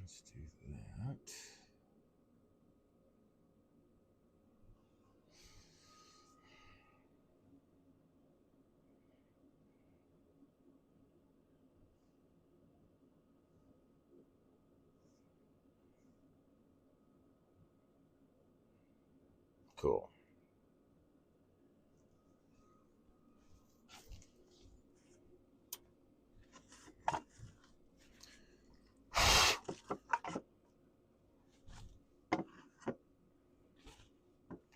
Let's do that. Cool.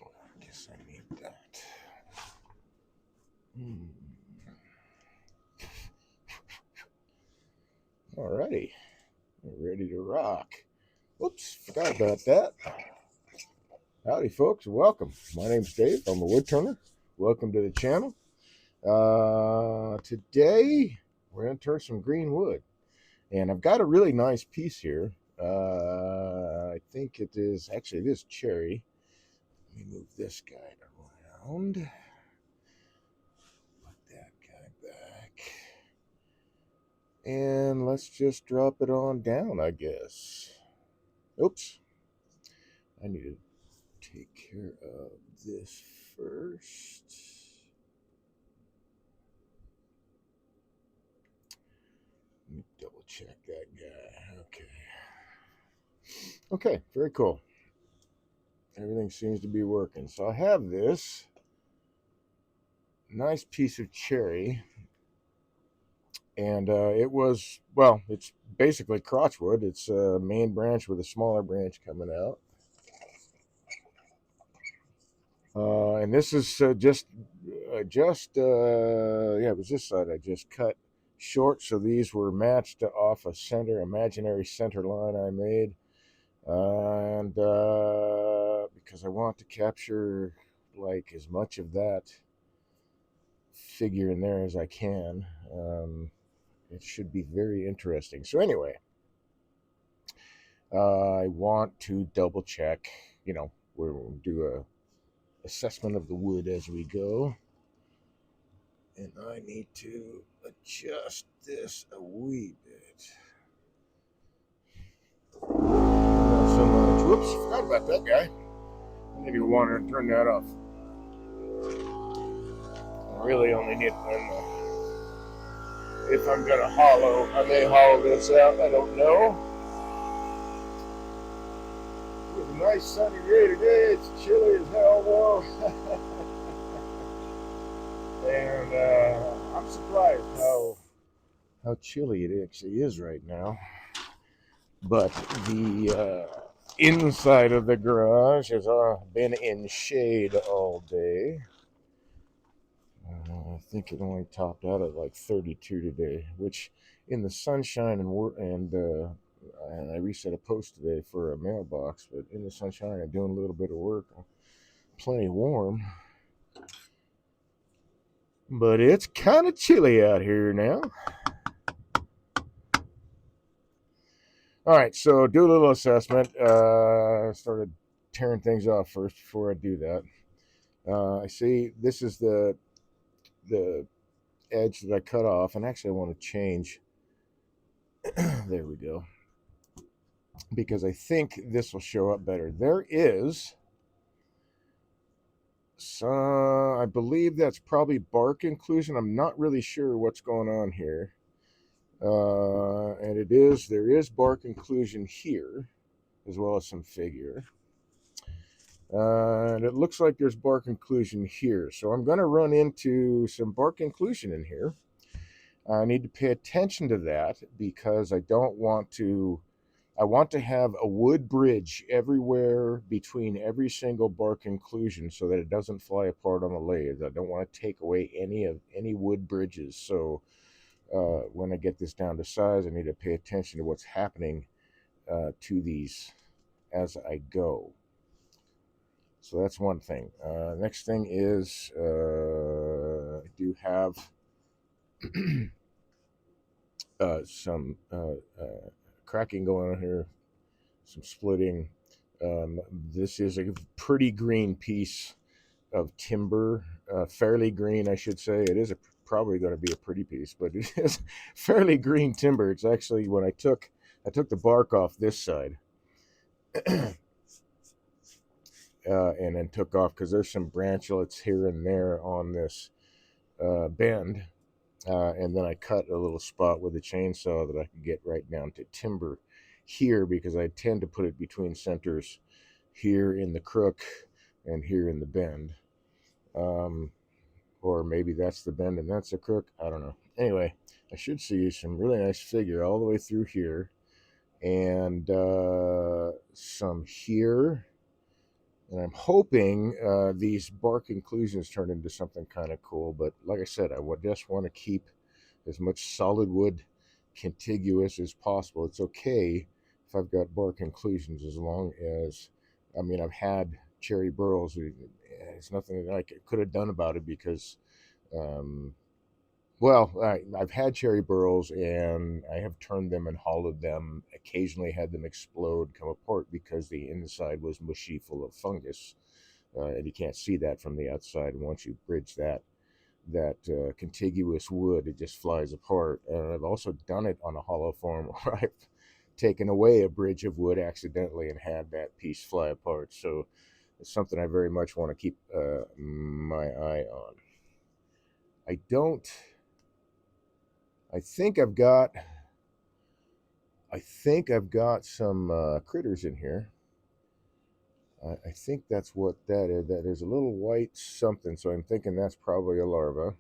I guess I need that. Alrighty. We're ready to rock. Whoops, forgot about that. Howdy, folks. Welcome. My name's Dave. I'm a woodturner. Welcome to the channel. Today, we're going to turn some green wood. And I've got a really nice piece here. I think it is cherry. Let me move this guy around. Put that guy back. And let's just drop it on down, I guess. Oops. I need to take care of this first. Let me double check that guy. Okay, very cool. Everything seems to be working. So I have this nice piece of cherry. And it's basically crotchwood. It's a main branch with a smaller branch coming out. And this is it was this side I just cut short. So these were matched off a imaginary center line I made. And because I want to capture like as much of that figure in there as I can. It should be very interesting. So anyway, I want to double check, we'll do a assessment of the wood as we go. And I need to adjust this a wee bit. Not so much. Whoops, forgot about that guy. Maybe we'll want to turn that off. I really only need one. If I'm going to I may hollow this out. I don't know. It's a nice sunny day today. It's chilly as hell, though. And I'm surprised how chilly it actually is right now. But the inside of the garage has been in shade all day. I think it only topped out at like 32 today, which in the sunshine and I reset a post today for a mailbox, but in the sunshine I'm doing a little bit of work, plenty warm. But it's kind of chilly out here now. All right, so do a little assessment. Started tearing things off first before I do that. I see this is the edge that I cut off, and actually I want to change. There we go. Because I think this will show up better. There is I believe that's probably bark inclusion. I'm not really sure what's going on here. And there is bark inclusion here, as well as some figure. And it looks like there's bark inclusion here. So I'm going to run into some bark inclusion in here. I need to pay attention to that because I want to have a wood bridge everywhere between every single bark inclusion so that it doesn't fly apart on the lathe. I don't want to take away any wood bridges. So when I get this down to size, I need to pay attention to what's happening to these as I go. So that's one thing. Next thing is I do have some cracking going on here, some splitting. This is a pretty green piece of timber, fairly green, I should say. It is probably going to be a pretty piece, but it is fairly green timber. It's actually, when I took I took the bark off this side and then took off because there's some branchlets here and there on this bend. And then I cut a little spot with a chainsaw that I could get right down to timber here because I tend to put it between centers here in the crook and here in the bend. Um, or maybe that's the bend and that's the crook. I don't know. Anyway, I should see some really nice figure all the way through here and some here. And I'm hoping these bark inclusions turn into something kind of cool. But like I said, I would just want to keep as much solid wood contiguous as possible. It's okay if I've got bark inclusions as long as, I mean, I've had cherry burls. It's nothing that I could have done about it because, um, well, I've had cherry burls and I have turned them and hollowed them, occasionally had them explode, come apart because the inside was mushy full of fungus. And you can't see that from the outside. Once you bridge that contiguous wood, it just flies apart. I've also done it on a hollow form where I've taken away a bridge of wood accidentally and had that piece fly apart. So it's something I very much want to keep my eye on. I don't. I think I've got. I think I've got some critters in here. I think that's what that is. That is a little white something. So I'm thinking that's probably a larva.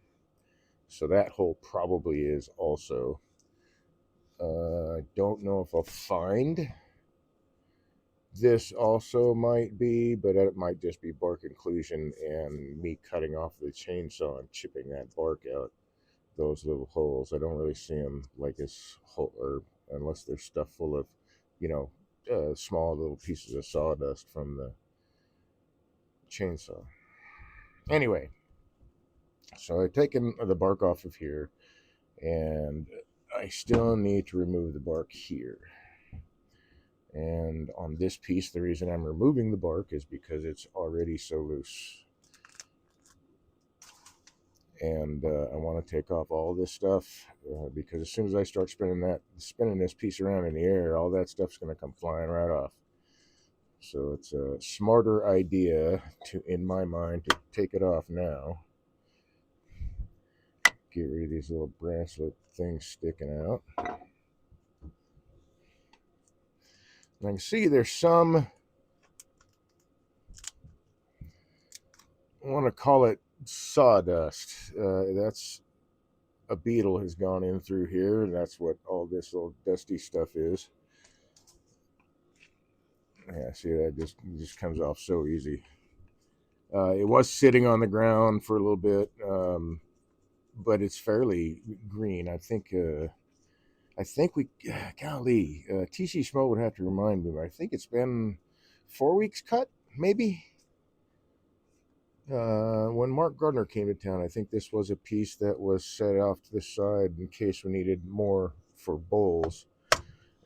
So that hole probably is also. I don't know if I'll find this also might be, but it might just be bark inclusion and me cutting off the chainsaw and chipping that bark out those little holes. I don't really see them like it's whole, or unless they're stuffed full of, you know, small little pieces of sawdust from the chainsaw. Anyway, so I've taken the bark off of here, and I still need to remove the bark here. And on this piece, the reason I'm removing the bark is because it's already so loose. And I want to take off all this stuff because as soon as I start spinning this piece around in the air, all that stuff's going to come flying right off. So it's a smarter idea to, in my mind, to take it off now. Get rid of these little branchlet things sticking out. And I can see there's some, I want to call it sawdust. That's a beetle has gone in through here, and that's what all this little dusty stuff is. Yeah, see that just comes off so easy. It was sitting on the ground for a little bit, but it's fairly green. I think we, golly, TC Schmo would have to remind me. But I think it's been 4 weeks cut, maybe. When Mark Gardner came to town, I think this was a piece that was set off to the side in case we needed more for bowls.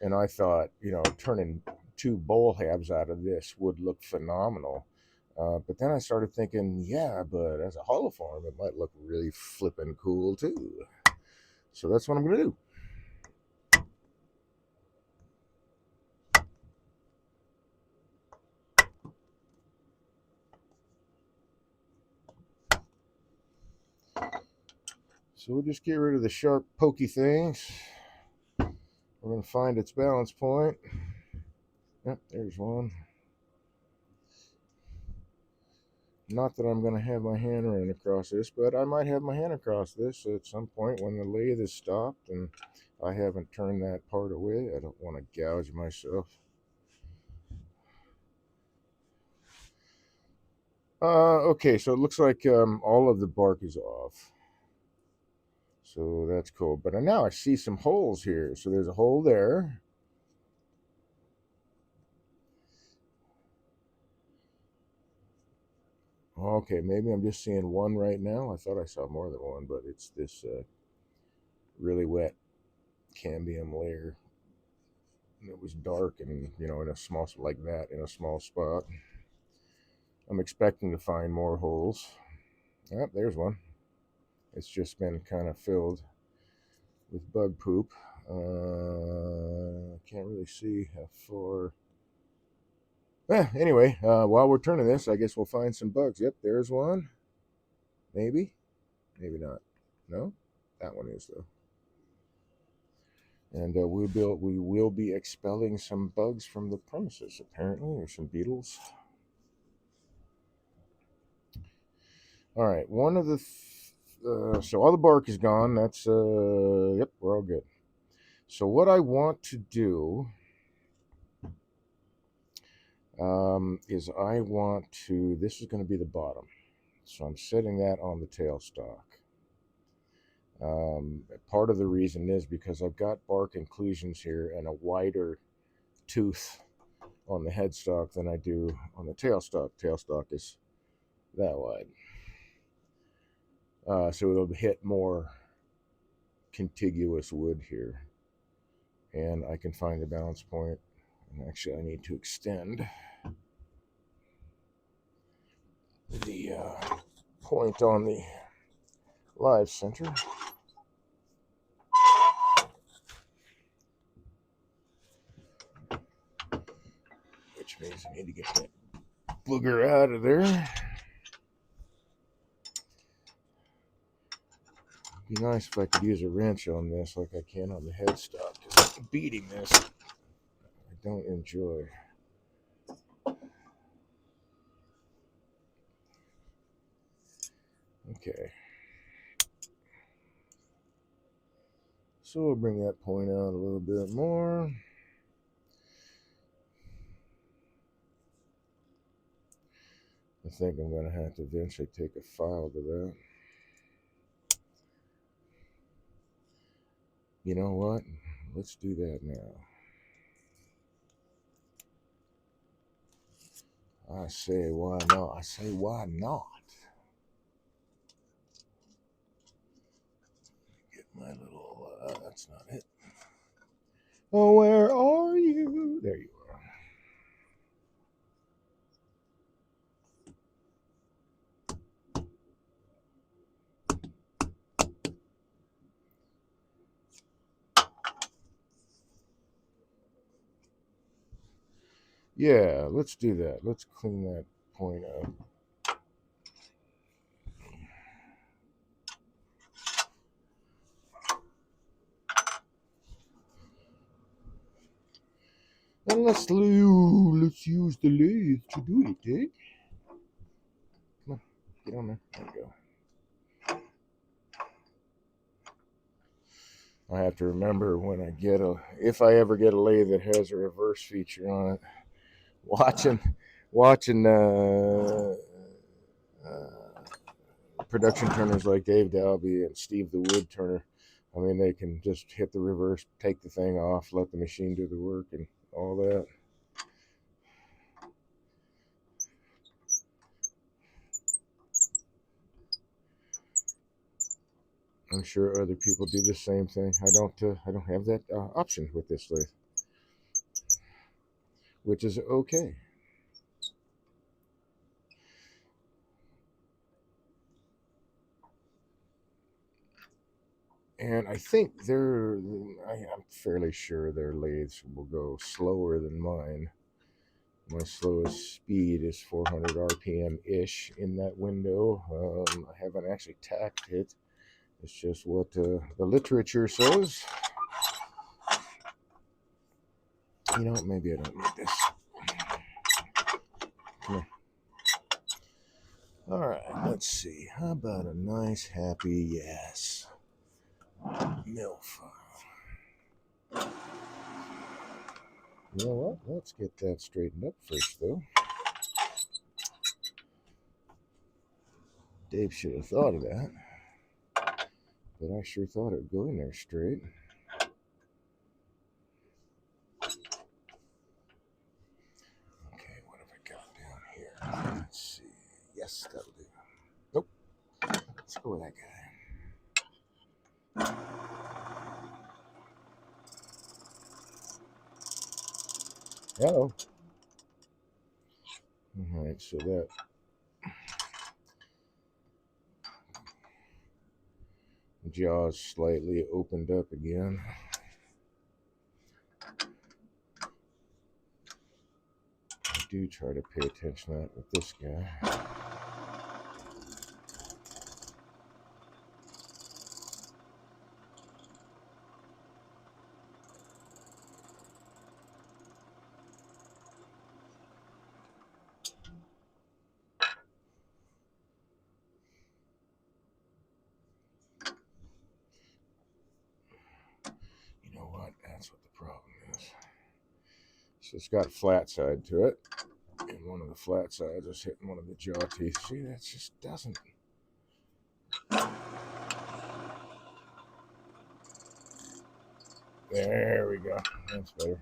And I thought, turning 2 bowl halves out of this would look phenomenal. But then I started thinking, yeah, but as a hollow form, it might look really flippin' cool too. So that's what I'm going to do. So we'll just get rid of the sharp, pokey things. We're going to find its balance point. Yep, there's one. Not that I'm going to have my hand running across this, but I might have my hand across this at some point when the lathe is stopped and I haven't turned that part away. I don't want to gouge myself. Okay, so it looks like all of the bark is off. So that's cool. But now I see some holes here. So there's a hole there. Okay, maybe I'm just seeing one right now. I thought I saw more than one, but it's this really wet cambium layer. It was dark and, in a small, like that, in a small spot. I'm expecting to find more holes. Yep, there's one. It's just been kind of filled with bug poop. Can't can't really see how far. Anyway, while we're turning this, I guess we'll find some bugs. Yep, there's one. Maybe, maybe not. No, that one is though. And we will be expelling some bugs from the premises, apparently, or some beetles. All right, one of the so all the bark is gone. That's yep, we're all good. So what I want to do is I want to. This is going to be the bottom, so I'm setting that on the tailstock. Part of the reason is because I've got bark inclusions here and a wider tooth on the headstock than I do on the tailstock. Tailstock is that wide. So it'll hit more contiguous wood here. And I can find the balance point. And actually, I need to extend the point on the live center. Which means I need to get that booger out of there. It'd be nice if I could use a wrench on this like I can on the headstock, because beating this I don't enjoy. Okay. So we'll bring that point out a little bit more. I think I'm going to have to eventually take a file to that. You know what? Let's do that now. I say, why not? I say, why not? Get my little, that's not it. Oh, where are you? There you are. Yeah, let's do that. Let's clean that point up. And let's use the lathe to do it, eh? Come on, get on there. There you go. I have to remember when I get if I ever get a lathe that has a reverse feature on it. Watching production turners like Dave Dalby and Steve the Woodturner. I mean, they can just hit the reverse, take the thing off, let the machine do the work, and all that. I'm sure other people do the same thing. I don't have that option with this lathe, which is okay. And I think I'm fairly sure their lathes will go slower than mine. My slowest speed is 400 RPM-ish in that window. I haven't actually tacked it. It's just what the literature says. You know, maybe I don't need this. Come here. All right, let's see. How about a nice, happy yes? Mill file. You know what? Let's get that straightened up first, though. Dave should have thought of that. But I sure thought it would go in there straight. Okay, what have I got down here? Let's see. Yes, that'll do. Nope. Let's go with that guy. Hello. All right, so that jaw's slightly opened up again. do try to pay attention to that with this guy. You know what? That's what the problem is. So it's got a flat side to it, and one of the flat sides is hitting one of the jaw teeth. See, that just doesn't. There we go. That's better.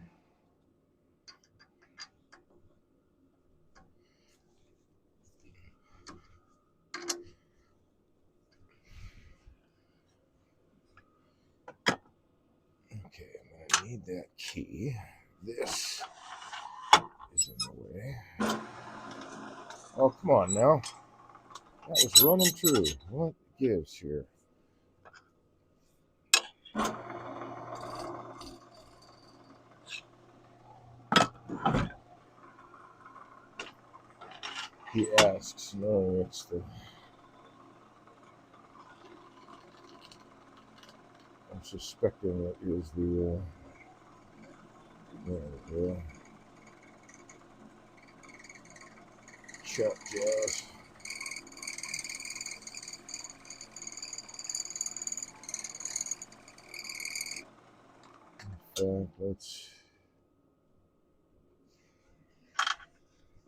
Okay, I'm going to need that key. This is in the way. Oh, come on now. That was running true. What gives here? He asks. No, it's the... I'm suspecting it is the... there we go. Shut jaws. In fact, let's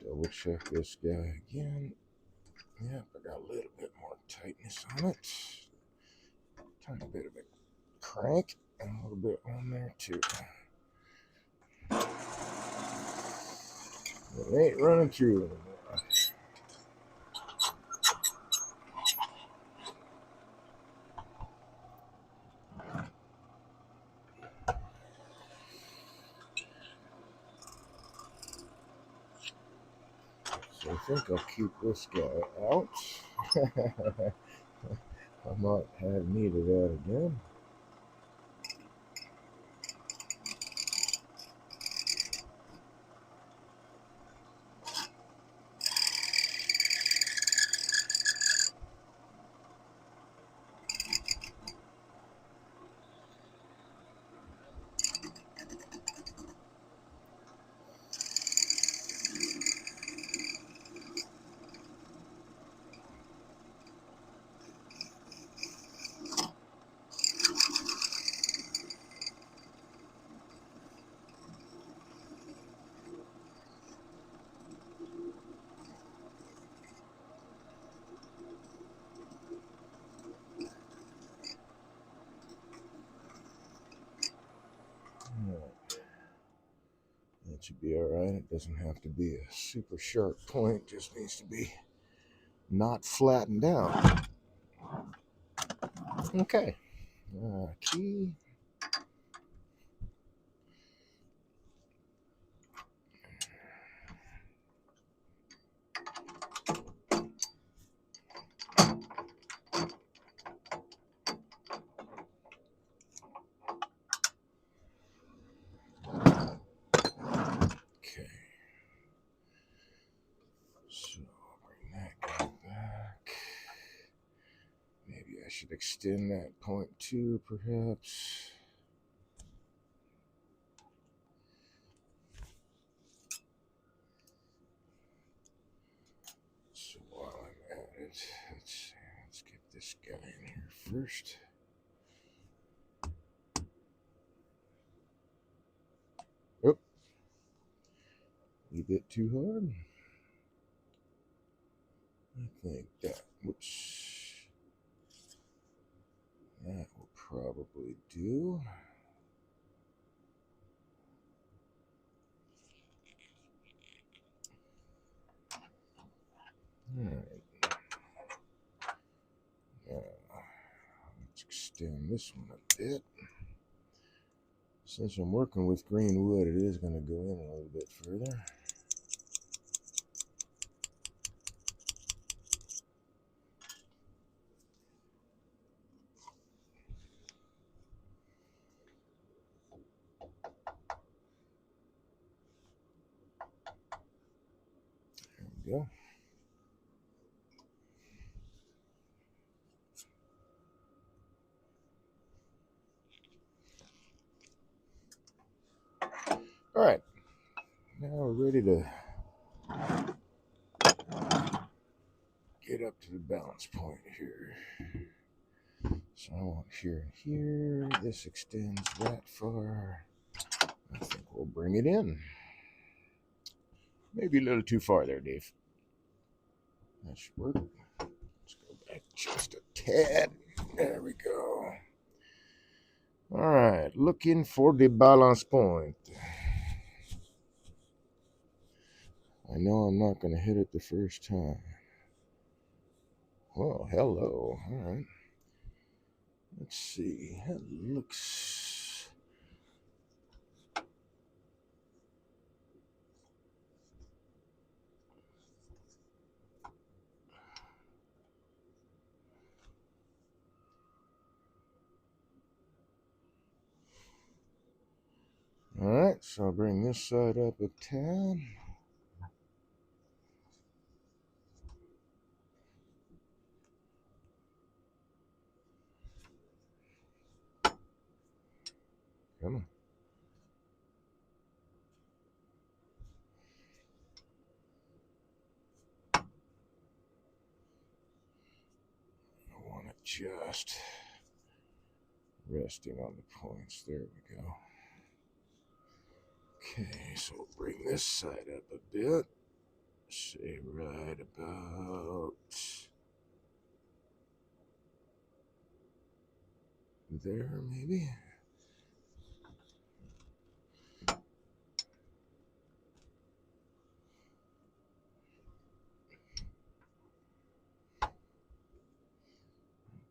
double check this guy again. Yep, I got a little bit more tightness on it. Tiny bit of a crank and a little bit on there too. It ain't running through anymore. So I think I'll keep this guy out. I might have need of that again. That should be alright. It doesn't have to be a super sharp point. It just needs to be not flattened out. Okay. Key. Okay. So bring that guy back. Maybe I should extend that point too, perhaps. So while I'm at it, let's get this guy in here first. Oh, a bit too hard. I think that, whoops, that will probably do. All right. Let's extend this one a bit. Since I'm working with green wood, it is going to go in a little bit further. we go. All right, now we're ready to get up to the balance point here. So I want here and here. This extends that far. I think we'll bring it in. Maybe a little too far there, Dave. That should work. Let's go back just a tad. There we go. All right, looking for the balance point. I know I'm not going to hit it the first time. Oh, hello. All right. Let's see. That looks... All right, so I'll bring this side up a tad. Come on. I want it just resting on the points. There we go. Okay, so we'll bring this side up a bit. Say right about there, maybe.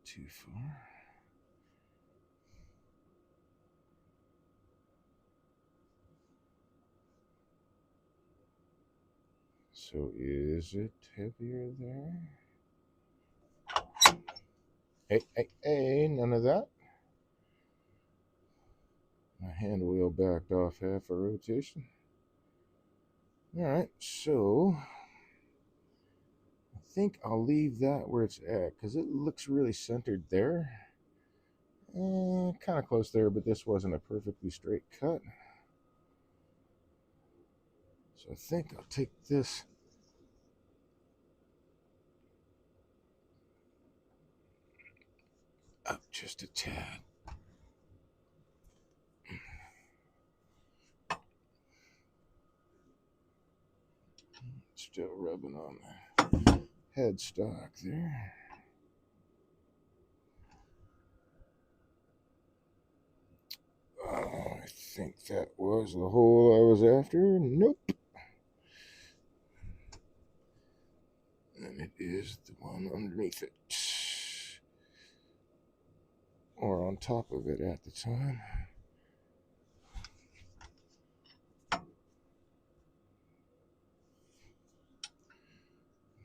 Too far. So is it heavier there? Hey, none of that. My hand wheel backed off half a rotation. All right, so I think I'll leave that where it's at because it looks really centered there. Kind of close there, but this wasn't a perfectly straight cut. So I think I'll take this up just a tad. Still rubbing on the headstock there. I think that was the hole I was after. Nope. And it is the one underneath it. Or on top of it at the time.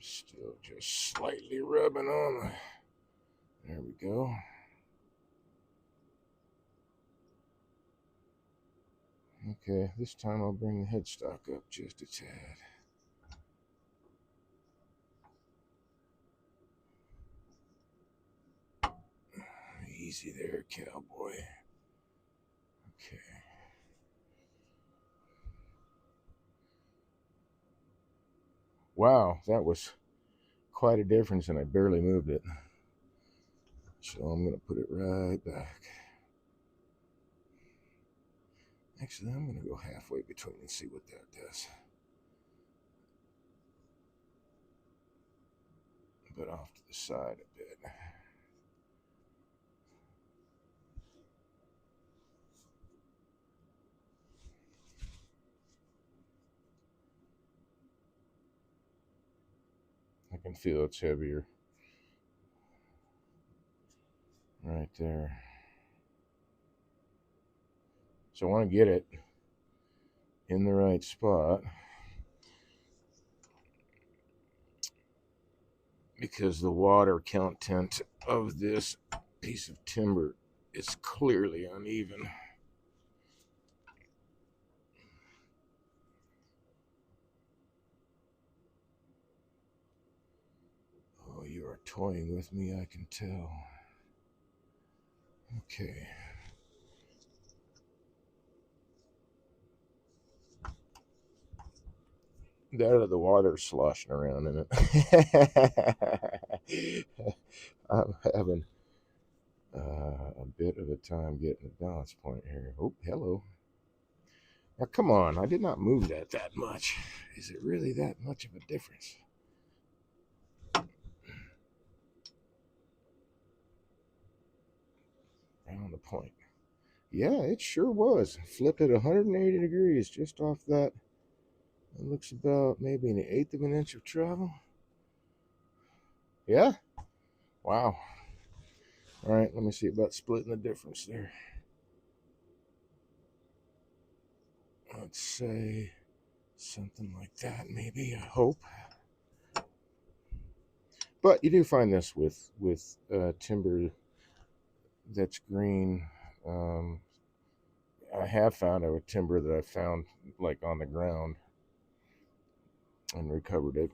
Still just slightly rubbing on. There we go. Okay, this time I'll bring the headstock up just a tad. Easy there, cowboy. Okay. Wow, that was quite a difference, and I barely moved it. So I'm going to put it right back. Actually, I'm going to go halfway between and see what that does. But off to the side a bit. I can feel it's heavier. Right there. So I want to get it in the right spot because the water content of this piece of timber is clearly uneven. are toying with me, I can tell. Okay. There, the water's sloshing around in it. I'm having a bit of a time getting a balance point here. Oh, hello. Now, come on. I did not move that much. Is it really that much of a difference? Right on the point. Yeah, it sure was. Flipped it 180 degrees just off that. It looks about maybe an eighth of an inch of travel. Yeah? Wow. All right, let me see about splitting the difference there. Let's say something like that, maybe. I hope. But you do find this with timber that's green. Um, I have found a timber that I found like on the ground and recovered it.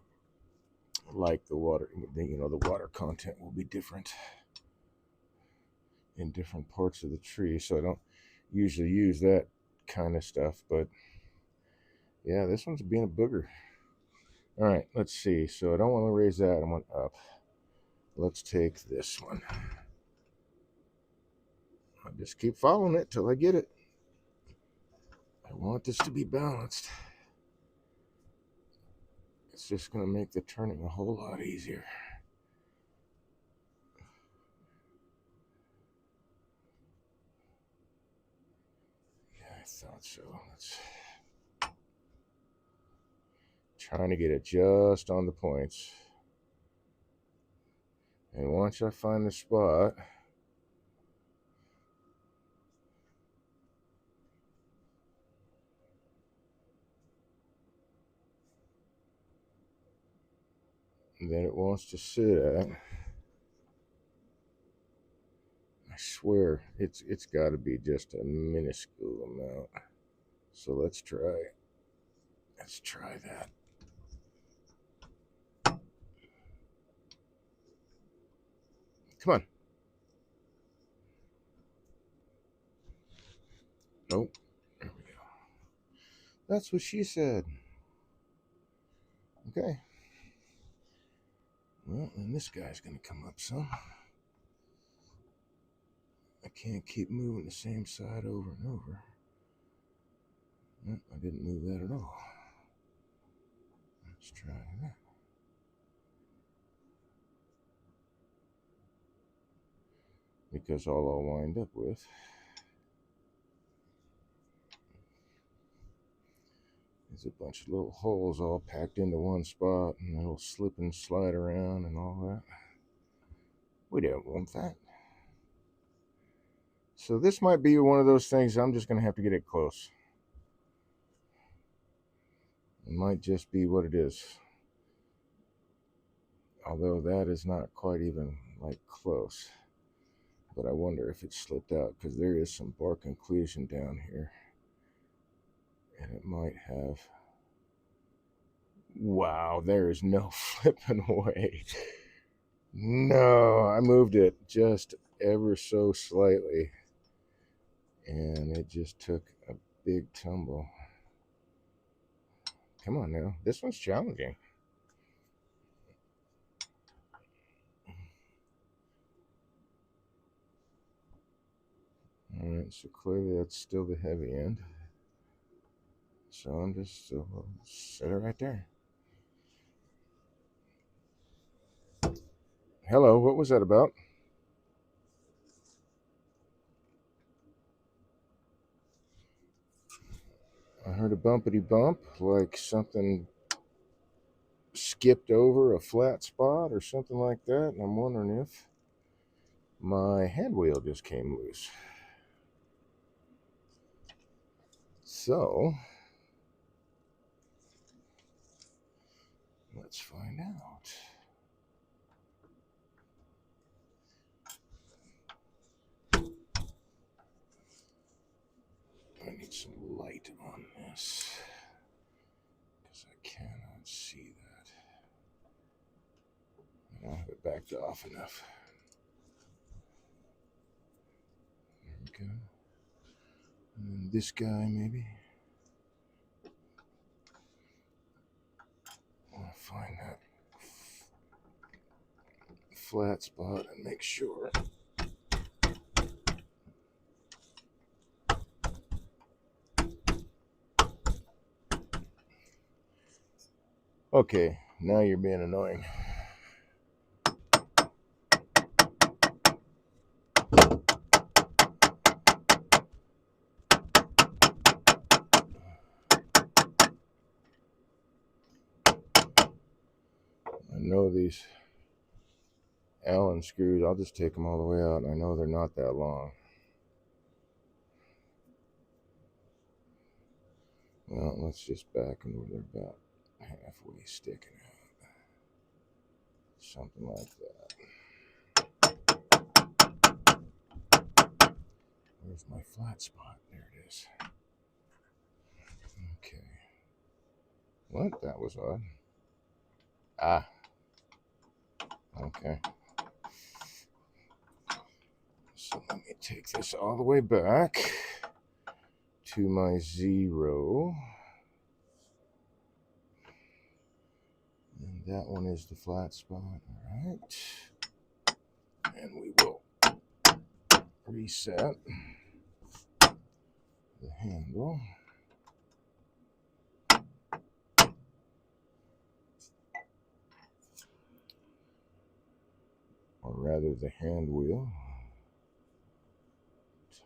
Like the water, the water content will be different in different parts of the tree, so I don't usually use that kind of stuff. But yeah, this one's being a booger. All right, let's see. So I don't want to raise that. I want up. Let's take this one. I'll just keep following it till I get it. I want this to be balanced. It's just going to make the turning a whole lot easier. Yeah, I thought so. Let's trying to get it just on the points. And once I find the spot, that it wants to sit at, I swear it's got to be just a minuscule amount. So let's try that. Come on. Nope. There we go. That's what she said. Okay. Well, then this guy's gonna come up some. I can't keep moving the same side over and over. No, I didn't move that at all. Let's try that. Because all I'll wind up with is a bunch of little holes all packed into one spot, and it'll slip and slide around and all that. We don't want that. So this might be one of those things I'm just going to have to get it close. It might just be what it is. Although that is not quite even like close. But I wonder if it slipped out because there is some bark inclusion down here. And it might have. Wow, there is no flipping way. No, I moved it just ever so slightly. And it just took a big tumble. Come on now. This one's challenging. All right, so clearly that's still the heavy end. So I'm just set it right there. Hello, what was that about? I heard a bumpity bump, like something skipped over a flat spot or something like that, and I'm wondering if my hand wheel just came loose. So, let's find out. I need some light on this because I cannot see that. I have it backed off enough. There we go. And then this guy, maybe. I'll find that flat spot and make sure. Okay, now you're being annoying. I know these Allen screws, I'll just take them all the way out, and I know they're not that long. Well, let's just back them where they're about halfway sticking out. Something like that. Where's my flat spot? There it is. Okay. What? That was odd. Ah. Okay. So let me take this all the way back to my 0. And that one is the flat spot. All right. And we will reset the handle. Or rather the hand wheel.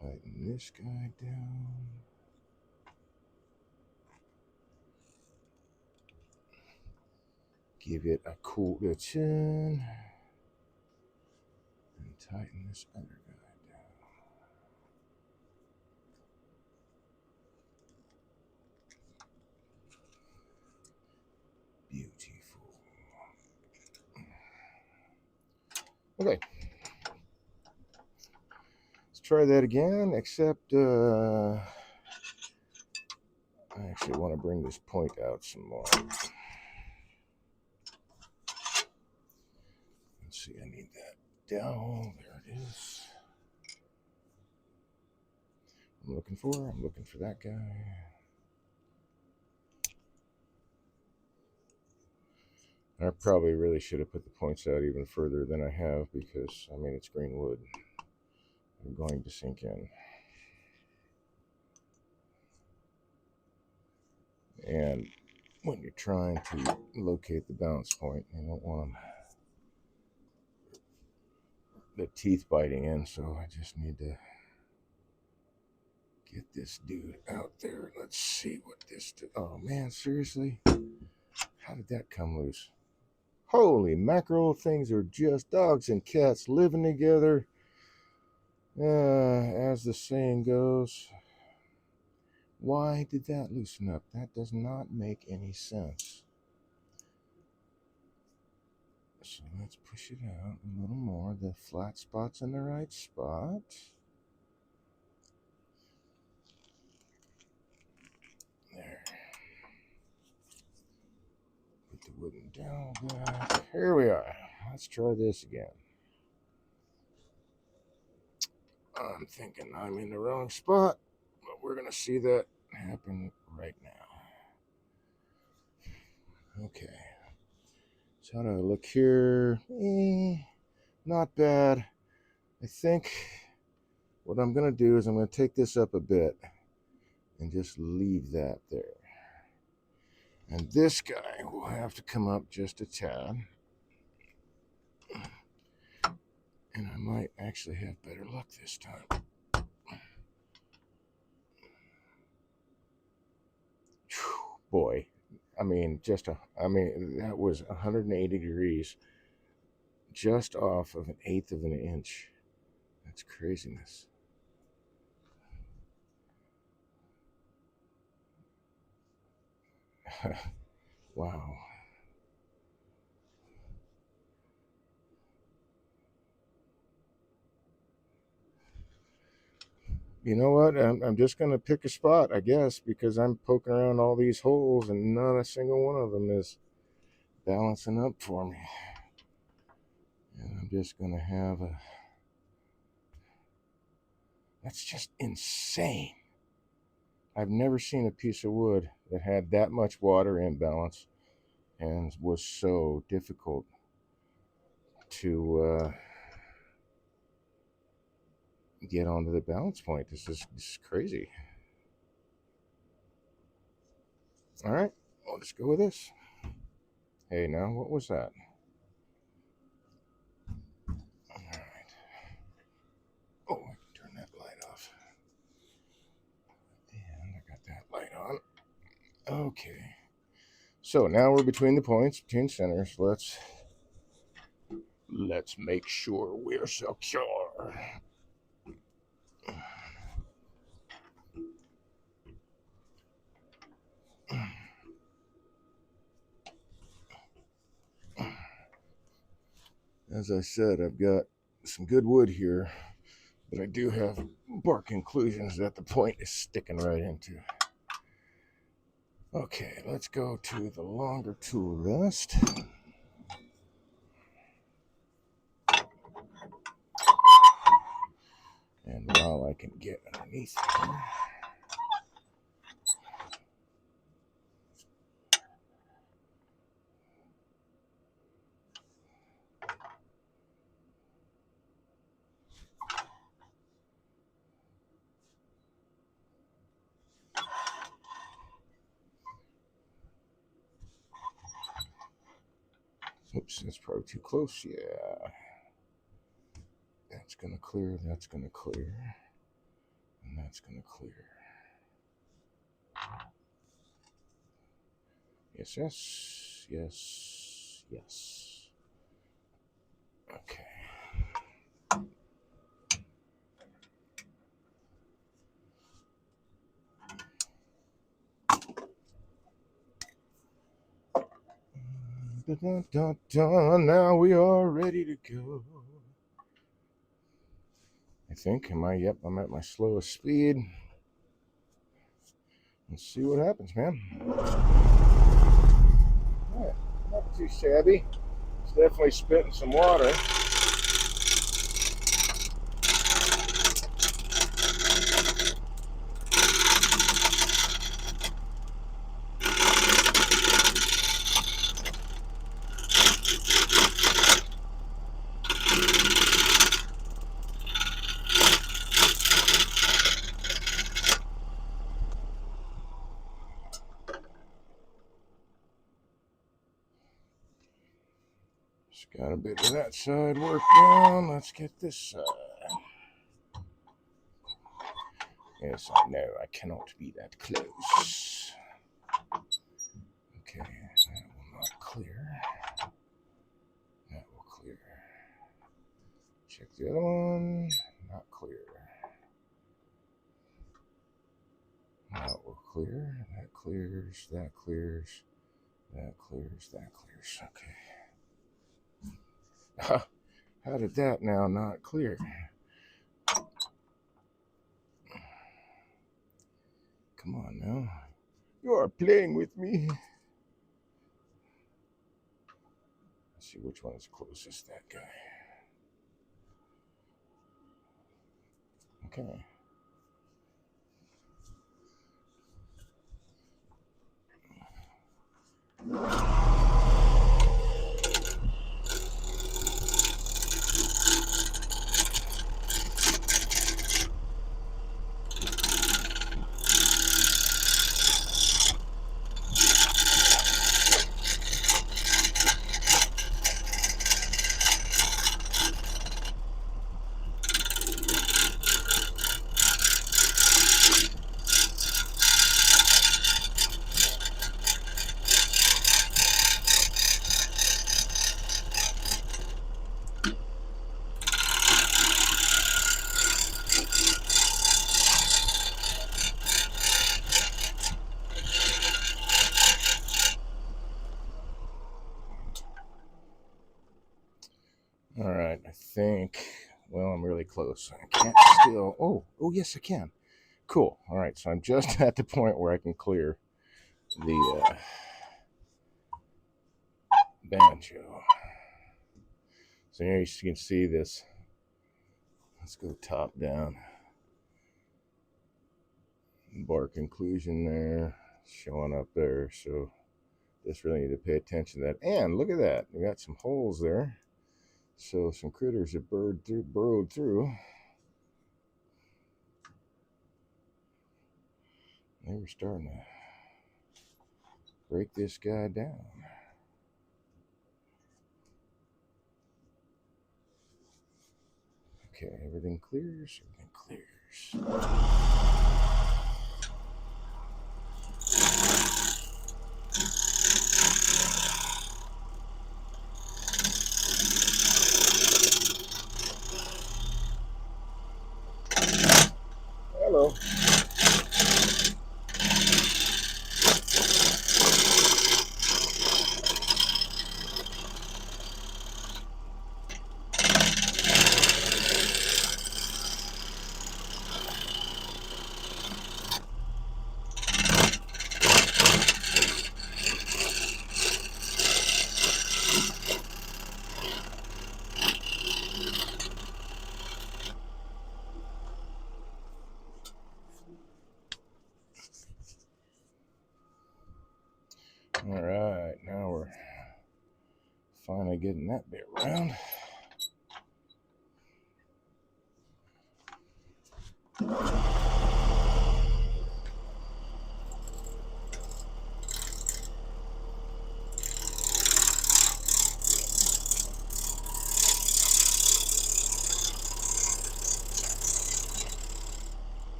Tighten this guy down. Give it a quarter turn. And tighten this other guy down. Beautiful. Okay. Let's try that again, except I actually want to bring this point out some more. Let's see, I need that down. There it is. I'm looking for that guy. I probably really should have put the points out even further than I have because, I mean, it's green wood. I'm going to sink in. And when you're trying to locate the balance point, you don't want the teeth biting in, so I just need to get this dude out there. Let's see what this do. Oh man, seriously? How did that come loose? Holy mackerel, things are just dogs and cats living together. As the saying goes, why did that loosen up? That does not make any sense. So let's push it out a little more. The flat spot's in the right spot. There. Put the wooden dowel back. Here we are. Let's try this again. I'm thinking I'm in the wrong spot, but we're going to see that happen right now. Okay. So how do I look here? Not bad. I think what I'm going to do is I'm going to take this up a bit and just leave that there. And this guy will have to come up just a tad. And I might actually have better luck this time. Whew, boy, I mean, that was 180 degrees, just off of 1/8 of an inch. That's craziness. Wow. You know what? I'm just going to pick a spot, I guess, because I'm poking around all these holes and not a single one of them is balancing up for me. And I'm just going to have a... That's just insane. I've never seen a piece of wood that had that much water imbalance and was so difficult to get onto the balance point. This is crazy. All right, I'll just go with this. Hey, now, what was that? All right. Oh, I can turn that light off. And I got that light on. Okay. So now we're between the points, between centers. Let's make sure we're secure. As I said, I've got some good wood here, but I do have bark inclusions that the point is sticking right into. Okay, let's go to the longer tool rest. And while I can get underneath here, oops, that's probably too close. Yeah. That's going to clear, that's going to clear, and that's going to clear. Yes, yes, yes, yes. Okay. Dun, dun, dun, now we are ready to go. I think. Yep, I'm at my slowest speed. Let's see what happens, man. Yeah, not too shabby. It's definitely spitting some water. Just got a bit of that side worked on. Let's get this side. Yes, I know. I cannot be that close. Okay, that will not clear. That will clear. Check the other one. Not clear. That will clear. That clears. That clears. That clears. That clears. Okay. How did that now not clear? Come on now. You are playing with me. Let's see which one is closest. That guy. Okay. All right, I think, well, I'm really close. I can't still, oh, yes, I can. Cool. All right, so I'm just at the point where I can clear the banjo. So here you can see this. Let's go top down. Bark inclusion there, showing up there. So just really need to pay attention to that. And look at that. We got some holes there. So some critters have burrowed through. They were starting to break this guy down. Okay, everything clears. Everything clears. Hello. All right, now we're finally getting that bit round.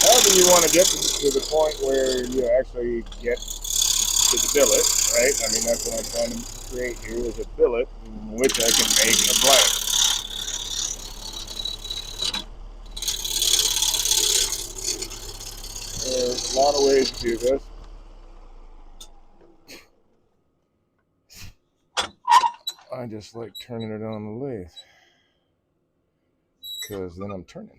However you want to get to the point where you actually get to the billet, right? I mean, that's what I'm trying to create here is a billet in which I can make a blank. There's a lot of ways to do this. I just like turning it on the lathe because then I'm turning.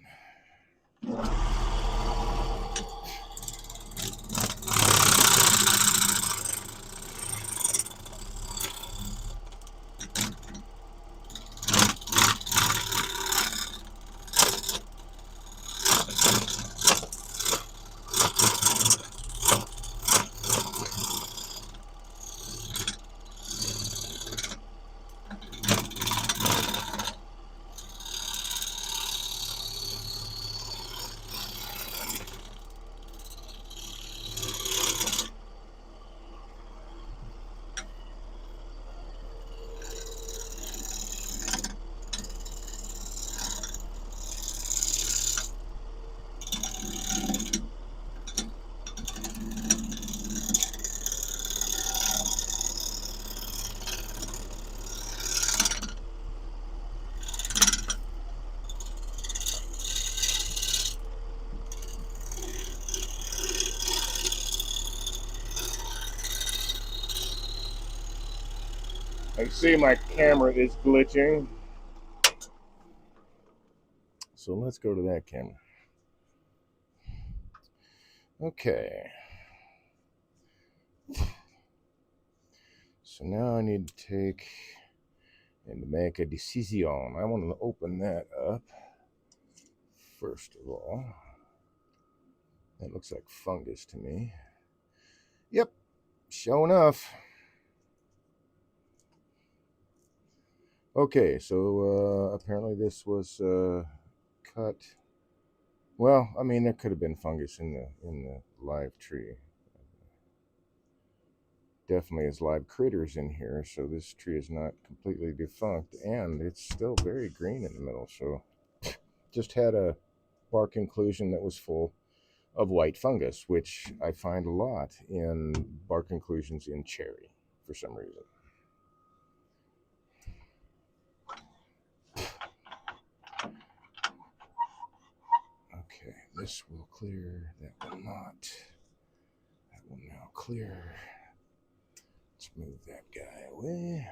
I see my camera is glitching. So let's go to that camera. Okay. So now I need to take and to make a decision. I want to open that up first of all. That looks like fungus to me. Yep, sure enough. Okay, so apparently this was cut. Well, I mean, there could have been fungus in the live tree. Definitely is live critters in here, so this tree is not completely defunct, and it's still very green in the middle. So just had a bark inclusion that was full of white fungus, which I find a lot in bark inclusions in cherry for some reason. Okay, this will clear, that will not. That will now clear. Let's move that guy away.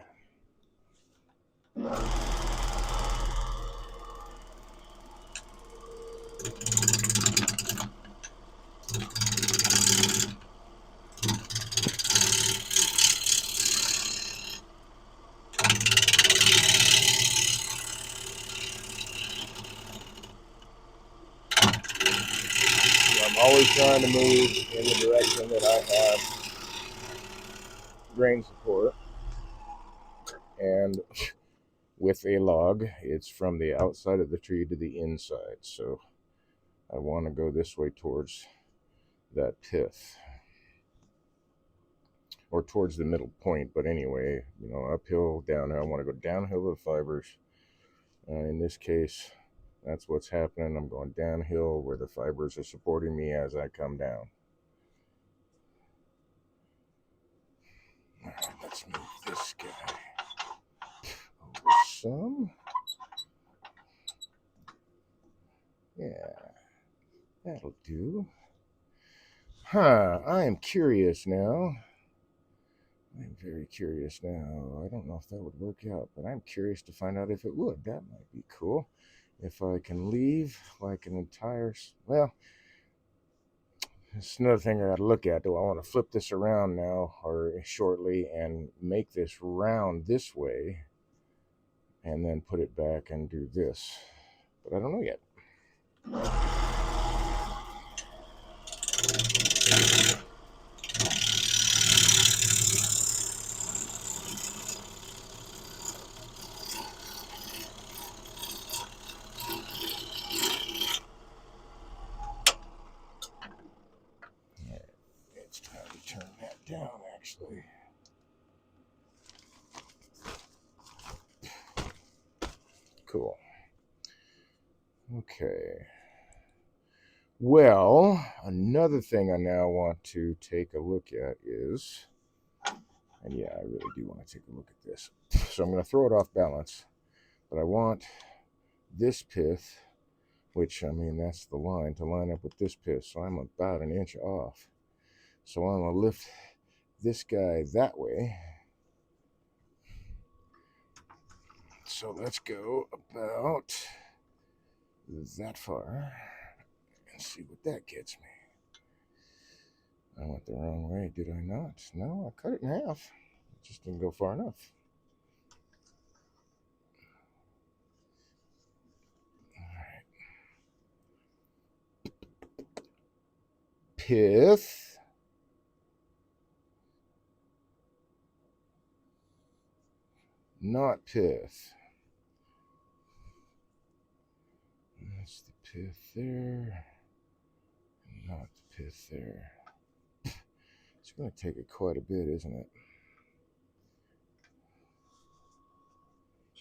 trying to move in the direction that I have grain support, and with a log, it's from the outside of the tree to the inside. So I want to go this way towards that pith, or towards the middle point. But anyway, uphill, downhill. I want to go downhill with the fibers. In this case, that's what's happening. I'm going downhill where the fibers are supporting me as I come down. All right, let's move this guy over some. Yeah, that'll do. I am curious now. I'm very curious now. I don't know if that would work out, but I'm curious to find out if it would. That might be cool. If I can leave like an entire... Well, it's another thing I got to look at. Do I want to flip this around now or shortly and make this round this way and then put it back and do this? But I don't know yet. It's time to turn that down, actually. Cool. Okay. Well, another thing I now want to take a look at is, and yeah, I really do want to take a look at this. So I'm going to throw it off balance, but I want this pith, which, I mean, that's the line, to line up with this pith. So I'm about an inch off. So I'm going to lift this guy that way. So let's go about that far and see what that gets me. I went the wrong way, did I not? No, I cut it in half. It just didn't go far enough. All right. Pith. Not pith. That's the pith there. Not the pith there. It's going to take it quite a bit, isn't it?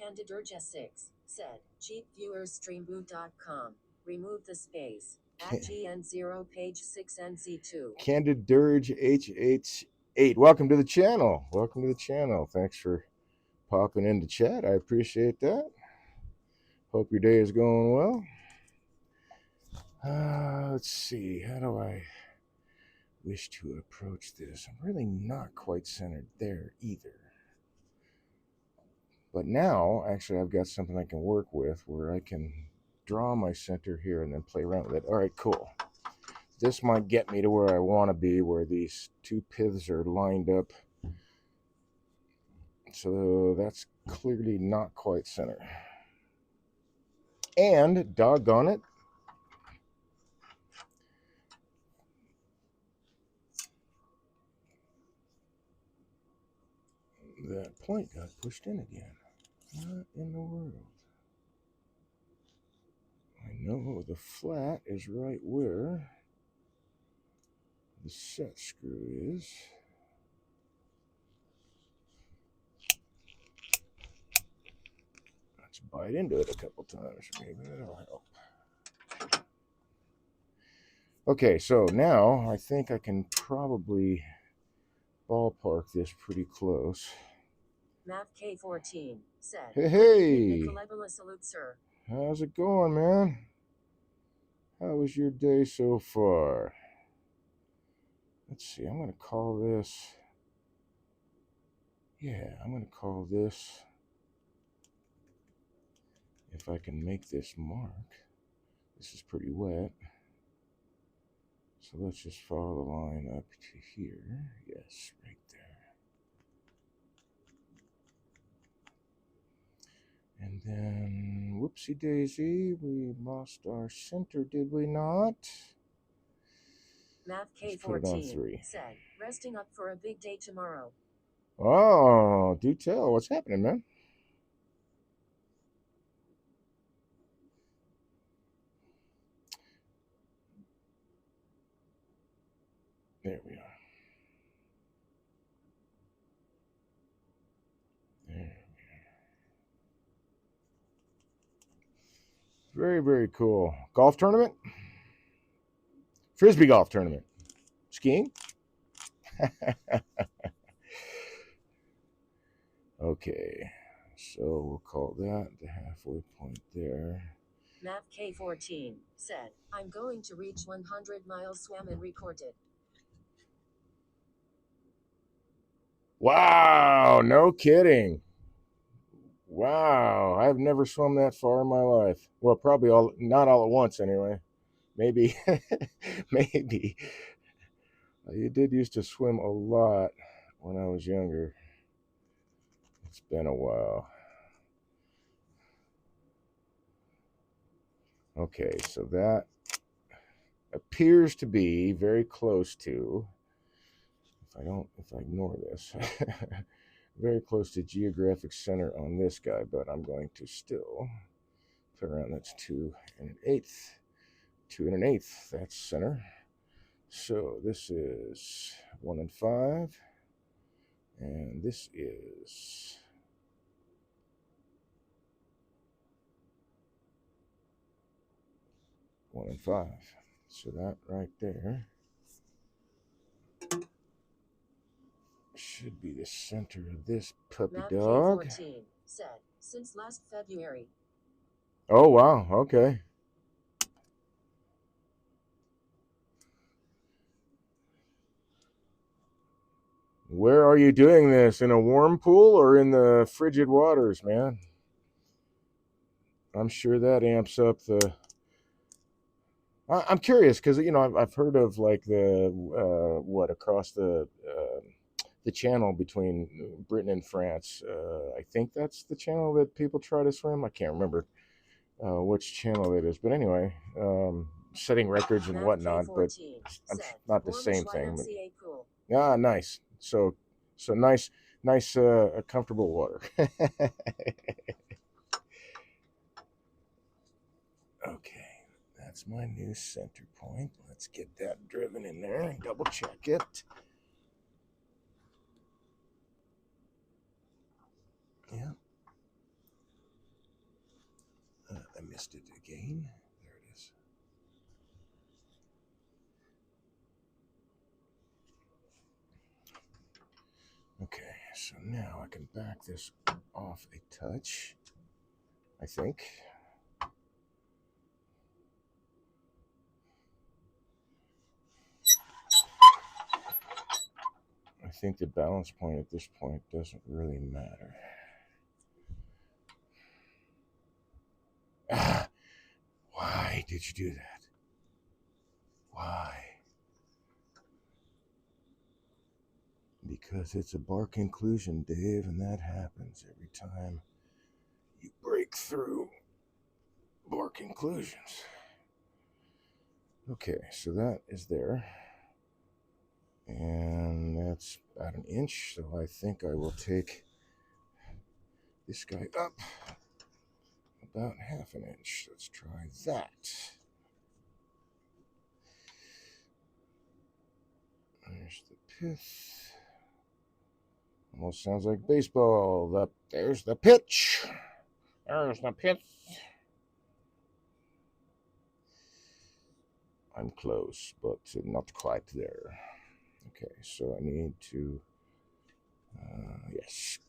Candidurja6 said, cheapviewersstreamboot.com. Remove the space. At GN0 page 6NZ2. Candidurge H88. Welcome to the channel. Welcome to the channel. Thanks for popping into chat. I appreciate that. Hope your day is going well. Let's see. How do I wish to approach this? I'm really not quite centered there either. But now, actually, I've got something I can work with where I can draw my center here and then play around with it. All right, cool. This might get me to where I want to be, where these two piths are lined up. So that's clearly not quite center. And, doggone it, that point got pushed in again. What in the world? I know the flat is right where the set screw is. Let's bite into it a couple times. Maybe that'll help. Okay, so now I think I can probably ballpark this pretty close. MavK14 said, Hey! Salute, sir. How's it going, man? How was your day so far? Let's see, I'm going to call this... Yeah, I'm going to call this... If I can make this mark. This is pretty wet. So let's just follow the line up to here. Yes, right there. And then, whoopsie daisy, we lost our center, did we not? Math Let's put it on K14 3. said, resting up for a big day tomorrow. Oh, do tell. What's happening, man? There we are. There. Very, very cool. Golf tournament? Frisbee golf tournament. Skiing? Okay. So we'll call that the halfway point there. Math K14 said, I'm going to reach 100 miles swam and record it. Wow, no kidding. Wow, I've never swum that far in my life. Well, probably not all at once anyway. Maybe, maybe. You did used to swim a lot when I was younger. It's been a while. Okay, so that appears to be very close to, if I ignore this, very close to geographic center on this guy, but I'm going to still put around, that's 2 1/8. 2 1/8, that's center. So this is 1 and 5, and this is 1 and 5. So that right there should be the center of this puppy Math dog. K14 said, since last February. Oh, wow. Okay. Where are you doing this? In a warm pool or in the frigid waters, man? I'm sure that amps up the. I'm curious because I've heard of like the across the channel between Britain and France. I think that's the channel that people try to swim. I can't remember which channel it is, but anyway, setting records and Math whatnot. But K14 I'm said, not the warmish same thing. But YMCA pool. ah, nice. So nice, comfortable water. Okay, that's my new center point. Let's get that driven in there and double check it. Yeah. I missed it again. There it is. Okay, so now I can back this off a touch, I think. I think the balance point at this point doesn't really matter. Ah, why did you do that? Why? Because it's a bar conclusion, Dave, and that happens every time you break through bar conclusions. Okay, so that is there. And that's about an inch, so I think I will take this guy up about half an inch. Let's try that. There's the pith. Almost sounds like baseball. There's the pitch. There's the pitch. I'm close, but not quite there. Okay, so I need to, yes,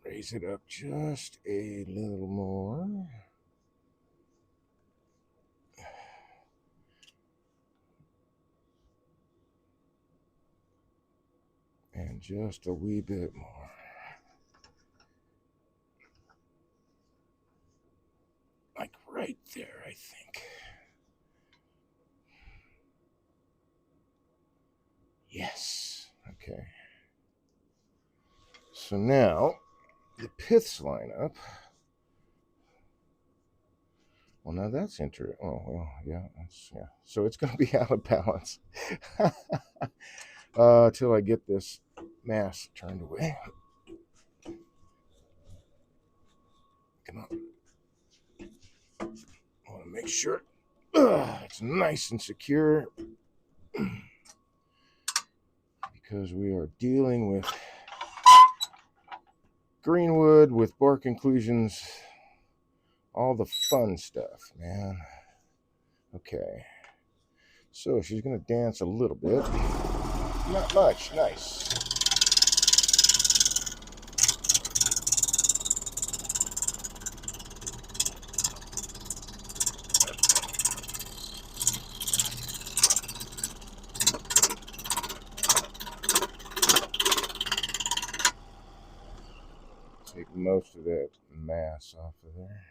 raise it up just a little more. And just a wee bit more. Like right there, I think. Yes. Okay. So now the piths line up. Well, now that's interesting. Oh, well, yeah, yeah. So it's going to be out of balance till I get this mass turned away. Come on. I want to make sure it's nice and secure because we are dealing with greenwood with bark inclusions, all the fun stuff, man. Okay. So she's going to dance a little bit. Not much. Nice. Take most of that mass off of there.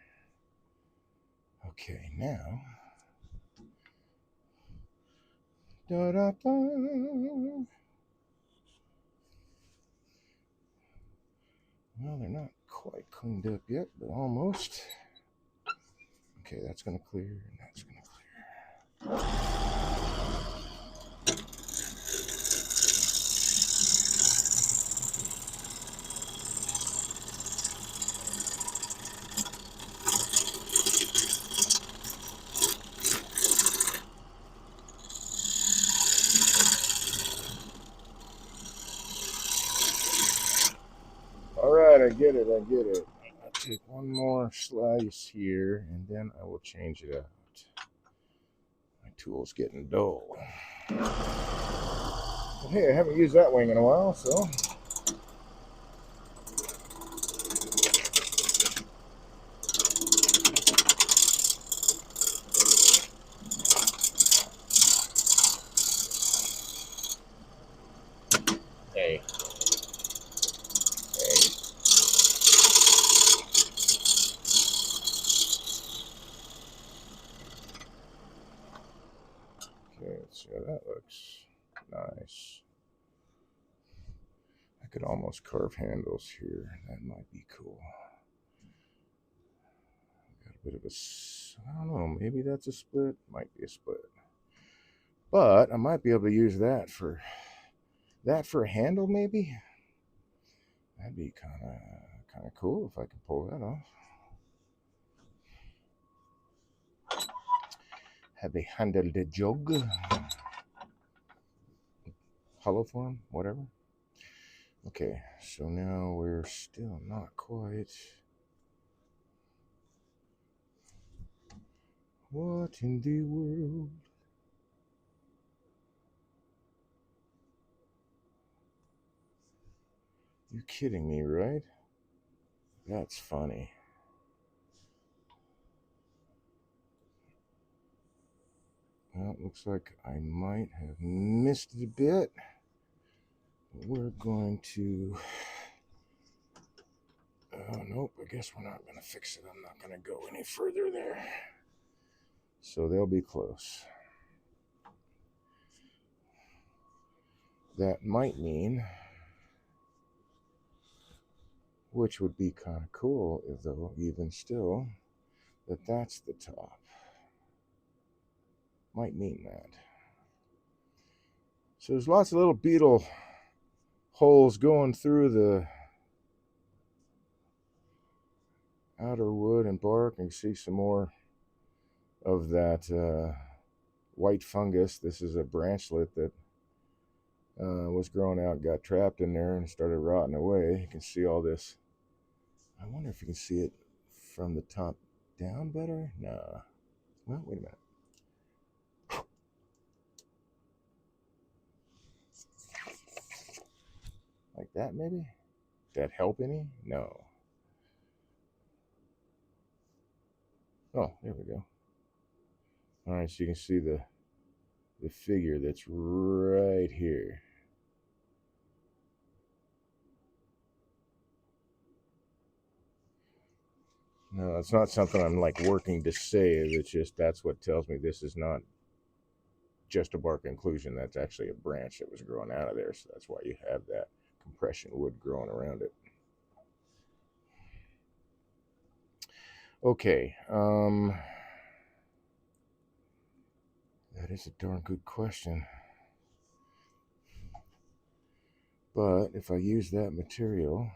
Okay, now. Da da da. Well, they're not quite cleaned up yet, but almost. Okay, that's going to clear, and that's going to clear. All right, I get it. I'll take one more slice here, and then I will change it out. My tool's getting dull. Well, hey, I haven't used that wing in a while, so. Hey. Hey. Okay, let's see how that looks. Nice. I could almost carve handles here. That might be cool. Got a bit of a, I don't know, maybe that's a split. Might be a split. But I might be able to use that for a handle, maybe. That'd be kind of cool if I could pull that off. Have a handle the jug, hollow form, whatever. Okay, so now we're still not quite. What in the world? You kidding me, right? That's funny. Well, it looks like I might have missed it a bit. We're going to. Nope, I guess we're not going to fix it. I'm not going to go any further there. So they'll be close. That might mean, which would be kind of cool, though, even still, that that's the top. Might mean that. So there's lots of little beetle holes going through the outer wood and bark, and you see some more of that white fungus. This is a branchlet that was growing out, got trapped in there, and started rotting away. You can see all this. I wonder if you can see it from the top down better. Nah. Well, wait a minute. Like that, maybe? That help any? No. Oh, there we go. All right, so you can see the figure that's right here. No, it's not something I'm like working to save. It's just that's what tells me this is not just a bark inclusion. That's actually a branch that was growing out of there. So that's why you have that compression wood growing around it. Okay. That is a darn good question. But if I use that material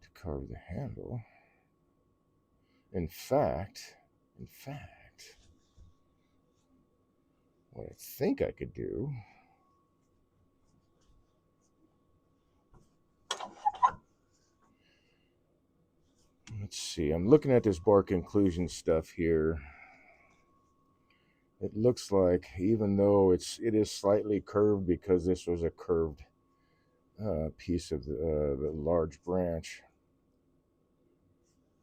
to carve the handle, in fact, what I think I could do, let's see, I'm looking at this bark inclusion stuff here. It looks like, even though it is slightly curved because this was a curved piece of the large branch,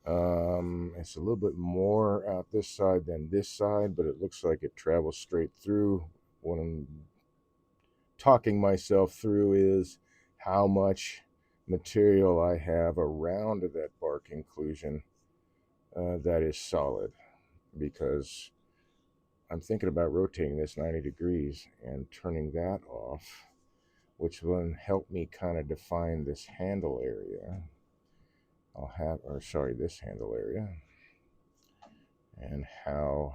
it's a little bit more out this side than this side, but it looks like it travels straight through. What I'm talking myself through is how much material I have around that bark inclusion that is solid, because I'm thinking about rotating this 90 degrees and turning that off, which will help me kind of define this handle area. This handle area, and how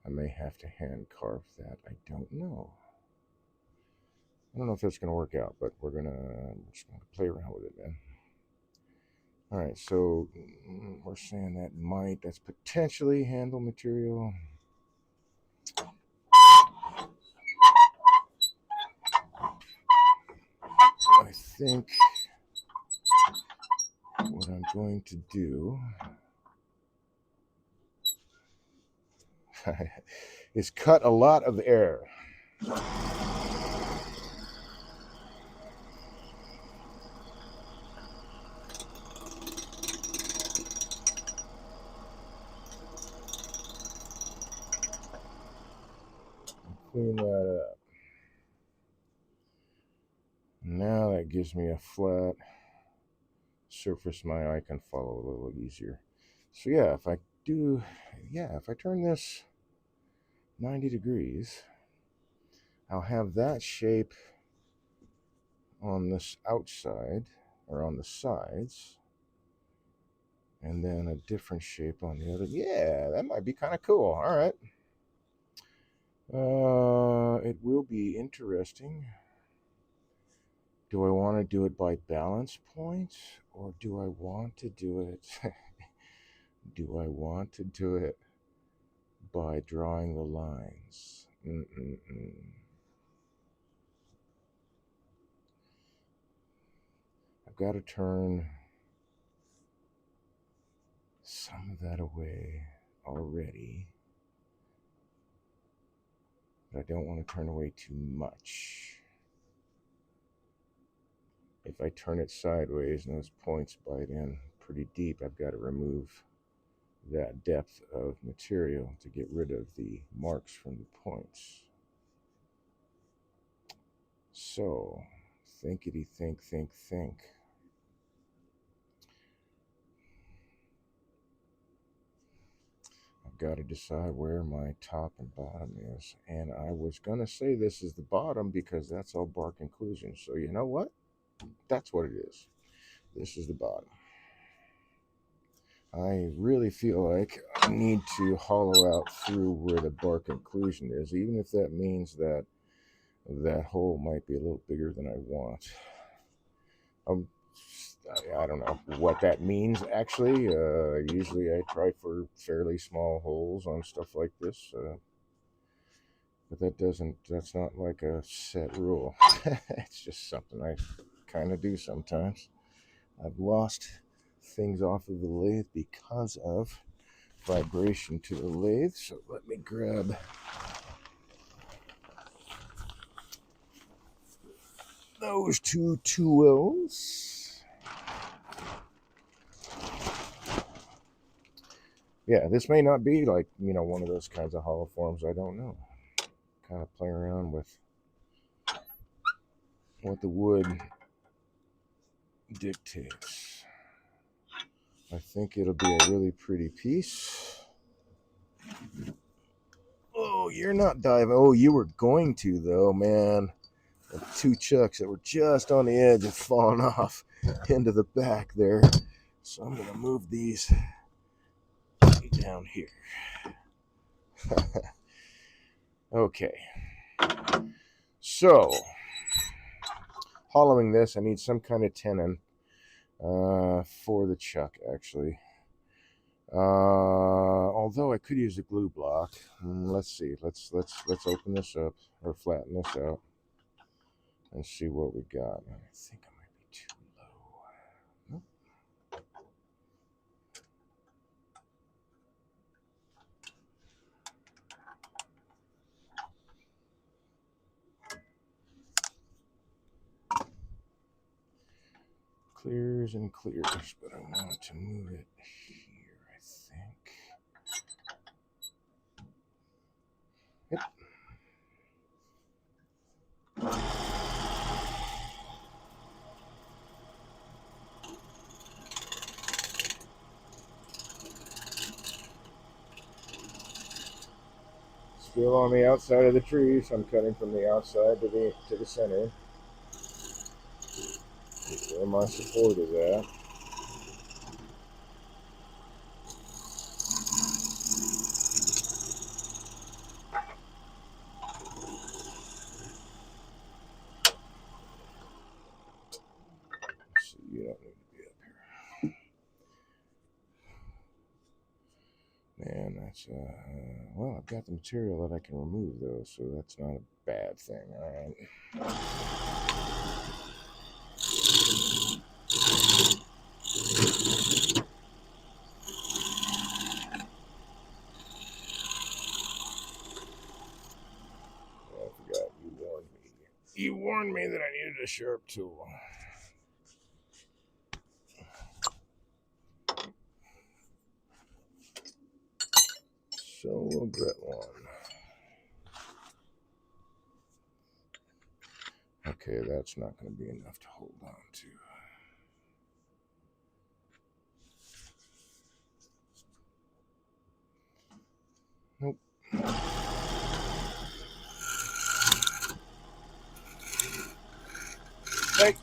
I may have to hand carve that. I don't know. I don't know if that's going to work out, but we're just going to play around with it, man. All right, so we're saying that's potentially handle material. I think what I'm going to do is cut a lot of air. Clean that up. Now that gives me a flat surface my eye can follow a little easier. So yeah, if I turn this 90 degrees, I'll have that shape on this outside, or on the sides, and then a different shape on the other. Yeah, that might be kind of cool. All right. It will be interesting. Do I want to do it by balance points, or do I want to do it? Do I want to do it by drawing the lines? I've got to turn some of that away already, but I don't want to turn away too much. If I turn it sideways and those points bite in pretty deep, I've got to remove that depth of material to get rid of the marks from the points. So, thinkity think. I've got to decide where my top and bottom is. And I was going to say this is the bottom because that's all bark inclusion. So, you know what? That's what it is. This is the bottom. I really feel like I need to hollow out through where the bark inclusion is, even if that means that that hole might be a little bigger than I want. I don't know what that means, actually. Usually I try for fairly small holes on stuff like this, but that's not like a set rule. It's just something I kind of do sometimes. I've lost things off of the lathe because of vibration to the lathe, so let me grab those two tools. Yeah, this may not be like, one of those kinds of hollow forms. I don't know. Kind of playing around with what the wood dictates. I think it'll be a really pretty piece. Oh, you're not diving. Oh, you were going to, though, man. The two chucks that were just on the edge of falling off into the back there. So I'm going to move these down here. Okay. So, hollowing this, I need some kind of tenon for the chuck, actually. Although I could use a glue block. Let's see. Let's open this up or flatten this out and see what we got. I think I might be too low. Nope. Clears and clears, but I want to move it here, I think. Yep. Still on the outside of the tree, so I'm cutting from the outside to the center. Where my support is at. So you don't need to be up here. Man, that's well, I've got the material that I can remove though, so that's not a bad thing. All right. I forgot you warned me. You warned me that I needed a sharp tool. So we'll get one. Okay, that's not going to be enough to hold on to. Nope. Hey.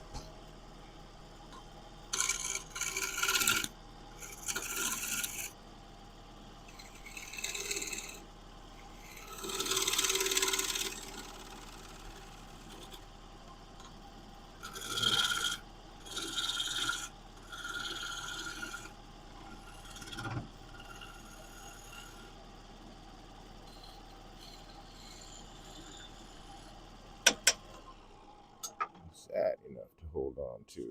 Is that enough to hold on to?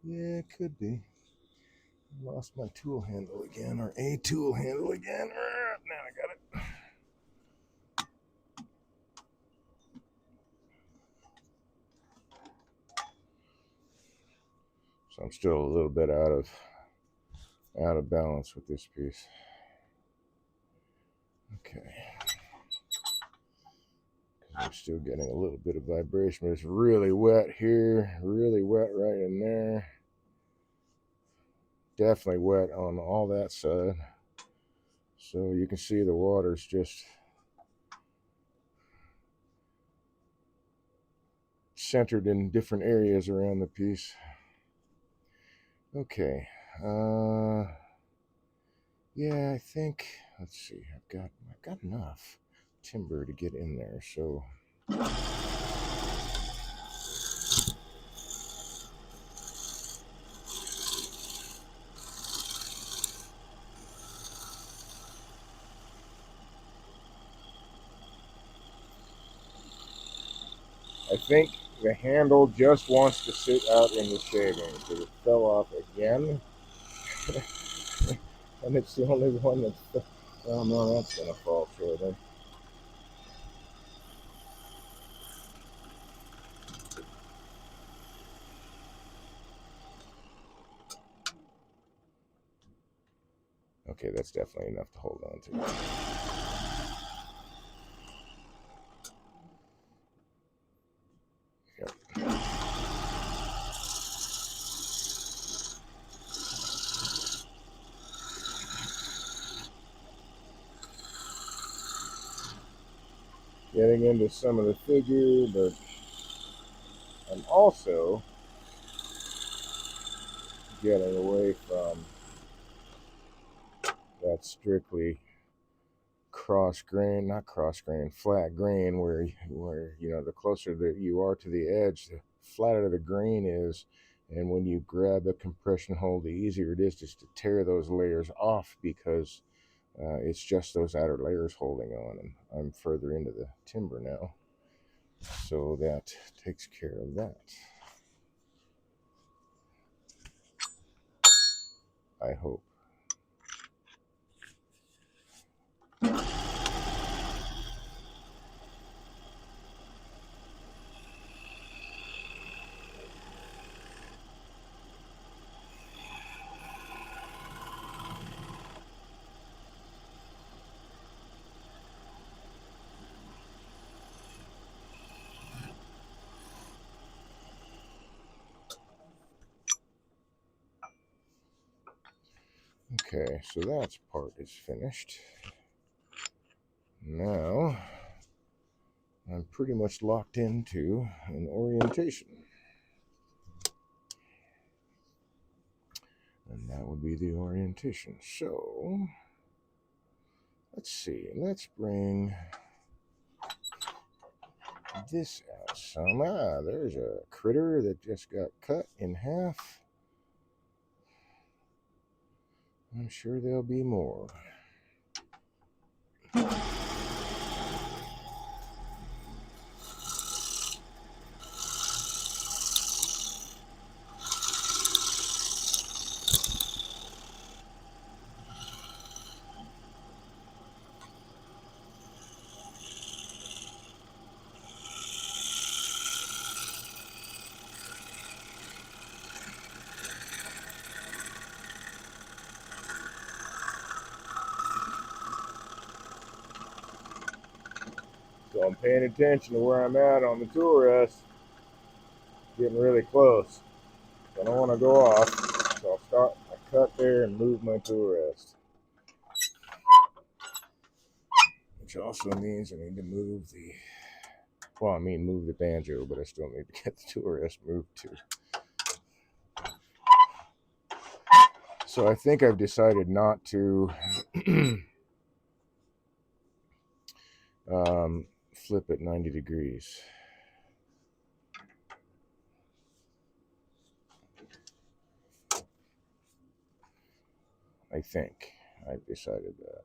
Yeah, it could be. Lost my tool handle again, or a tool handle again. Now I got it. So I'm still a little bit out of balance with this piece. Okay. I'm still getting a little bit of vibration, but it's really wet here, really wet right in there. Definitely wet on all that side. So you can see the water's just centered in different areas around the piece. Okay. Yeah, I think, let's see, I've got enough timber to get in there, so I think the handle just wants to sit out in the shaving because it fell off again. And it's the only one that's, oh no, that's gonna fall shortly. Okay, that's definitely enough to hold on to. Yep. Getting into some of the figure, but I'm also getting away from That's strictly cross grain, not cross grain, flat grain, where the closer that you are to the edge, the flatter the grain is, and when you grab a compression hold, the easier it is just to tear those layers off because it's just those outer layers holding on. And I'm further into the timber now, so that takes care of that. I hope. Okay, so that part is finished. Now I'm pretty much locked into an orientation. And that would be the orientation. So let's see. Let's bring this out some. There's a critter that just got cut in half. I'm sure there'll be more. So I'm paying attention to where I'm at on the tool rest. Getting really close. I don't want to go off. So I'll start my cut there and move my tool rest. Which also means I need to move move the banjo, but I still need to get the tool rest moved too. So I think I've decided not to flip it 90 degrees. I think I've decided that.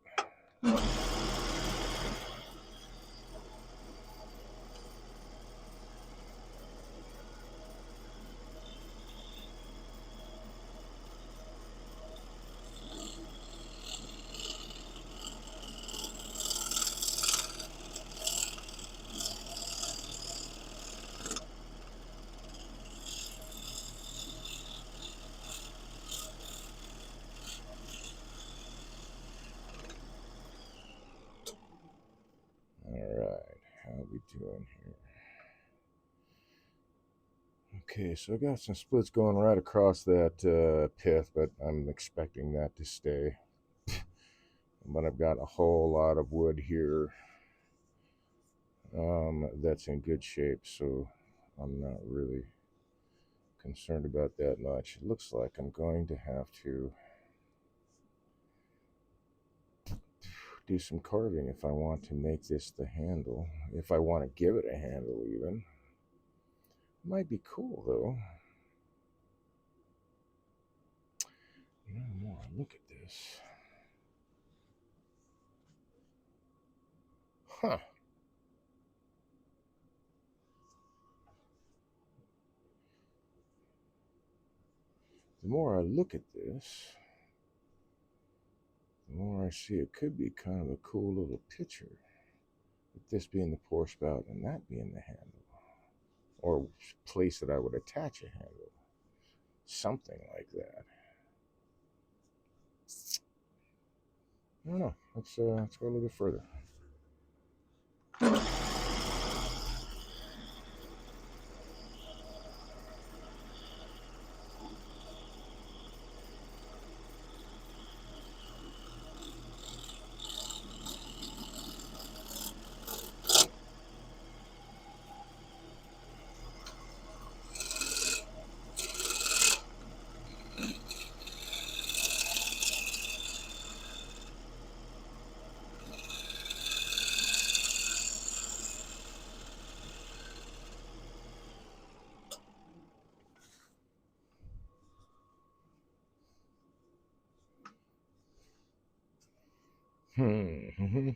Alright, how are we doing here? Okay, so I got some splits going right across that pith, but I'm expecting that to stay. But I've got a whole lot of wood here that's in good shape, so I'm not really concerned about that much. It looks like I'm going to have to do some carving if I want to make this the handle. If I want to give it a handle, even. Might be cool, though. The more I look at this. Huh. The more I look at this, the more I see it could be kind of a cool little picture. With this being the pour spout and that being the handle. Or place that I would attach a handle. Something like that. I don't know. Let's go a little bit further. I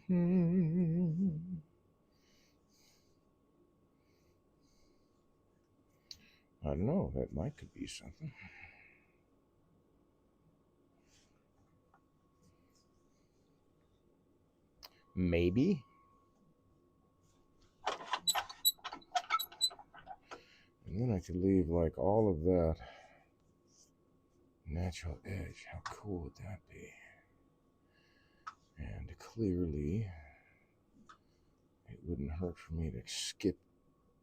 don't know, that might could be something. Maybe. And then I could leave like all of that natural edge. How cool would that be? And clearly, it wouldn't hurt for me to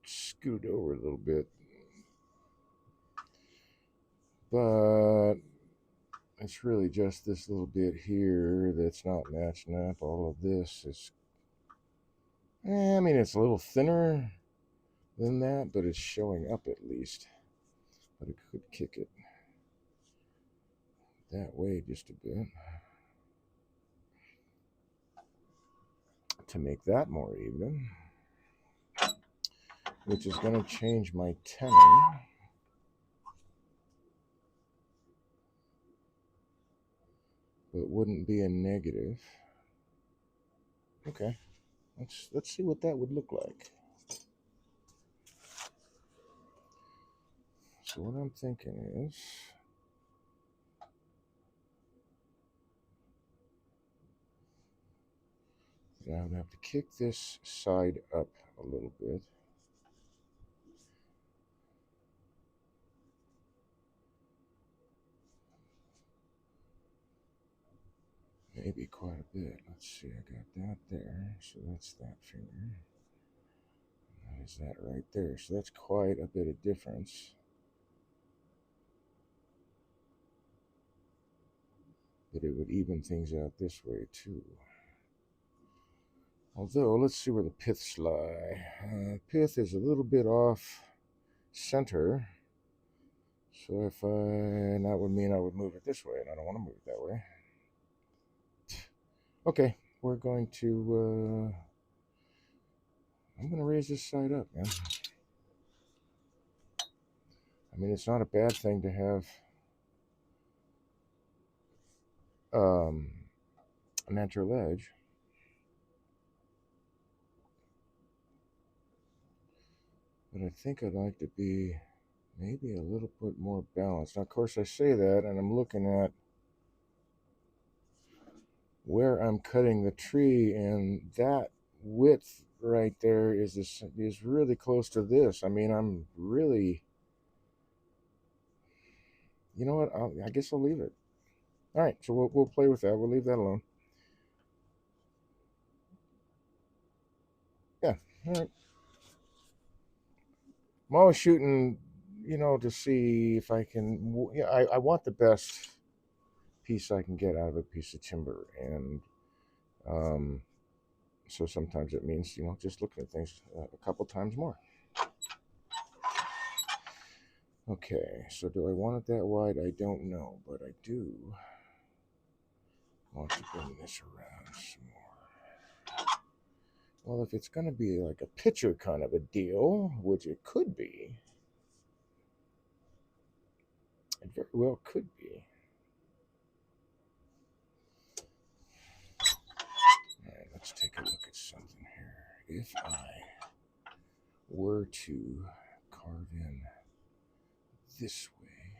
scoot over a little bit. But it's really just this little bit here that's not matching up. All of this is, I mean, it's a little thinner than that, but it's showing up at least. But it could kick it that way just a bit to make that more even, which is going to change my tenon. But wouldn't be a negative. Okay, let's see what that would look like. So what I'm thinking is, that I would have to kick this side up a little bit. Maybe quite a bit. Let's see, I got that there, so that's that finger. That is that right there. So that's quite a bit of difference. But it would even things out this way too. Although, let's see where the piths lie. Pith is a little bit off center. So and that would mean I would move it this way, and I don't want to move it that way. Okay, we're going to, I'm going to raise this side up, man. I mean, it's not a bad thing to have a natural edge. But I think I'd like to be maybe a little bit more balanced. Now, of course, I say that, and I'm looking at where I'm cutting the tree, and that width right there is really close to this. I mean, I'm really, you know what? I guess I'll leave it. All right, so we'll play with that. We'll leave that alone. Yeah, all right. I'm always shooting, to see if I can. Yeah, I want the best piece I can get out of a piece of timber, and um, so sometimes it means just looking at things a couple times more. Okay, so do I want it that wide? I don't know, but I do want to bring this around some more. Well, if it's going to be like a picture kind of a deal, which it could be, it very well could be. All right, let's take a look at something here. If I were to carve in this way,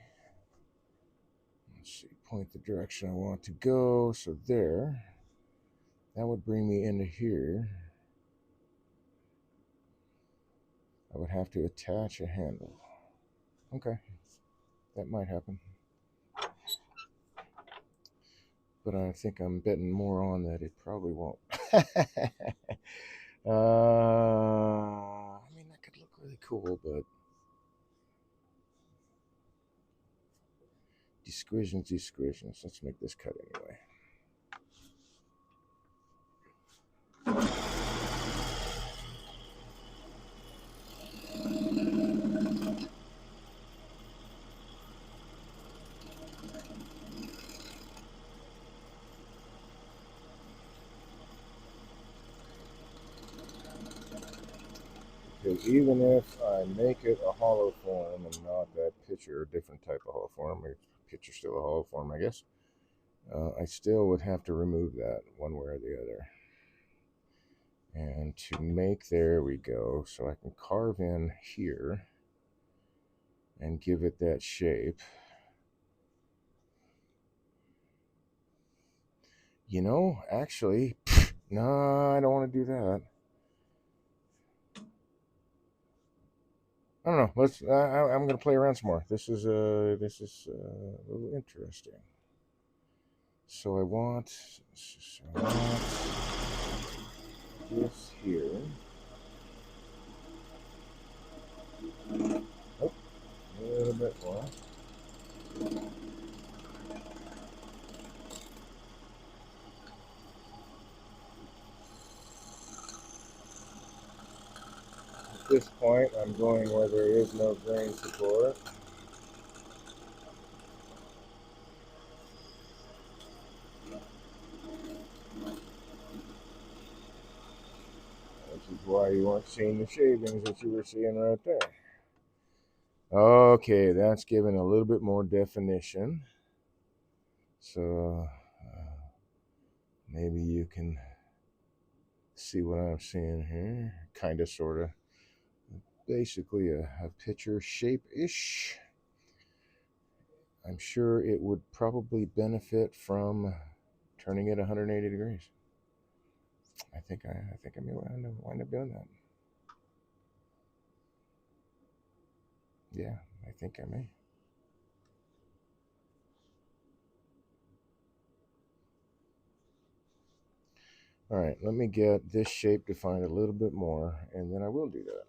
let's see, point the direction I want to go, so there, that would bring me into here. I would have to attach a handle. Okay, that might happen. But I think I'm betting more on that it probably won't. I mean, that could look really cool, but discretions. Let's make this cut anyway. Because even if I make it a hollow form and not that picture, a different type of hollow form, picture still a hollow form, I guess, I still would have to remove that one way or the other. And to make, there we go, so I can carve in here and give it that shape. You know, actually, no, I don't want to do that. I don't know. Let's. I'm going to play around some more. This is a little interesting. So I want this here. Oh, a little bit more. At this point, I'm going where there is no grain support. Which is why you weren't seeing the shavings that you were seeing right there. Okay, that's giving a little bit more definition. So maybe you can see what I'm seeing here. Kind of, sort of. Basically a picture shape-ish. I'm sure it would probably benefit from turning it 180 degrees. I think I may wind up doing that. Yeah, I think I may. All right, let me get this shape defined a little bit more, and then I will do that.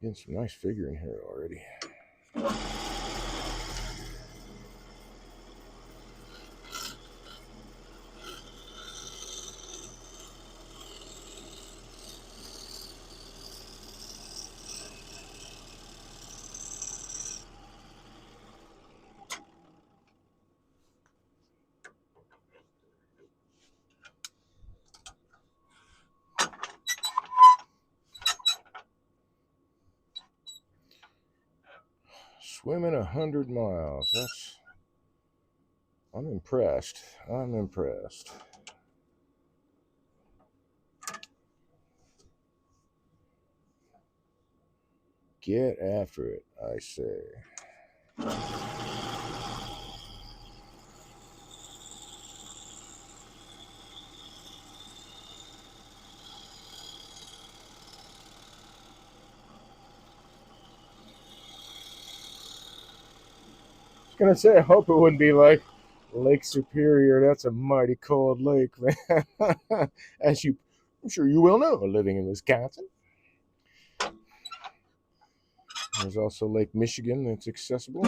Getting some nice figuring here already. Swimming 100 miles. I'm impressed. I'm impressed. Get after it, I say. Gonna say, I hope it wouldn't be like Lake Superior. That's a mighty cold lake, man. As I'm sure you well know, living in Wisconsin. There's also Lake Michigan that's accessible.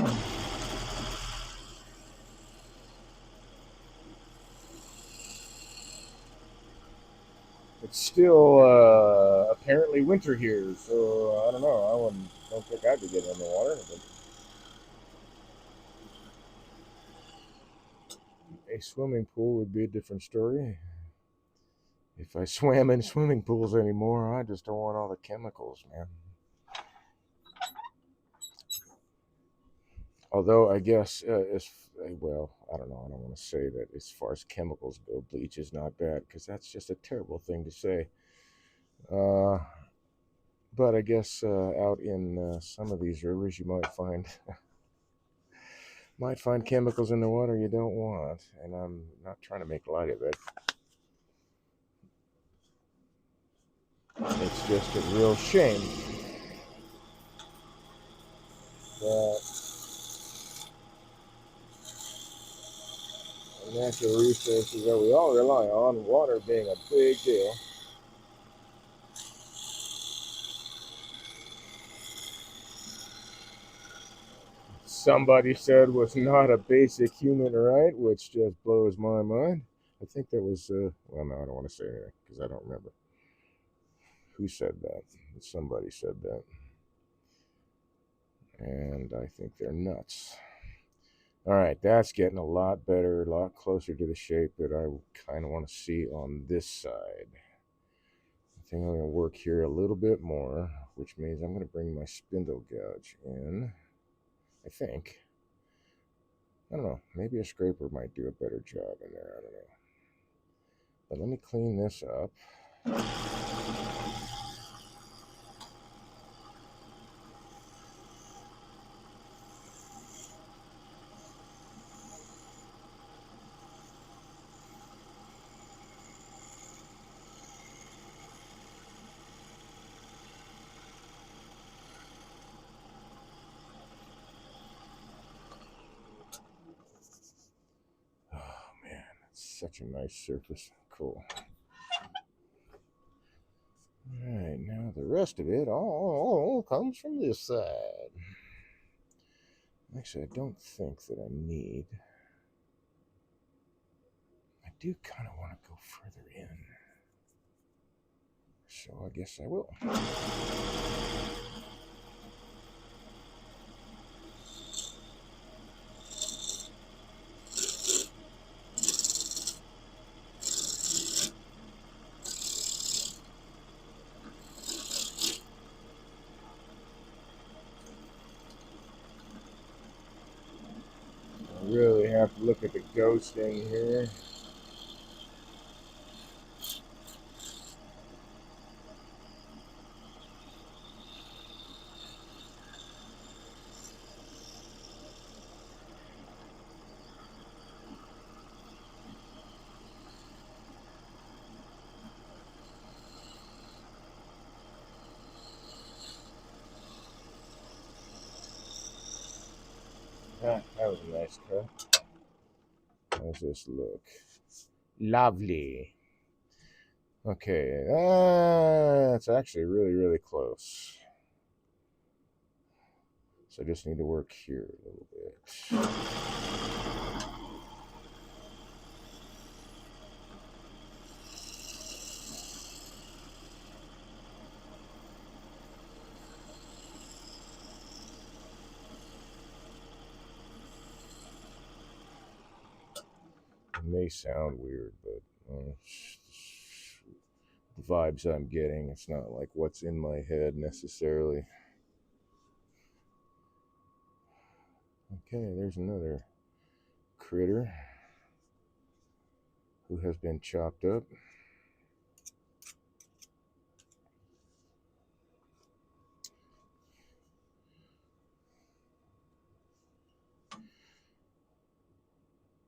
It's still apparently winter here, so I don't know. Don't think I'd be getting in the water. But a swimming pool would be a different story. If I swam in swimming pools anymore, I just don't want all the chemicals, man. Although I guess, well, I don't know. I don't want to say that as far as chemicals go, bleach is not bad because that's just a terrible thing to say. Uh, but I guess out in some of these rivers, you might find chemicals in the water you don't want, and I'm not trying to make light of it. It's just a real shame that the natural resources that we all rely on, water being a big deal, somebody said was not a basic human right, which just blows my mind. I think that was, well, no, I don't want to say anything because I don't remember who said that. Somebody said that. And I think they're nuts. All right, that's getting a lot better, a lot closer to the shape that I kind of want to see on this side. I think I'm going to work here a little bit more, which means I'm going to bring my spindle gouge in, I think. I don't know. Maybe a scraper might do a better job in there. I don't know. But let me clean this up. Oh man, it's such a nice surface. Cool. Alright, now the rest of it all comes from this side. Actually, I don't think that I need. I do kind of want to go further in. So I guess I will. I really have to look at the ghosting here. Ah, that was a nice cut. How's this look? Lovely. Okay, that's actually really, really close. So I just need to work here a little bit. It may sound weird, but the vibes I'm getting, it's not like what's in my head necessarily. Okay, there's another critter who has been chopped up.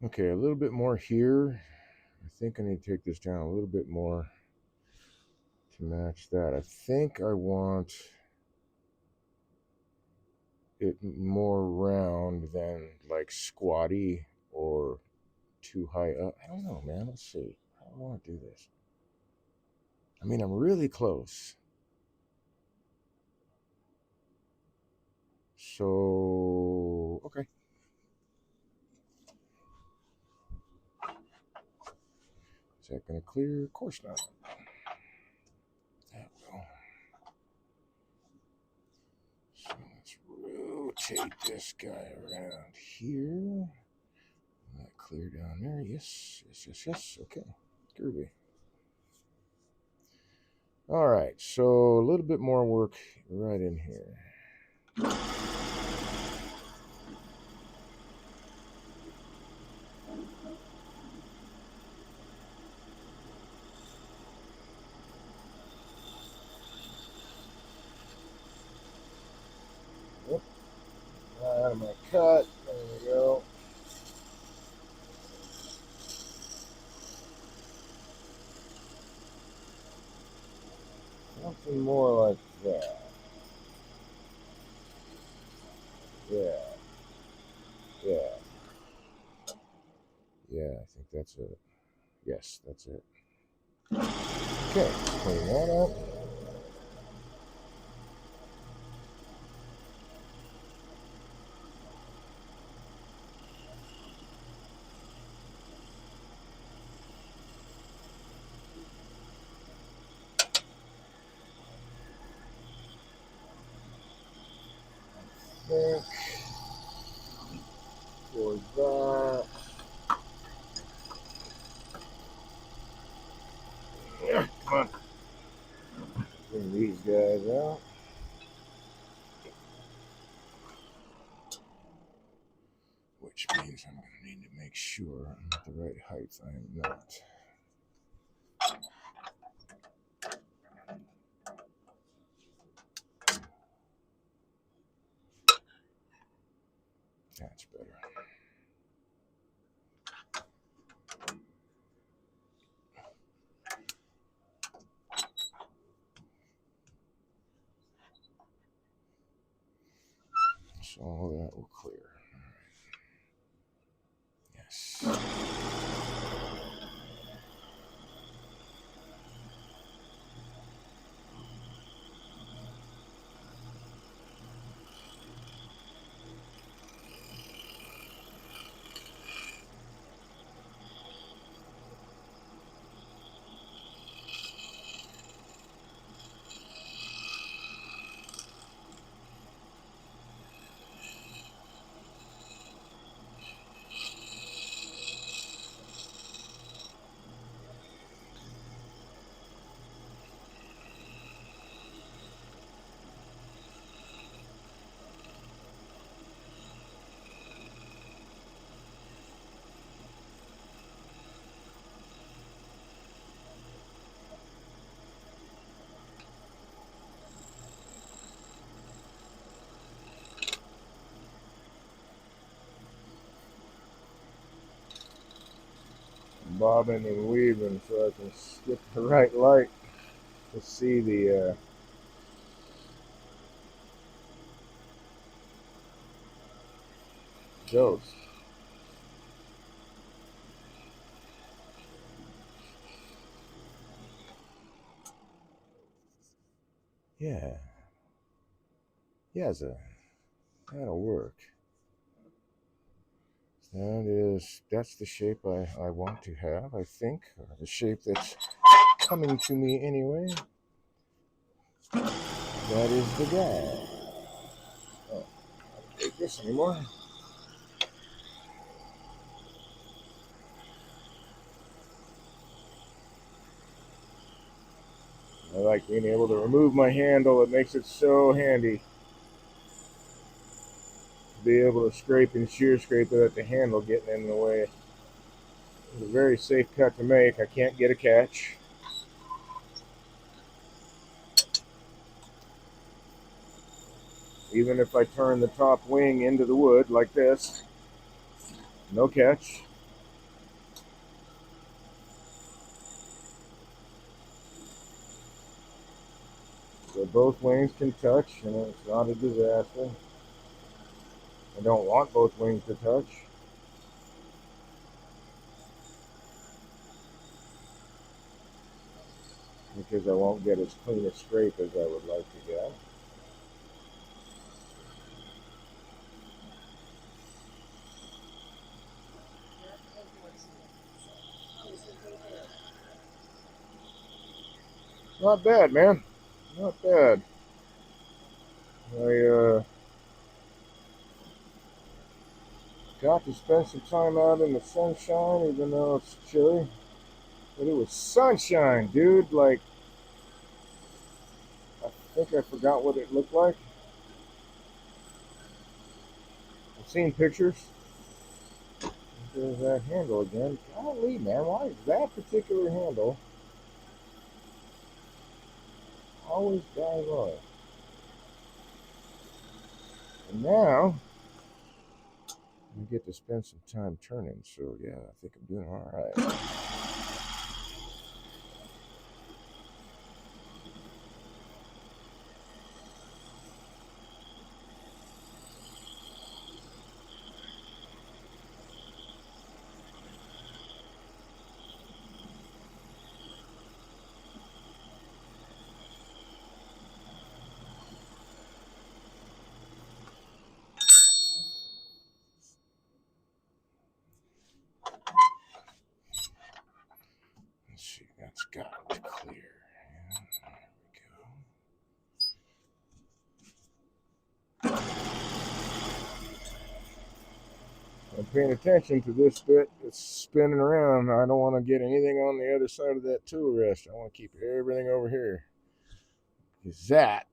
Okay, a little bit more here. I think I need to take this down a little bit more to match that. I think I want it more round than like squatty or too high up. I don't know, man. Let's see. How do I want to do this? I mean, I'm really close. So, okay. Is that going to clear? Of course not. That will. So let's rotate this guy around here. That clear down there. Yes, yes, yes, yes. Okay. Groovy. All right. So a little bit more work right in here. Yep. Out of my cut. There we go. Something more like that. Yeah. Yeah. Yeah, I think that's it. Yes, that's it. Okay, clean that up. Think for that. Yeah, come on. Bring these guys out. Which means I'm sure I'm at the right height. I am not. That's better. So that will clear. Yes. Bobbing and weaving so I can get the right light to see the ghost. Yeah. Yeah, that'll work. That's the shape I want to have, I think. Or the shape that's coming to me anyway. That is the guy. Oh, I don't take this anymore. I like being able to remove my handle. It makes it so handy to be able to scrape and shear scrape without the handle getting in the way. It's a very safe cut to make. I can't get a catch. Even if I turn the top wing into the wood like this, no catch. So both wings can touch and it's not a disaster. I don't want both wings to touch because I won't get as clean a scrape as I would like to get. Not bad, man. Not bad. I got to spend some time out in the sunshine, even though it's chilly. But it was sunshine, dude. Like, I think I forgot what it looked like. I've seen pictures. There's that handle again. Golly, man, why is that particular handle always dive on? And now you get to spend some time turning. So yeah, I think I'm doing all right. Let's see, that's got to clear. Yeah, there we go. I'm paying attention to this bit. It's spinning around. I don't want to get anything on the other side of that tool rest. I want to keep everything over here. Is that?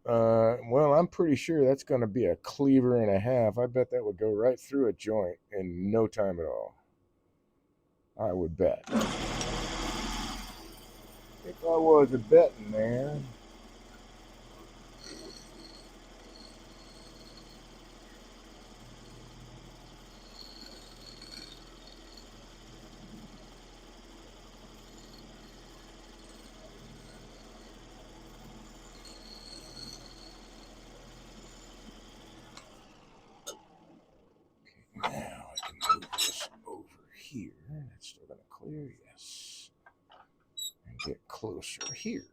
Well, I'm pretty sure that's going to be a cleaver and a half. I bet that would go right through a joint in no time at all. I would bet. If I was a betting man. Now I can move this over here. That's still going to clear, yes. And get closer here.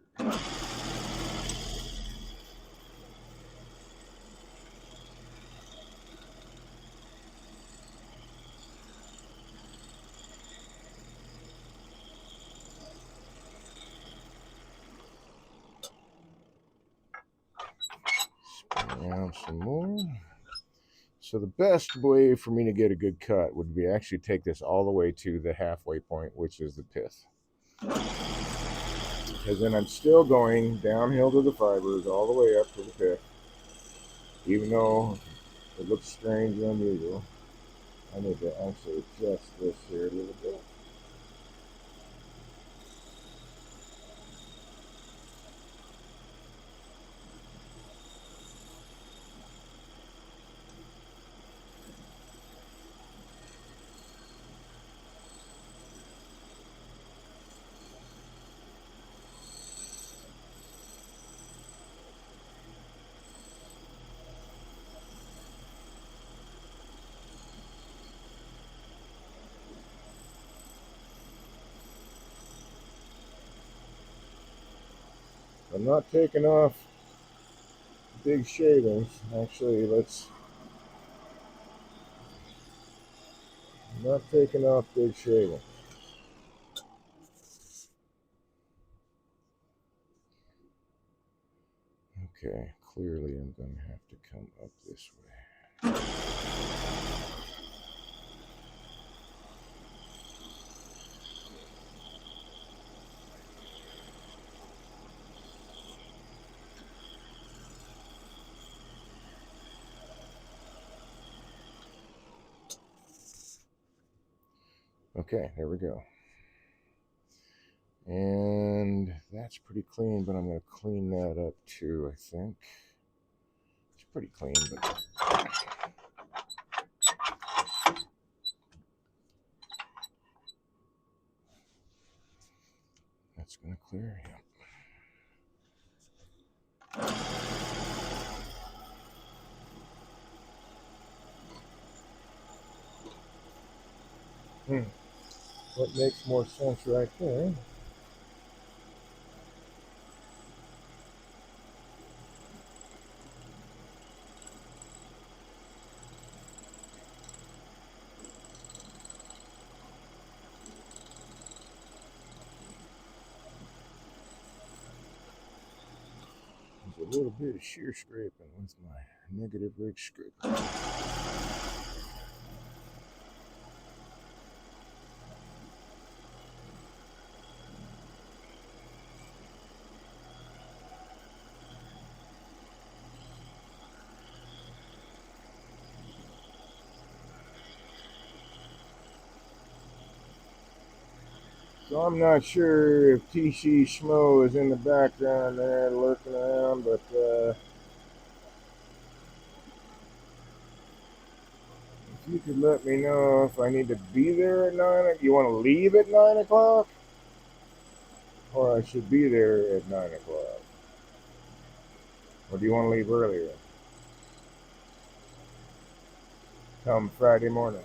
Spin around some more. So the best way for me to get a good cut would be actually take this all the way to the halfway point, which is the pith. Because then I'm still going downhill to the fibers all the way up to the pith. Even though it looks strange and unusual. I need to actually adjust this here a little bit. I'm not taking off big shavings. Actually, I'm not taking off big shavings. Okay, clearly I'm going to have to come up this way. Okay, there we go. And that's pretty clean, but I'm going to clean that up too, I think. It's pretty clean, but that's going to clear. Yeah. What makes more sense right there? There's a little bit of shear scraping with my negative rig scraper. So I'm not sure if TC Schmo is in the background there lurking around, but if you could let me know if I need to be there at 9, you want to leave at 9 o'clock? Or I should be there at 9 o'clock? Or do you want to leave earlier? Come Friday morning.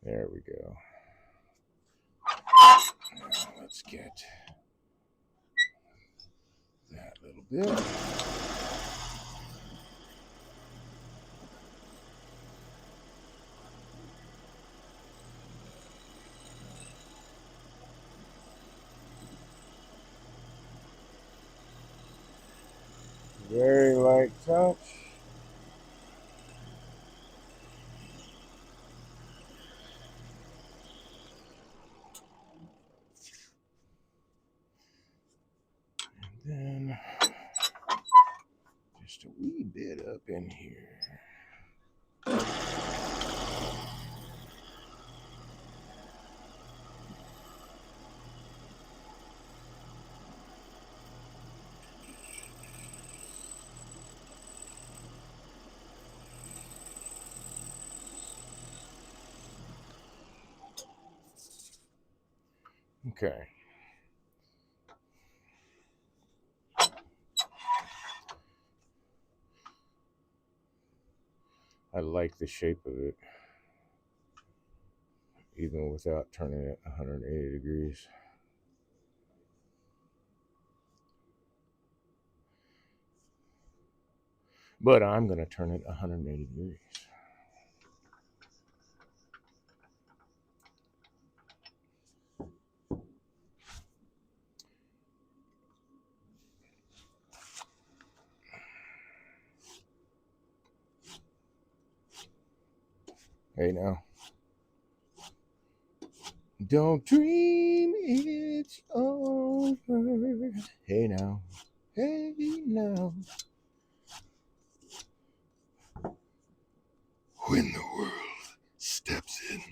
There we go. Now let's get that little bit. Very light touch. And then just a wee bit up in here. Okay. I like the shape of it, even without turning it 180 degrees. But I'm going to turn it 180 degrees. Hey now. Don't dream it's over. Hey now. Hey now. When the world steps in.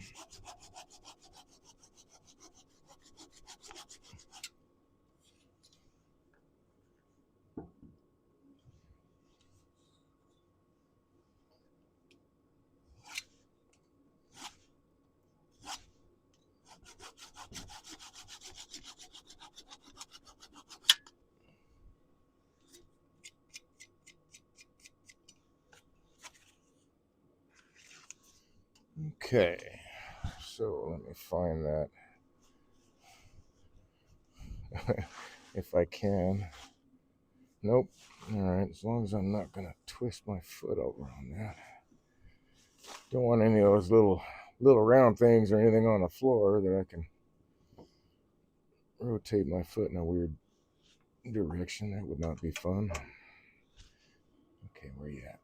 Okay. So let me find that. If I can. Nope. All right. As long as I'm not going to twist my foot over on that. Don't want any of those little round things or anything on the floor that I can rotate my foot in a weird direction. That would not be fun. Okay, where you at?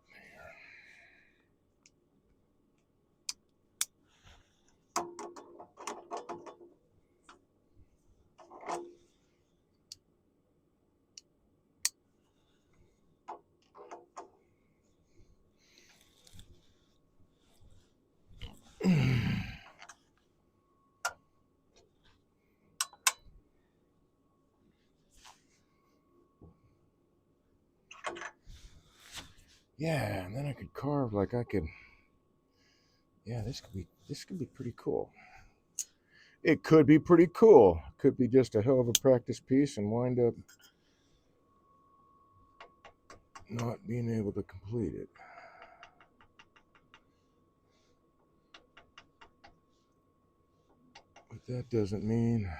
Yeah, and then I could carve like I could. Yeah, this could be pretty cool. It could be pretty cool. Could be just a hell of a practice piece and wind up not being able to complete it. But that doesn't mean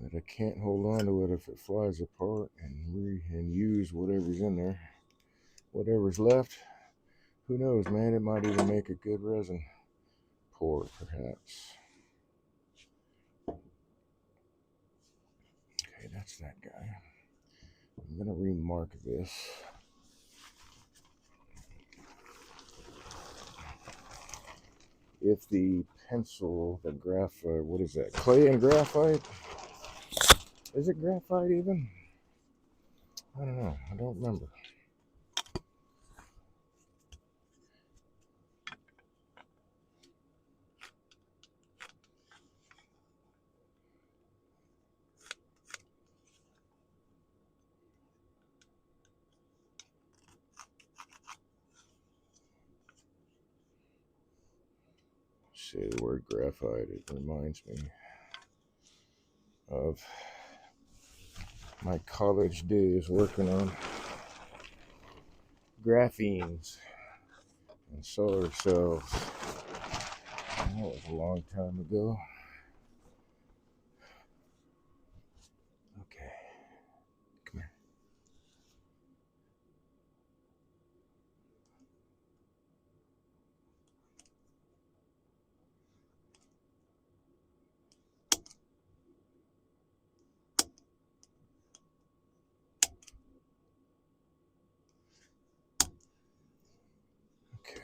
that I can't hold on to it if it flies apart and use whatever's in there. Whatever's left, who knows, man? It might even make a good resin pour, perhaps. Okay, that's that guy. I'm gonna remark this. If the pencil, the graphite, what is that? Clay and graphite? Is it graphite even? I don't know. I don't remember. Say the word graphite, it reminds me of my college days working on graphenes and solar cells. That was a long time ago. Okay, come here. Okay.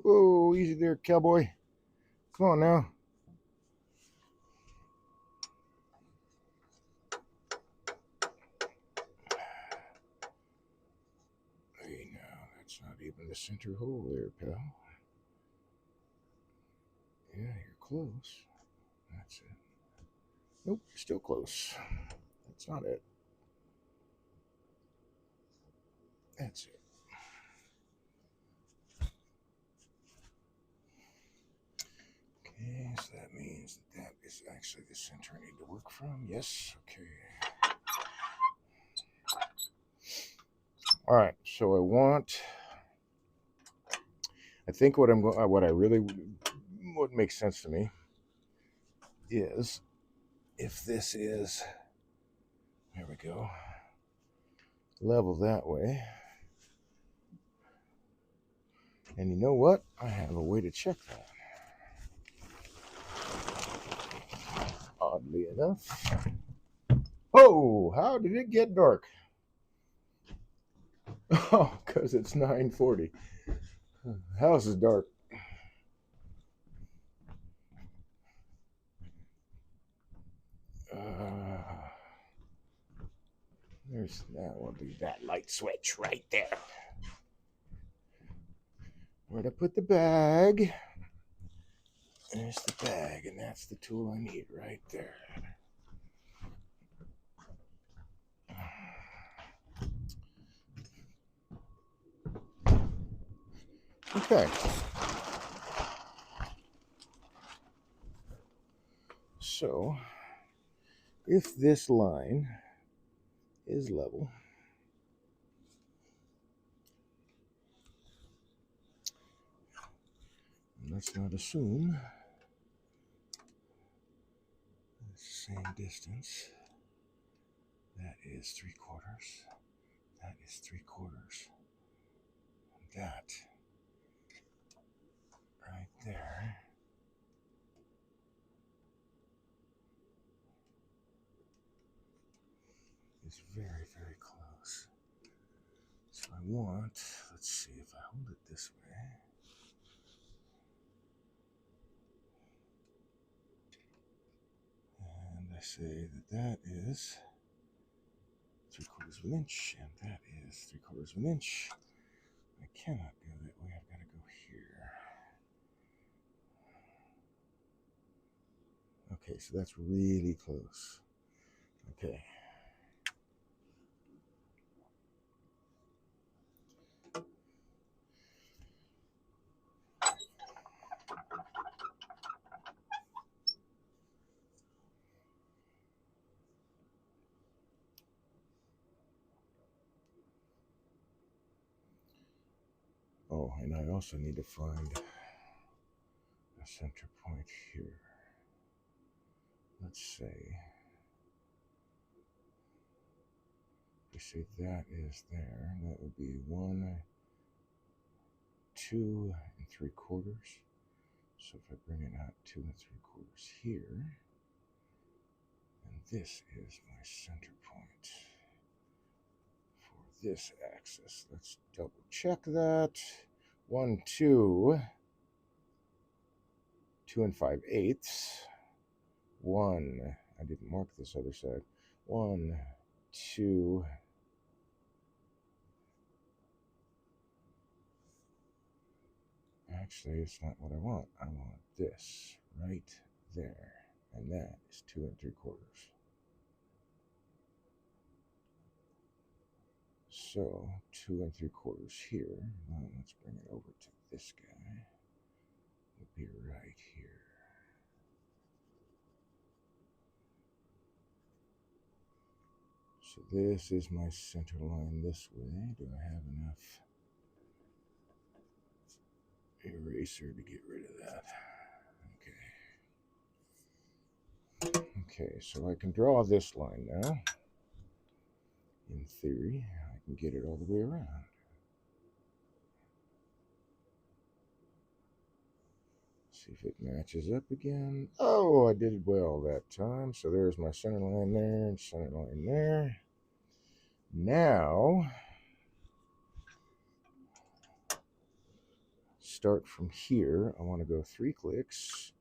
Whoa, easy there, cowboy. Come on now. Hey, now, that's not even the center hole there, pal. Yeah, you're close. That's it. Nope, still close. That's not it. That's it. Okay, so that means that is actually the center I need to work from. Yes, okay. All right, so I think what what makes sense to me is if this is, there we go, level that way. And you know what? I have a way to check that. Oddly enough. Oh, how did it get dark? Oh, because it's 9:40. House is dark. There's that will be that light switch right there. Where to put the bag? There's the bag, and that's the tool I need right there. Okay. So, if this line is level, let's not assume it's the same distance. That is 3/4. That is 3/4. That right there is very, very close. So I want, let's see if I hold it this way. And I say that is 3/4 of an inch, and that is 3/4 of an inch. I cannot go that way, I've got to go here. Okay, so that's really close. Okay. Oh, and I also need to find a center point here. Let's say, we say that is there. That would be 1, 2 3/4. So if I bring it out 2 3/4 here, and this is my center point for this axis. Let's double check that. 1, 2, 2 5/8. 1, I didn't mark this other side. 1, 2, actually, it's not what I want. I want this right there, and that is 2 3/4. So 2 3/4 here. Now let's bring it over to this guy. Would be right here. So this is my center line this way. Do I have enough eraser to get rid of that? Okay. Okay, so I can draw this line now. In theory, I can get it all the way around. See if it matches up again. Oh, I did well that time. So there's my center line there and center line there. Now, start from here. I want to go 3 clicks.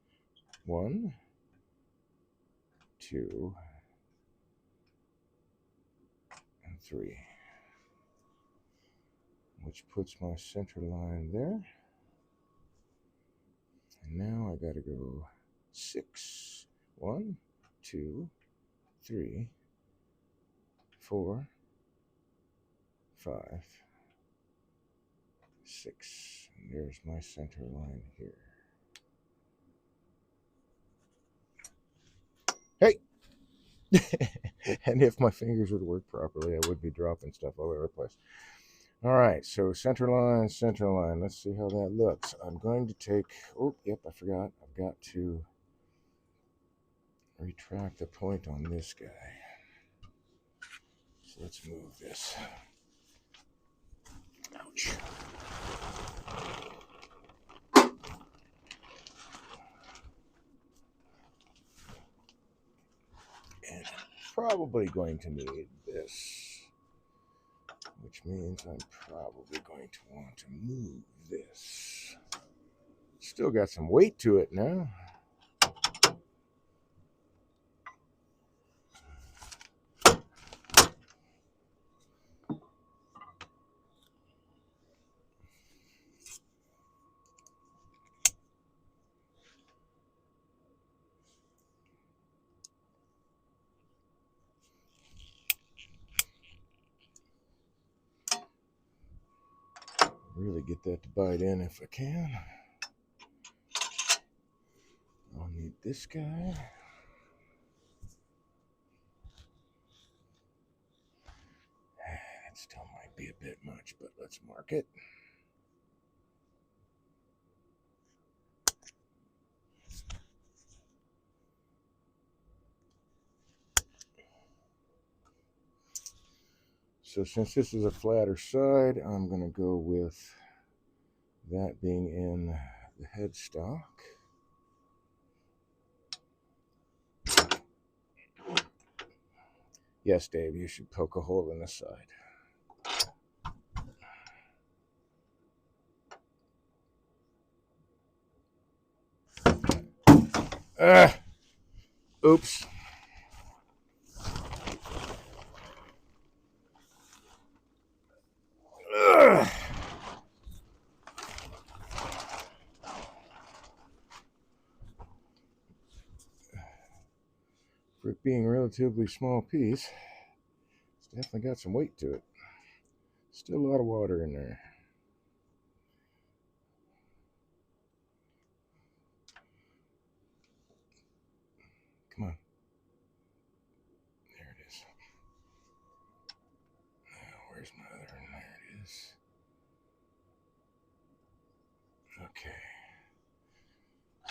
1, 2, and 3. Which puts my center line there. And now I got to go 6. 1, 2, 3, 4, 5, 6. And there's my center line here. Hey! And if my fingers would work properly, I would be dropping stuff all over the place. All right, so center line, center line. Let's see how that looks. I'm going to take, oh, yep, I forgot. I've got to retract the point on this guy. So let's move this. Ouch. And I'm probably going to need this, which means I'm probably going to want to move this. Still got some weight to it now. Really get that to bite in if I can. I'll need this guy. That still might be a bit much, but let's mark it. So since this is a flatter side, I'm going to go with that being in the headstock. Yes, Dave, you should poke a hole in the side. Oops. For it being a relatively small piece, it's definitely got some weight to it. Still a lot of water in there. Come on. There it is. Now, where's my other one? There it is. Okay.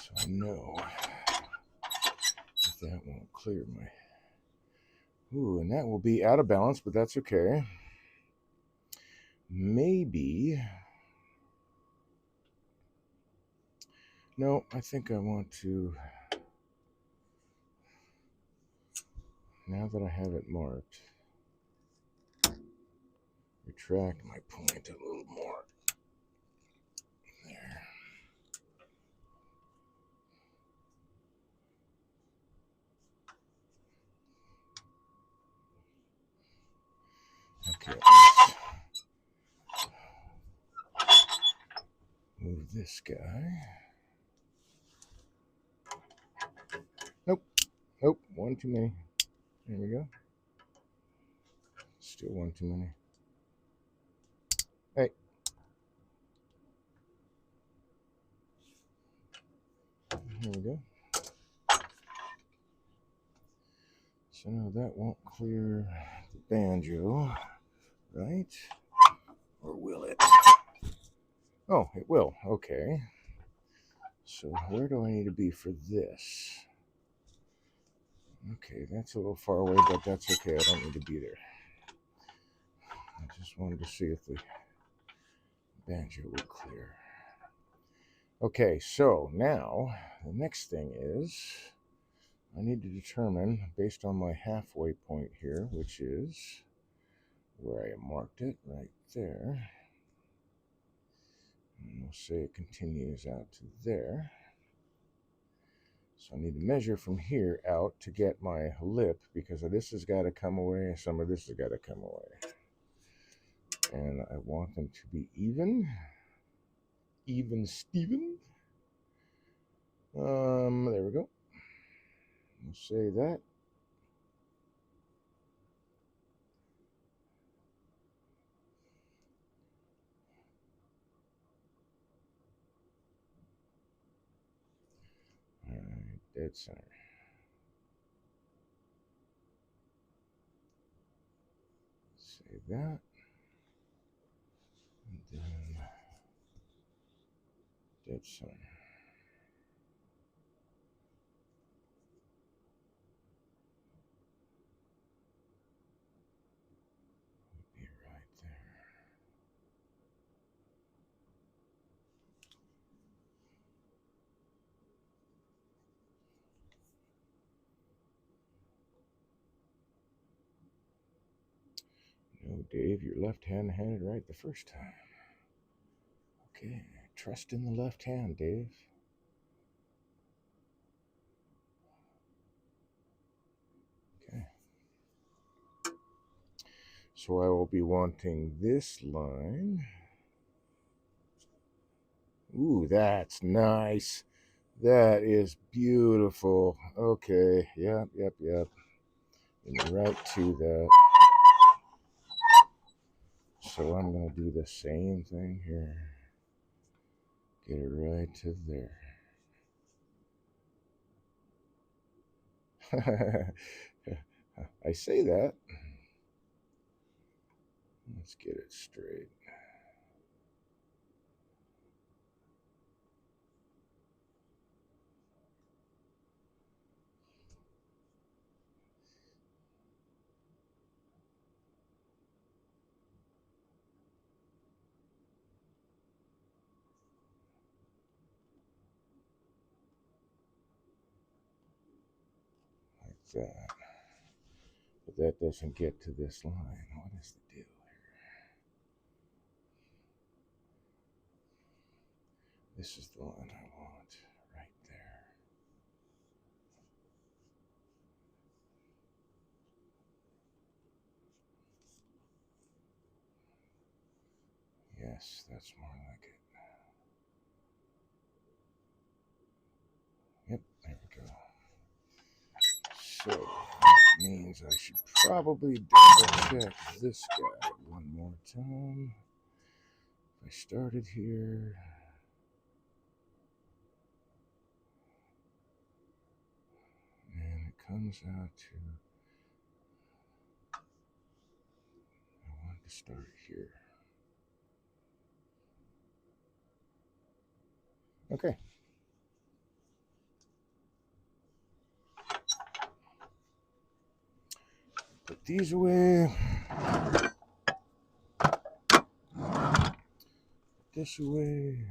So I know if that won't clear my... Ooh, and that will be out of balance, but that's okay. Maybe... No, I think I want to... Now that I have it marked, retract my point a little more. There. Okay. Move this guy. Nope. Nope. One too many. There we go. Still one too many. Hey. Here we go. So now that won't clear the banjo, right? Or will it? Oh, it will. Okay. So where do I need to be for this? Okay, that's a little far away, but that's okay. I don't need to be there. I just wanted to see if the banjo would clear. Okay, so now the next thing is I need to determine, based on my halfway point here, which is where I marked it right there. And we'll say it continues out to there. So I need to measure from here out to get my lip, because this has got to come away, some of this has got to come away. And I want them to be even Steven. There we go. We'll say that. Dead center. Save that. And then dead center. Be right there. No, Dave, you're left-handed right the first time. Okay, trust in the left hand, Dave. Okay. So I will be wanting this line. Ooh, that's nice. That is beautiful. Okay, yep. And right to that. So I'm going to do the same thing here. Get it right to there. I say that. Let's get it straight. Like that. But that doesn't get to this line. What is the deal here? This is the line I want. Right there. Yes, that's more like it. Yep, there we go. So that means I should probably double check this guy one more time. If I started here, and it comes out to, I want to start here. Okay. Put these away. This away.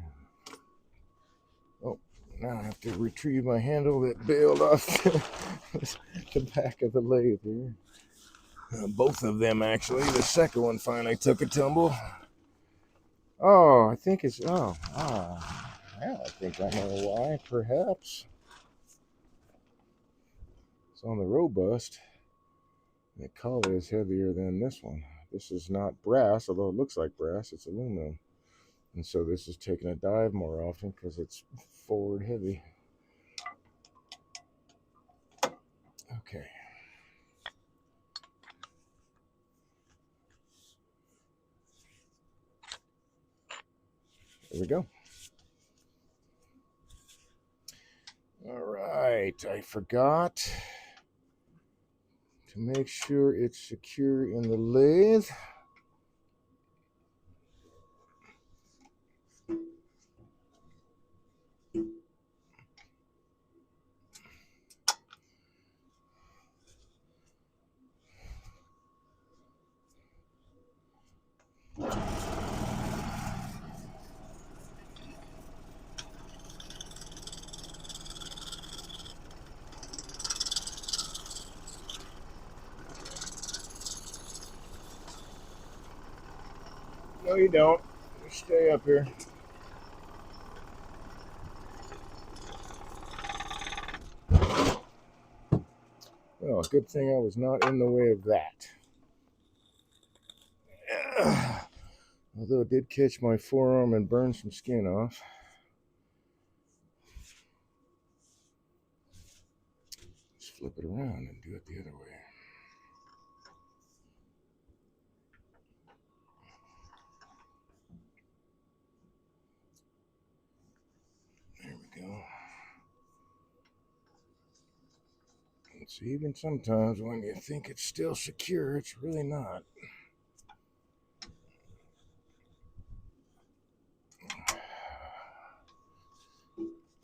Oh, now I have to retrieve my handle that bailed off the back of the lathe here. Both of them, actually. The second one finally took a tumble. Oh, I think it's, yeah, I think I know why, perhaps. It's on the robust. The collar is heavier than this one. This is not brass, although it looks like brass, it's aluminum. And so this is taking a dive more often because it's forward heavy. Okay. There we go. All right, I forgot to make sure it's secure in the lathe. No, you don't. Just stay up here. Well, good thing I was not in the way of that. Although it did catch my forearm and burn some skin off. Let's flip it around and do it the other way. There we go. So even sometimes when you think it's still secure, it's really not.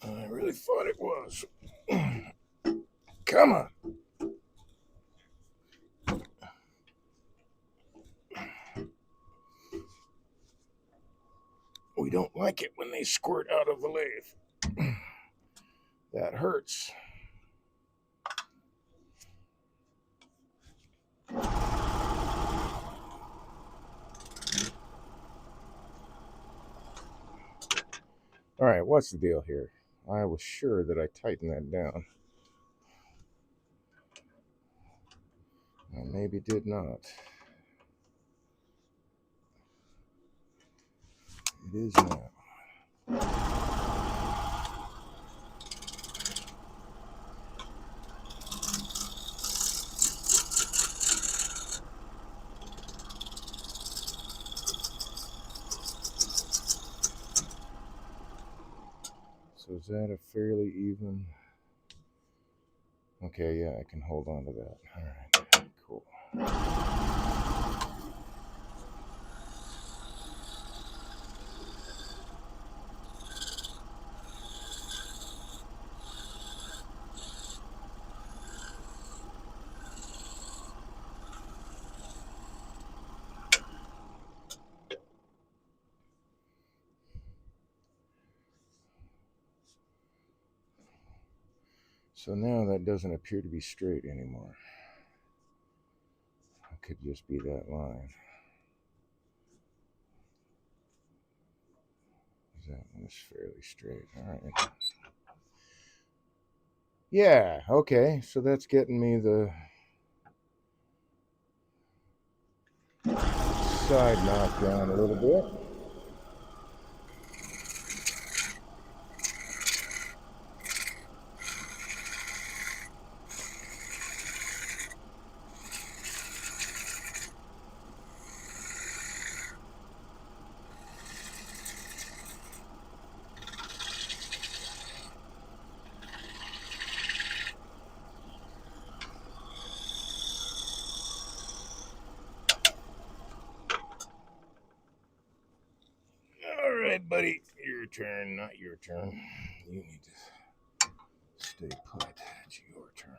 I really thought it was. Come on. We don't like it when they squirt out of the lathe. That hurts. All right, what's the deal here? I was sure that I tightened that down. I maybe did not. It is now. So is that a fairly even? Okay, yeah, I can hold on to that. All right, cool. So now that doesn't appear to be straight anymore. It could just be that line. That one is fairly straight. All right. Yeah, okay. So that's getting me the side knocked down a little bit. All right, buddy. Your turn, not your turn. You need to stay put. It's your turn.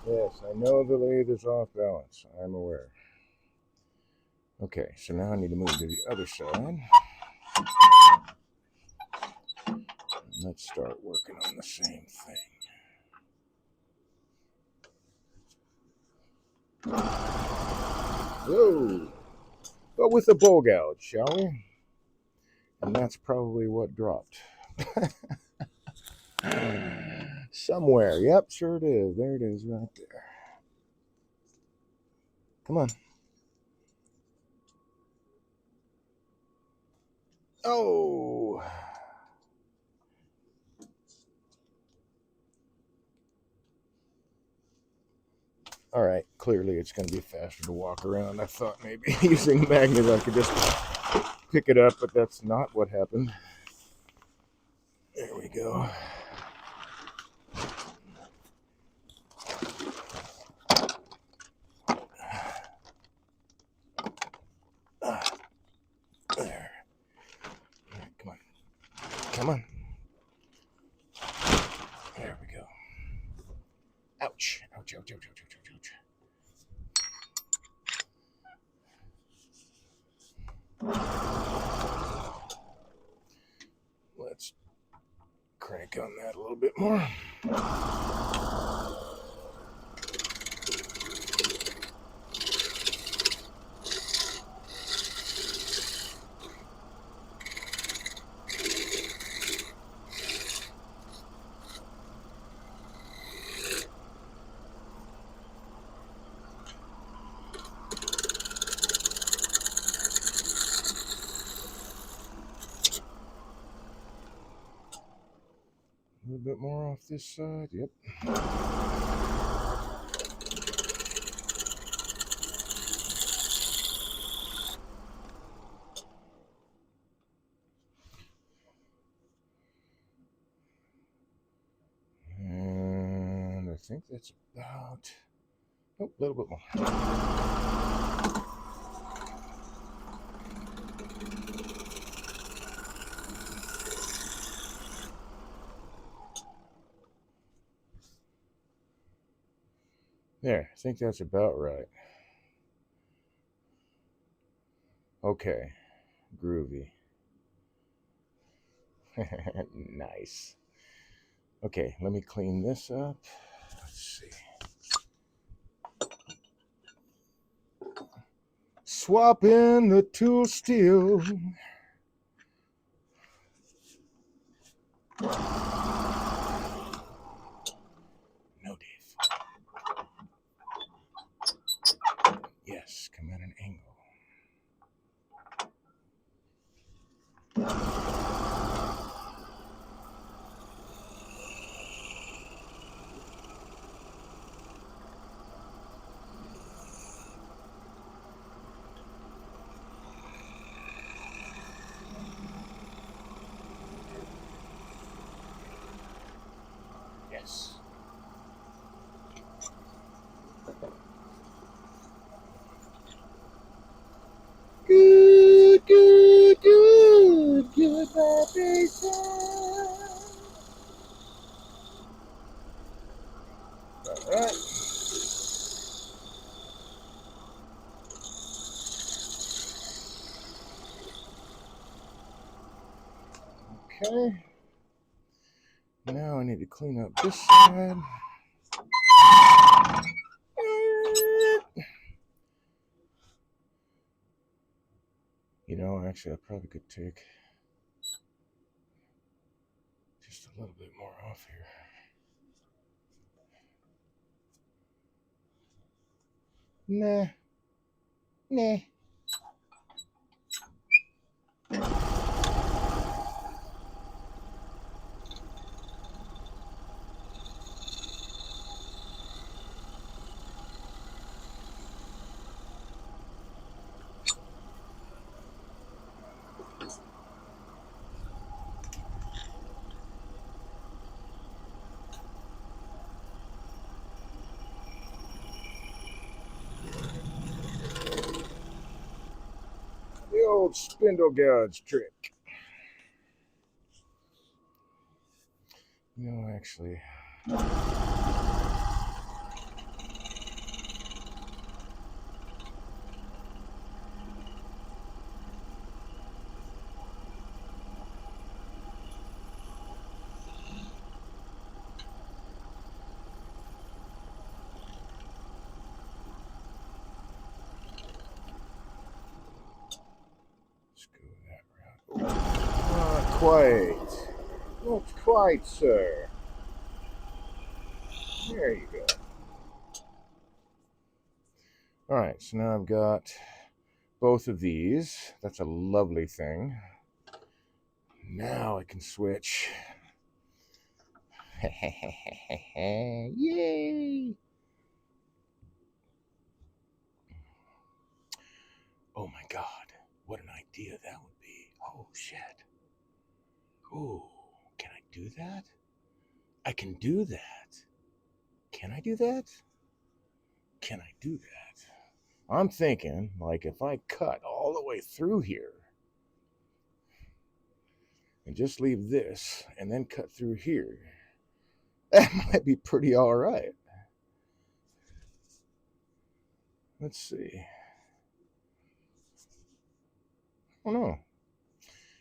Yes, I know the lathe is off balance. I'm aware. Okay, so now I need to move to the other side. Let's start working on the same thing. Whoa! But with a bowl gouge, shall we? And that's probably what dropped. Somewhere. Yep, sure it is. There it is right there. Come on. Oh! All right, clearly it's going to be faster to walk around. I thought maybe using magnets I could just pick it up, but that's not what happened. There we go. There. All right, come on. Come on. There we go. Ouch. Ouch, ouch, ouch, ouch, ouch, ouch, ouch. Let's crank on that a little bit more. little bit more off this side. Yep. And I think that's about, oh, a little bit more. There, I think that's about right. Okay, groovy. Nice. Okay, let me clean this up. Let's see. Swap in the tool steel. No, Dave. Yes, come at an angle. Yes. Good, good, good, goodbye, baby. All right. Okay. Now I need to clean up this side. You know, actually, I probably could take just a little bit more off here. Nah. Nah. The old spindle gouge trick. You know, actually, let's go that route. Not quite. Not quite, sir. There you go. All right, so now I've got both of these. That's a lovely thing. Now I can switch. Yay! Oh my god, what an idea that would be. Oh shit. Ooh, can I do that? I can do that. Can I do that? Can I do that? I'm thinking, like, if I cut all the way through here and just leave this and then cut through here, that might be pretty all right. Let's see. Oh no.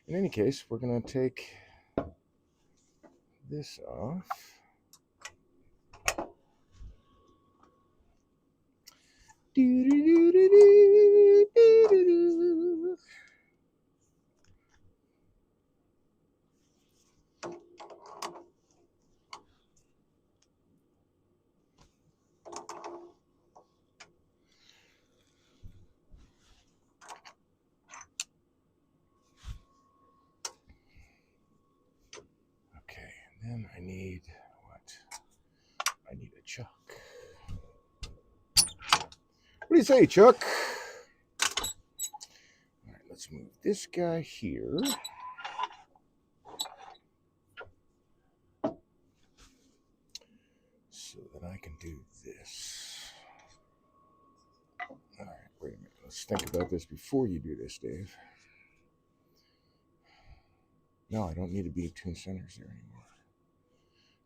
In any case, we're going to take this off. Okay, Then I need what? I need a chuck. What do you say, Chuck? All right, let's move this guy here. So that I can do this. All right, wait a minute. Let's think about this before you do this, Dave. No, I don't need to be between centers there anymore.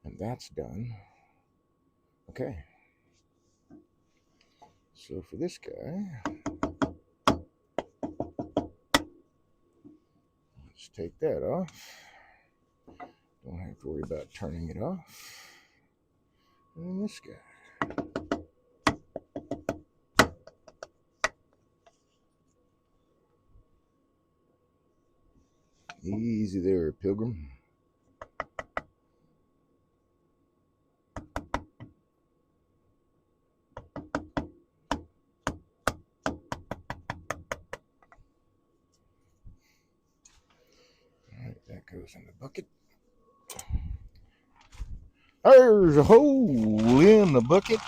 And that's done. Okay. So for this guy, let's take that off. Don't have to worry about turning it off. And then this guy. Easy there, Pilgrim. All right, that goes in the bucket. There's a hole in the bucket,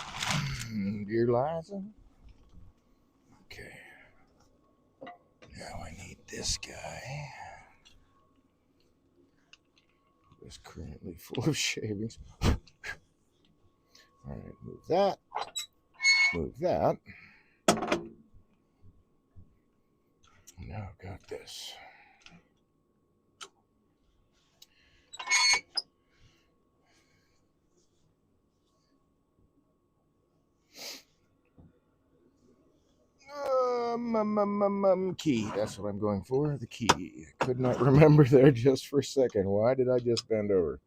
dear Liza. Okay. Now I need this guy. It's currently full of shavings. All right, move that. Move that. Now I've got this. Key. That's what I'm going for. The key. I could not remember there just for a second. Why did I just bend over?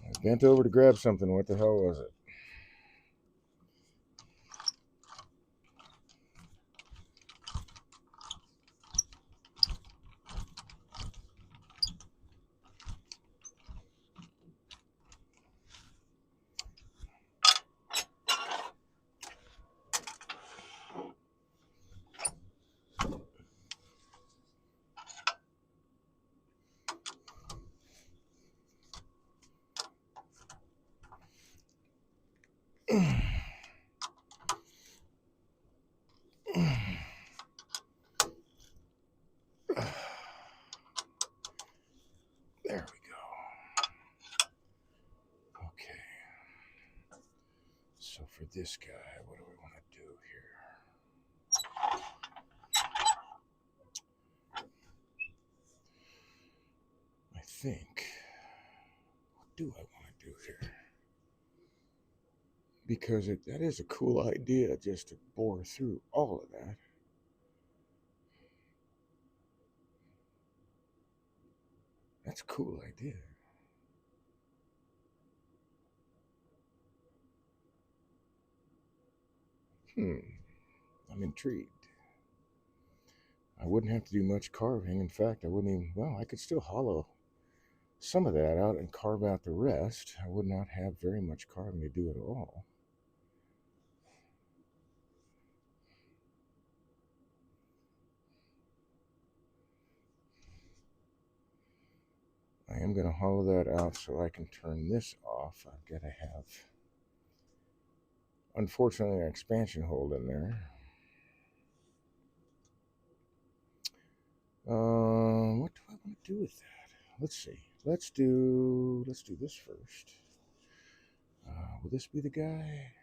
I bent over to grab something. What the hell was it? There we go. Okay. So for this guy, what do we want to do here? I think, what do I want to do here? Because that is a cool idea, just to bore through all of that. That's a cool idea. I'm intrigued. I wouldn't have to do much carving. In fact, I wouldn't even, well, I could still hollow some of that out and carve out the rest. I would not have very much carving to do at all. I am going to hollow that out so I can turn this off. I've got to have, unfortunately, an expansion hole in there. What do I want to do with that? Let's see. Let's do this first. Will this be the guy?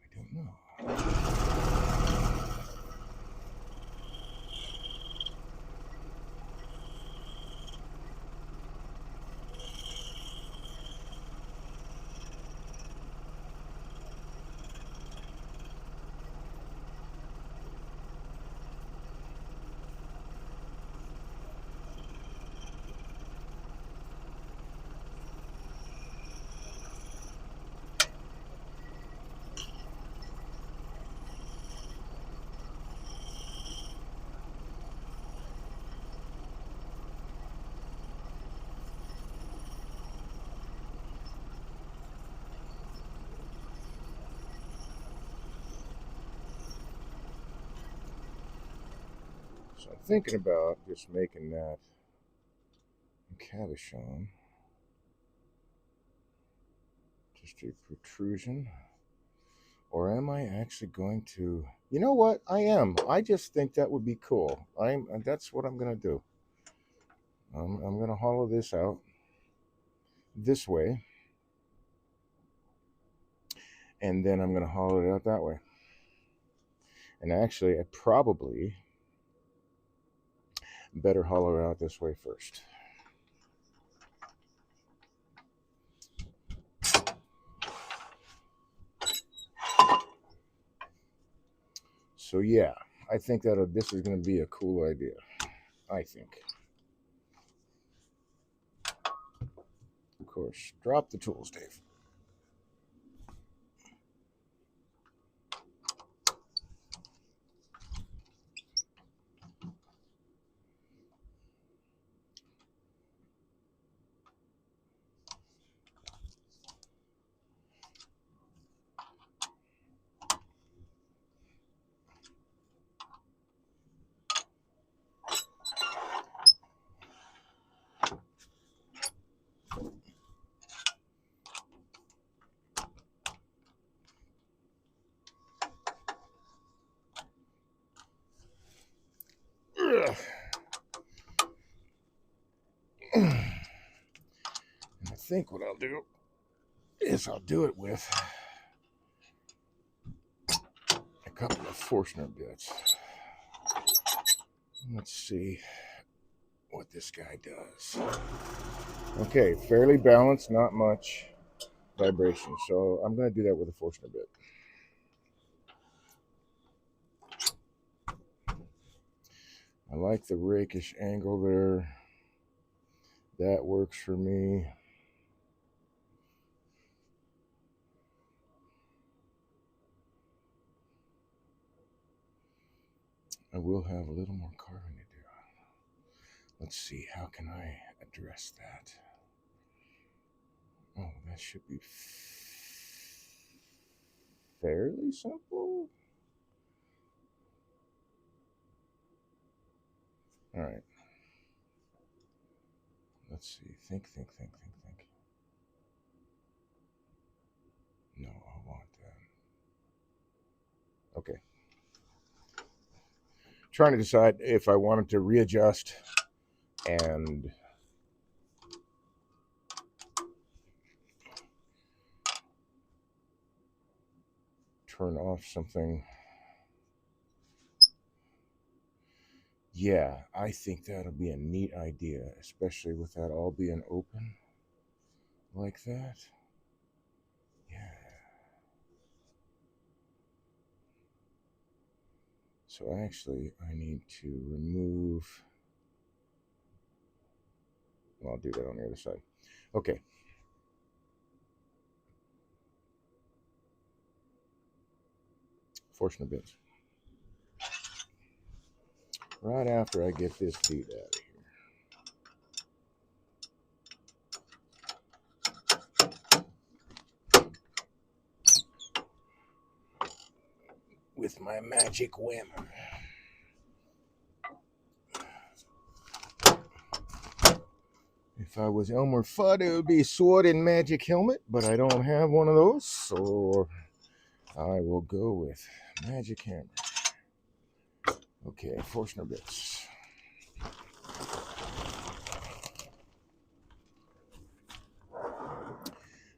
I don't know. So I'm thinking about just making that cabochon. Just a protrusion. Or am I actually going to... You know what? I am. I just think that would be cool. That's what I'm going to do. I'm going to hollow this out this way. And then I'm going to hollow it out that way. And actually, I probably better hollow it out this way first. So yeah, I think that this is going to be a cool idea. I think. Of course, drop the tools, Dave. And I think what I'll do is I'll do it with a couple of Forstner bits. Let's see what this guy does. Okay, fairly balanced, not much vibration. So I'm going to do that with a Forstner bit. I like the rakish angle there. That works for me. I will have a little more carving to do. Let's see, how can I address that? Oh, that should be fairly simple. All right. Let's see. Think. No, I want that. Okay. Trying to decide if I wanted to readjust and turn off something. Yeah, I think that'll be a neat idea, especially with that all being open like that. Yeah. So actually, I need to remove... Well, I'll do that on the other side. Okay. Forstner bits. Right after I get this beat out of here. With my magic whim. If I was Elmer Fudd, it would be sword and magic helmet, but I don't have one of those, so I will go with magic hammer. Okay, Forstner bits.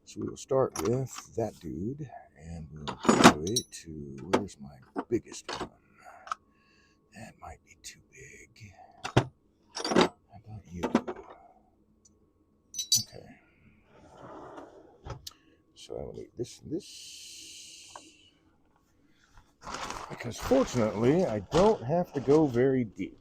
So we'll start with that dude, and we'll go to, where's my biggest one? That might be too big. How about you? Okay. So I will need this, because fortunately I don't have to go very deep.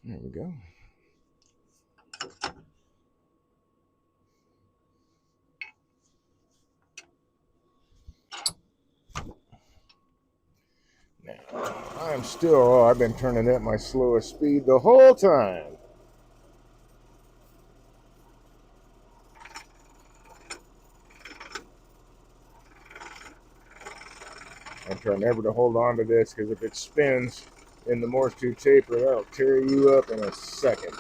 There we go. I'm still, oh, I've been turning at my slowest speed the whole time. I'm trying never to hold on to this because if it spins in the Morse 2 taper, that'll tear you up in a second.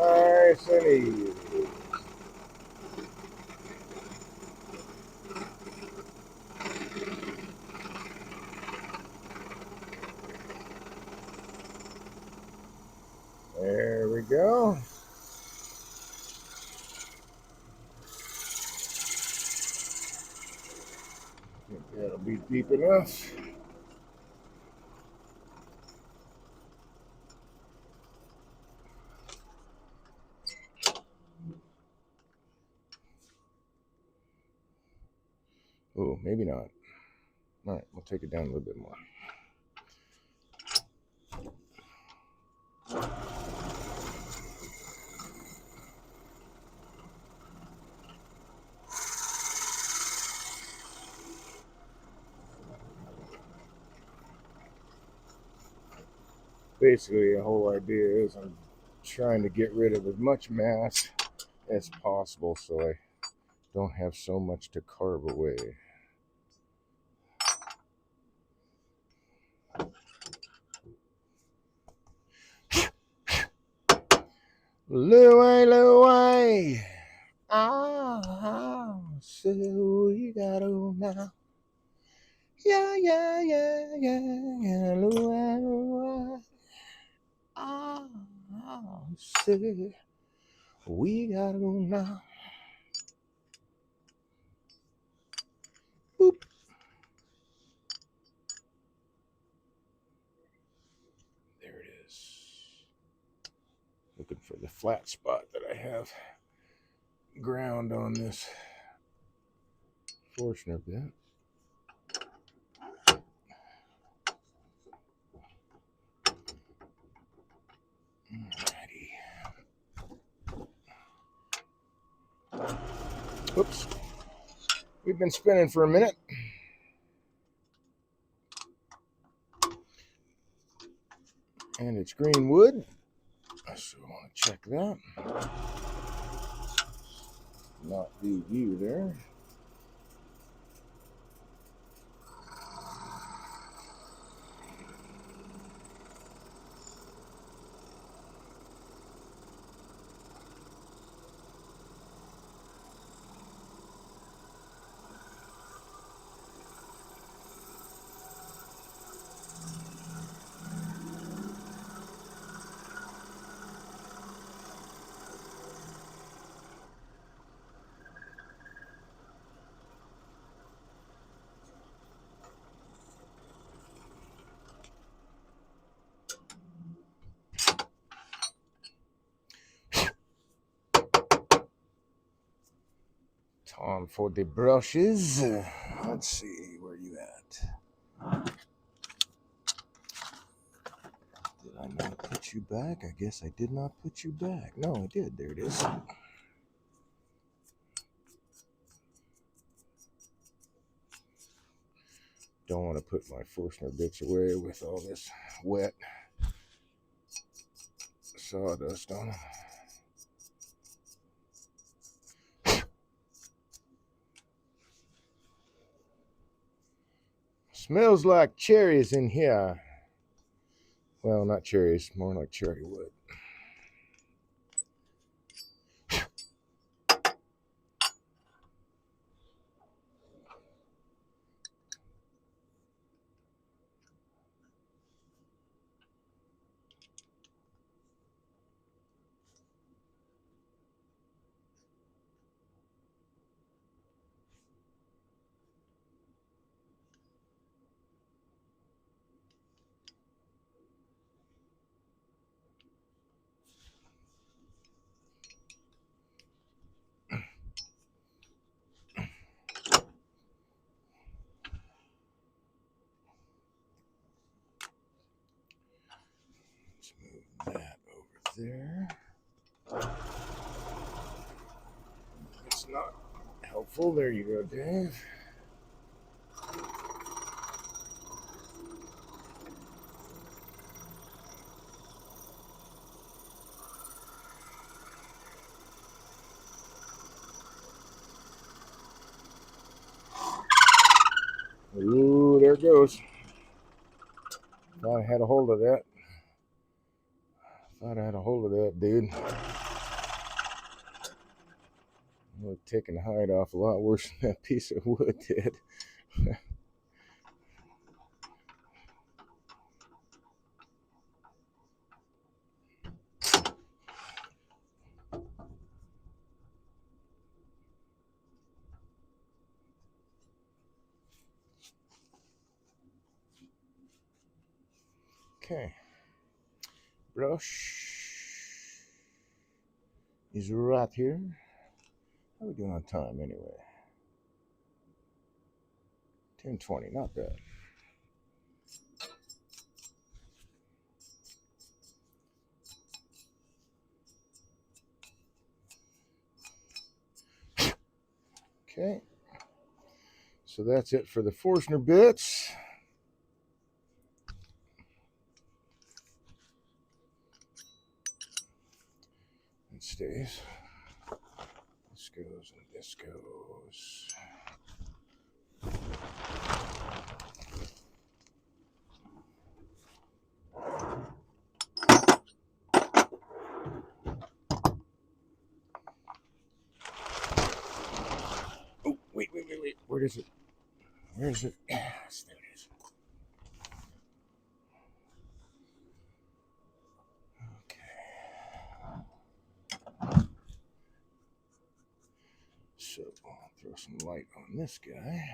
Nice and easy. There we go. I think that'll be deep enough. Oh, maybe not. All right, we'll take it down a little bit more. Basically, the whole idea is I'm trying to get rid of as much mass as possible so I don't have so much to carve away. Louie, Louie. Ah, so we gotta go now. Yeah, yeah, yeah, yeah, yeah, Louie, Louie. Ah, so we gotta go now. Boop. There it is. Looking for the flat spot that I have ground on this Forstner bit. Alrighty. Oops. We've been spinning for a minute. And it's green wood. So I want to check that. Not VU there. Time for the brushes. Let's see, where you at? Did I not put you back? I guess I did not put you back. No, I did. There it is. Don't want to put my Forstner bits away with all this wet sawdust on them. Smells like cherries in here. Well, not cherries, more like cherry wood. Move that over there. It's not helpful. There you go, Dave. Ooh, there it goes. Thought I had a hold of that. Thought I had a hold of that, dude. It would have taken the hide off a lot worse than that piece of wood did. Okay. Brush is right here. How are we doing on time anyway? 10:20, not bad. Okay. So that's it for the Forstner bits. It stays. This goes and this goes. Oh, wait. Where is it? Where is it? Yes, there it is. Okay. So I'll throw some light on this guy.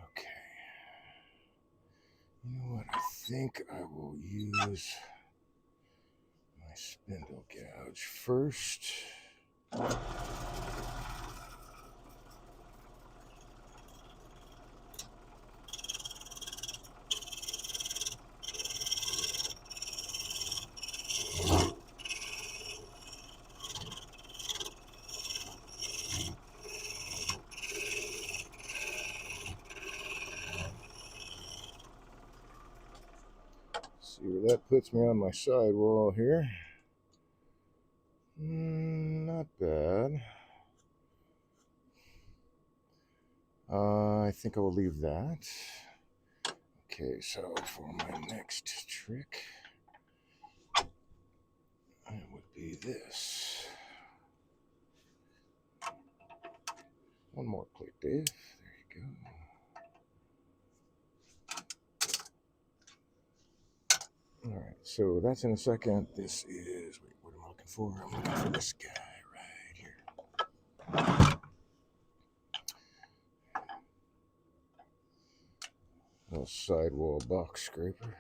Okay. You know what? I think I will use my spindle gouge first. See where that puts me on my sidewall here. Not bad. I think I will leave that. Okay, so for my next trick, it would be this. One more click, Dave. There you go. All right, so that's in a second. This is, wait, what am I looking for? I'm looking for this guy right here. A little sidewall box scraper.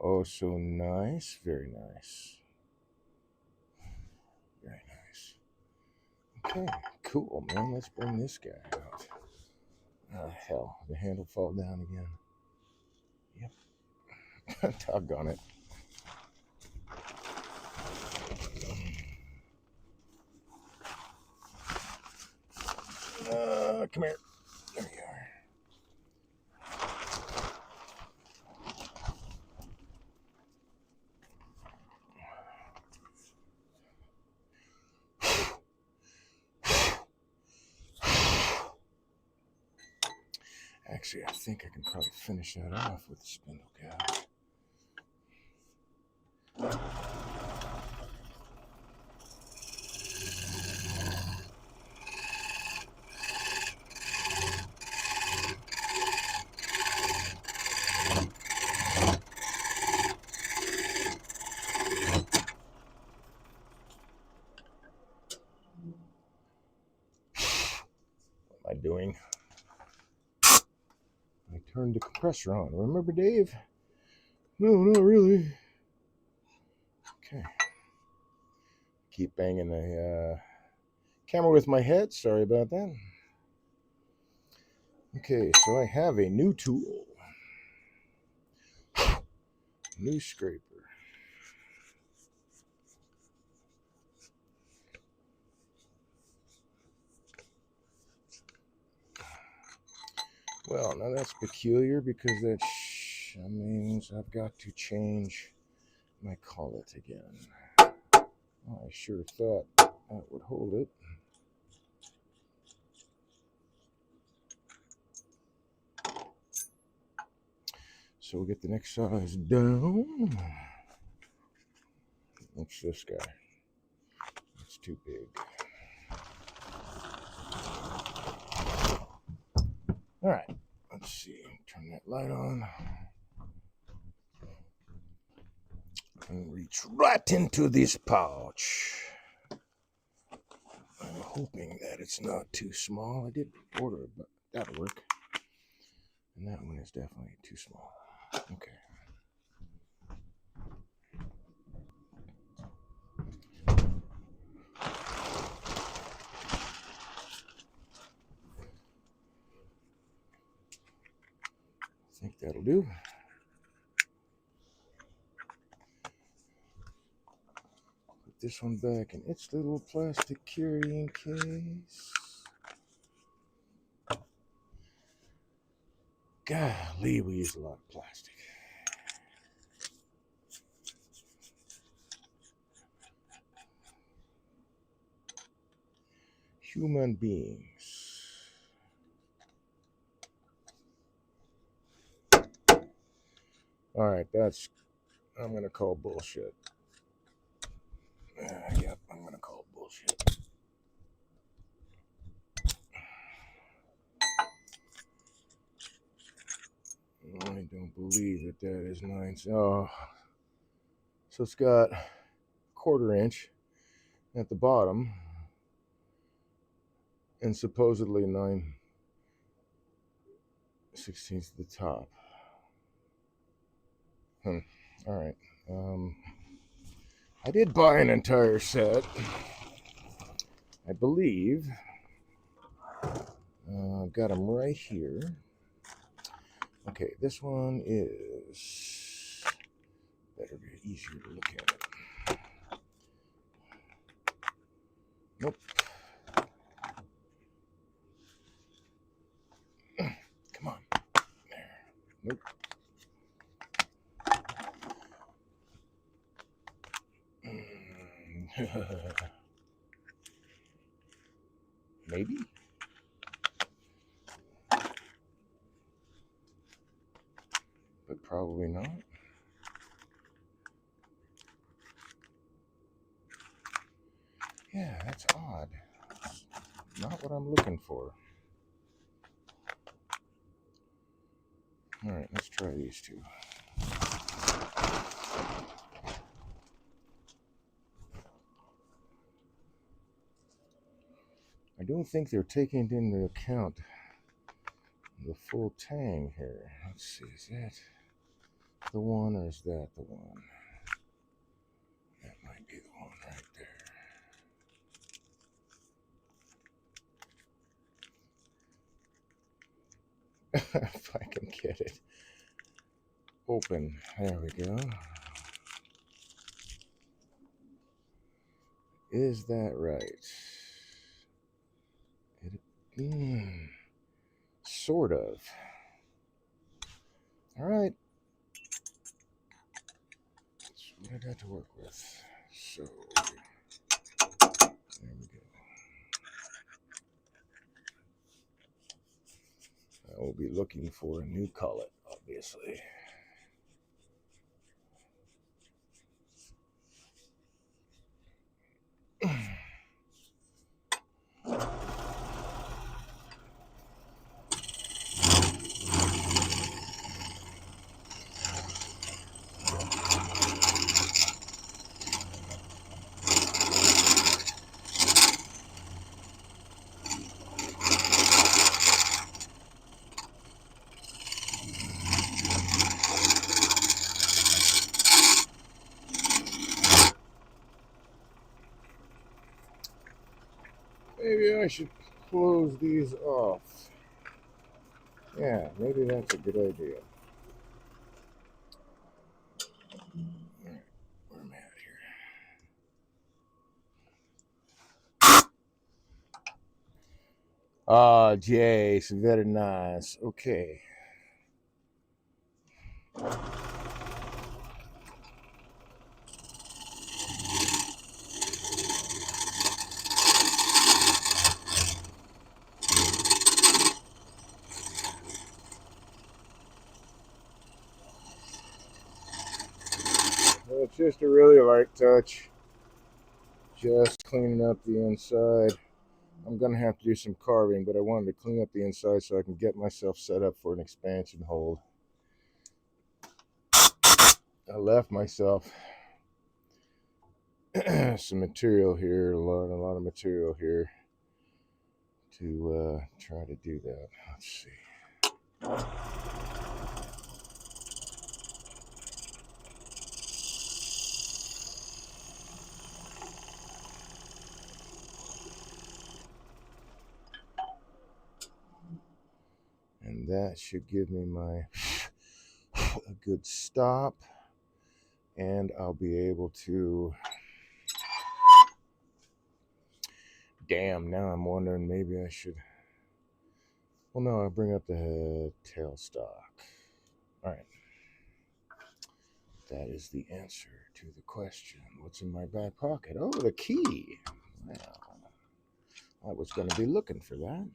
Oh, so nice. Very nice. Very nice. Okay, cool, man. Let's bring this guy out. Hell, the handle fall down again. Yep. Doggone it. Come here. There you are. Actually, I think I can probably finish that off with the spindle gouge. doing? I turned the compressor on. Remember, Dave? No, not really. Okay. Keep banging the camera with my head. Sorry about that. Okay, so I have a new tool. New scraper. Well, now that's peculiar because that means I've got to change my collet again. Oh, I sure thought that would hold it. So we'll get the next size down. What's this guy? It's too big. All right, let's see. Turn that light on. And reach right into this pouch. I'm hoping that it's not too small. I did order it, but that'll work. And that one is definitely too small. Okay. I think that'll do. Put this one back in its little plastic carrying case. Golly, we use a lot of plastic. Human beings. All right, I'm going to call bullshit. Yep, I'm going to call bullshit. I don't believe that is 9. Oh, so it's got 1/4 inch at the bottom and supposedly 9/16 at the top. All right. I did buy an entire set. I believe. I've got them right here. Okay, this one is better be easier to look at it. Nope. Come on. There. Nope. Maybe. But probably not. Yeah, that's odd. That's not what I'm looking for. All right, let's try these two. I don't think they're taking into account the full tang here. Let's see, is that the one or is that the one? That might be the one right there. If I can get it open. There we go. Is that right? Sort of. All right. That's what I got to work with. So, there we go. I will be looking for a new collet, obviously. Maybe I should close these off. Yeah, maybe that's a good idea. All right, where am I at here? Ah, Jace, very nice. Okay. Well, it's just a really light touch. Just cleaning up the inside. I'm going to have to do some carving, but I wanted to clean up the inside so I can get myself set up for an expansion hold. I left myself some material here, a lot of material here to try to do that. Let's see. And that should give me my a good stop, and I'll be able to. Damn, now I'm wondering maybe I should. Well, no, I'll bring up the tailstock. All right. That is the answer to the question. What's in my back pocket? Oh, the key. Well, I was going to be looking for that.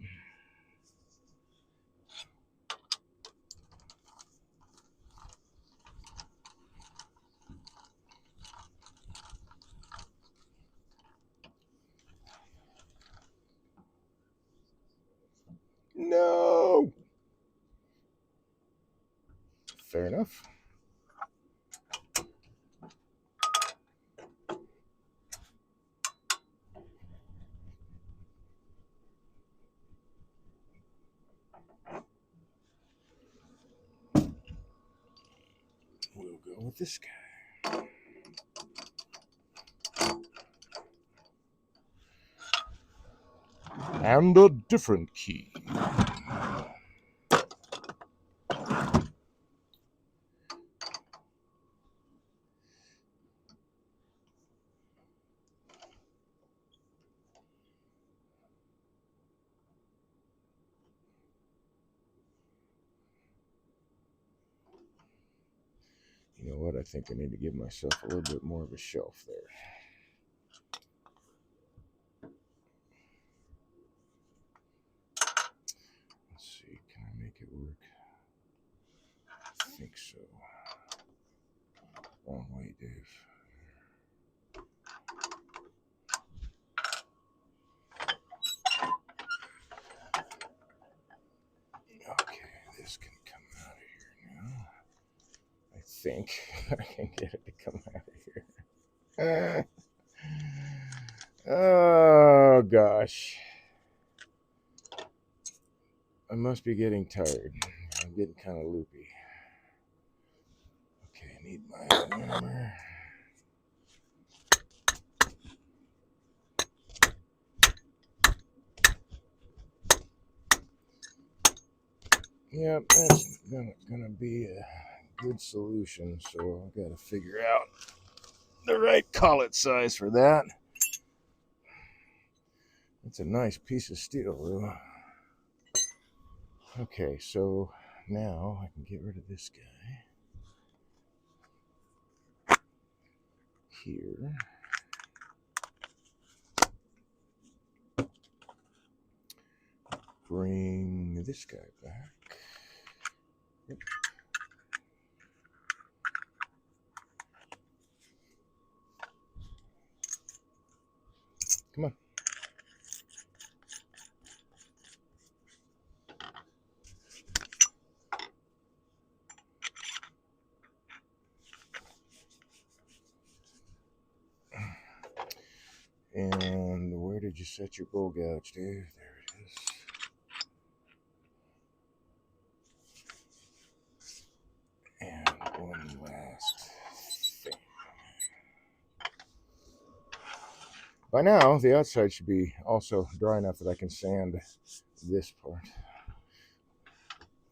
No. Fair enough. We'll go with this guy. And a different key. You know what? I think I need to give myself a little bit more of a shelf there. Let's see. Can I make it work? I think so. Wrong way, Dave. Okay, this can come out of here now. I think I can get it to come out of here. Oh, gosh. I must be getting tired. I'm getting kind of loopy. Okay, I need my hammer. Yep, that's gonna be a good solution. So I gotta figure out the right collet size for that. It's a nice piece of steel, though. Okay, so now I can get rid of this guy here. Bring this guy back. Yep. Come on. And where did you set your bowl gouge, Dave? There it is. And one last thing. By now, the outside should be also dry enough that I can sand this part,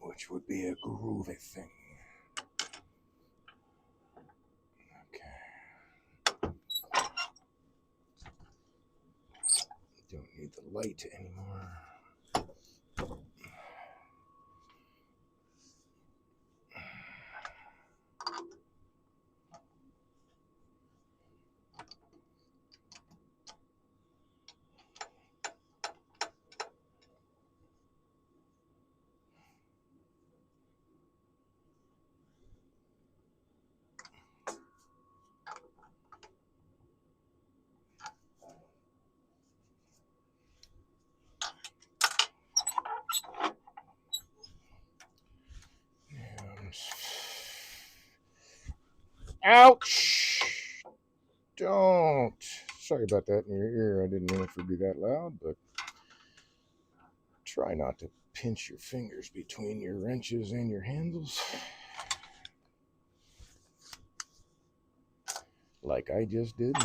which would be a groovy thing. Okay. Don't need the light anymore. Ouch! Don't. Sorry about that in your ear. I didn't mean it to be that loud, but try not to pinch your fingers between your wrenches and your handles. Like I just did.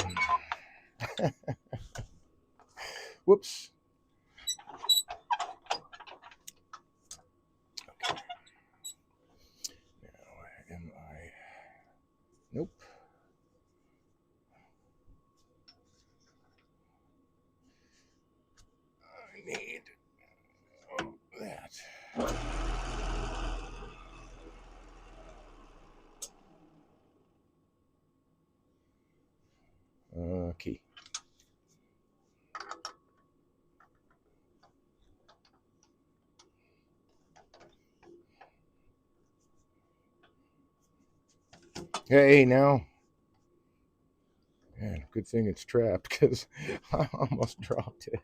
Whoops. Okay. Now, am I? Nope. I need that. Key. Hey, now. Man, good thing it's trapped because I almost dropped it.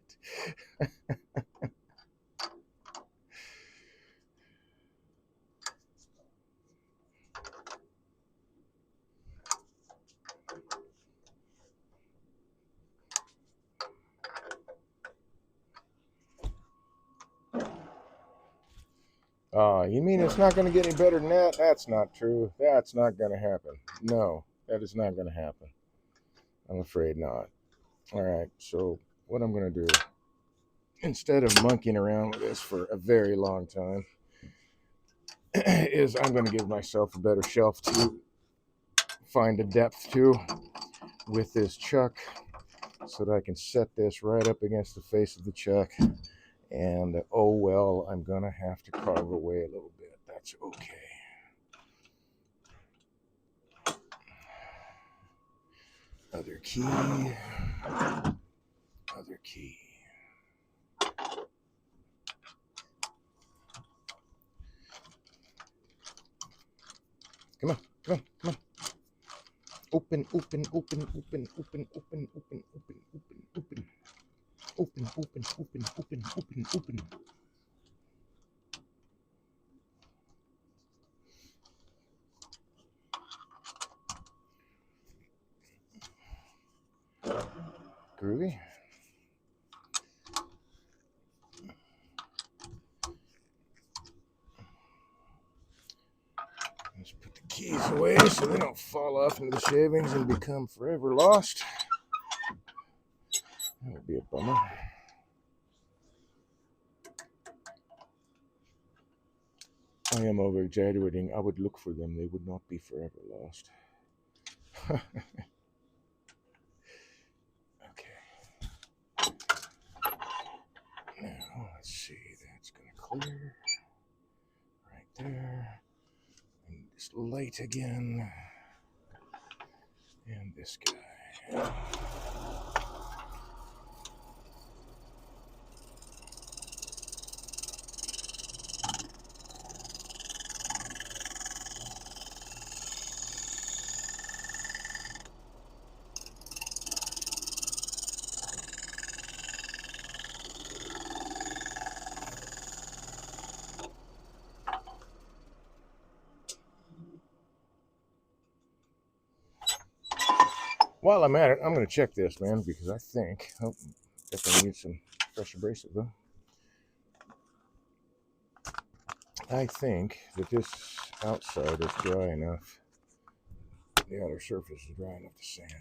You mean it's not going to get any better than that? That's not true. That's not going to happen. No, that is not going to happen. I'm afraid not. All right, so what I'm going to do, instead of monkeying around with this for a very long time, is I'm going to give myself a better shelf to find a depth to with this chuck so that I can set this right up against the face of the chuck. And oh well, I'm going to have to carve away a little bit. That's okay. Other key. Other key. Come on, come on, come on. Open, open, open, open, open, open, open, open, open, open. Open, open, open, open, open, open. Groovy. Let's put the keys away so they don't fall off into the shavings and become forever lost. That would be a bummer. I am over exaggerating. I would look for them. They would not be forever lost. Okay. Now, let's see. That's going to clear. Right there. And this light again. And this guy. While I'm at it, I'm going to check this, man, because I think, definitely need some fresh abrasive, though. I think that this outside is dry enough. The outer surface is dry enough to sand.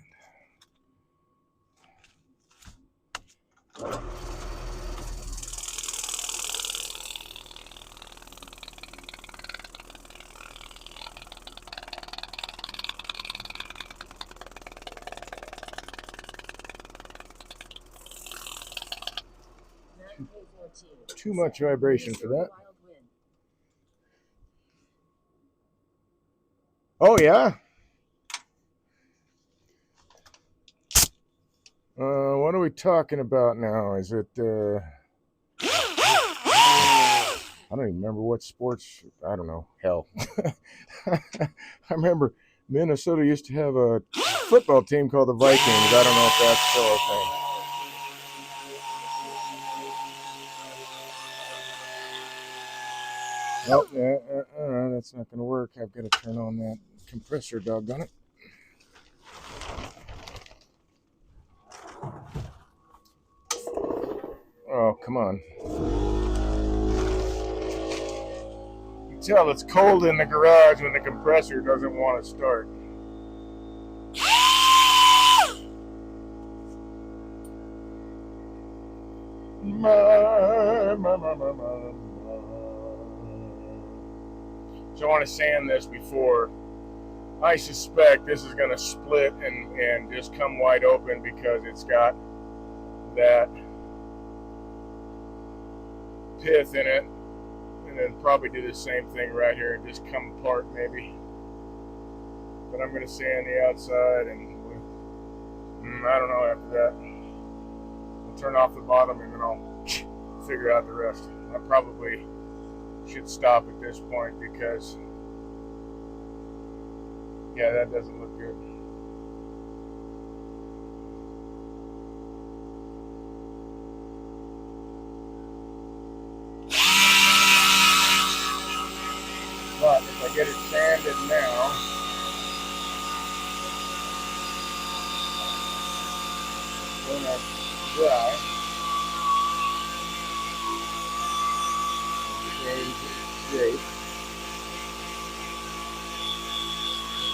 Too much vibration for that. Oh yeah. What are we talking about now? Is it? I don't even remember what sports. I don't know. Hell, I remember Minnesota used to have a football team called the Vikings. I don't know if that's still a thing. Nope, that's not going to work. I've got to turn on that compressor, doggone it. Oh, come on. You can tell it's cold in the garage when the compressor doesn't want to start. So I want to sand this before. I suspect this is going to split and just come wide open because it's got that pith in it, and then probably do the same thing right here and just come apart maybe. But I'm going to sand the outside, and I don't know after that. I'll turn off the bottom and then I'll figure out the rest. I probably should stop at this point because, yeah, that doesn't look good. But if I get it sanded now, when I dry, change shape.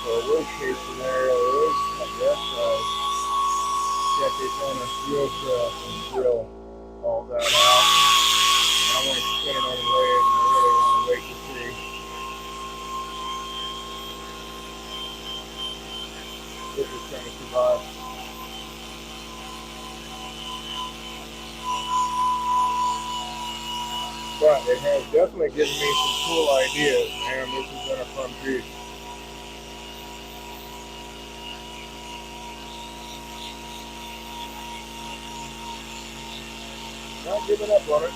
So worst case scenario is, I guess, get this on a drill press and drill all that out. I don't want to spin it on the lathe, and I really want to wait to see if it's going to survive. But it has definitely given me some cool ideas, and this has been a fun piece. Not giving up on it.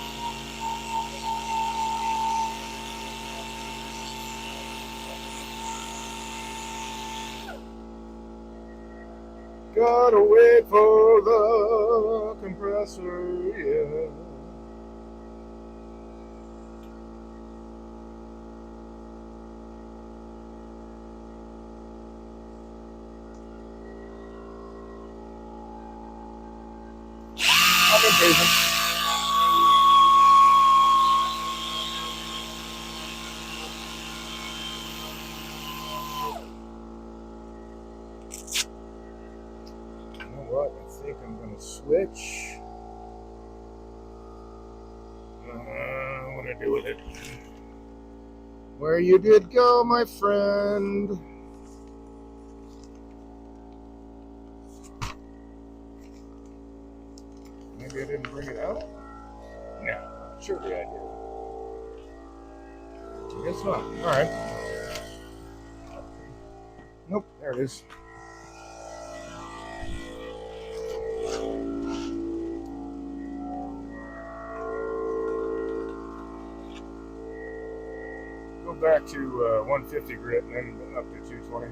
Gotta wait for the compressor, yeah. I'm impatient. You know what? I think I'm gonna switch. What do I do with it? Where you did go, my friend? Maybe I didn't bring it out? No, surely I did. I guess not. Alright. Nope, there it is. Go back to 150 grit and then up to 220.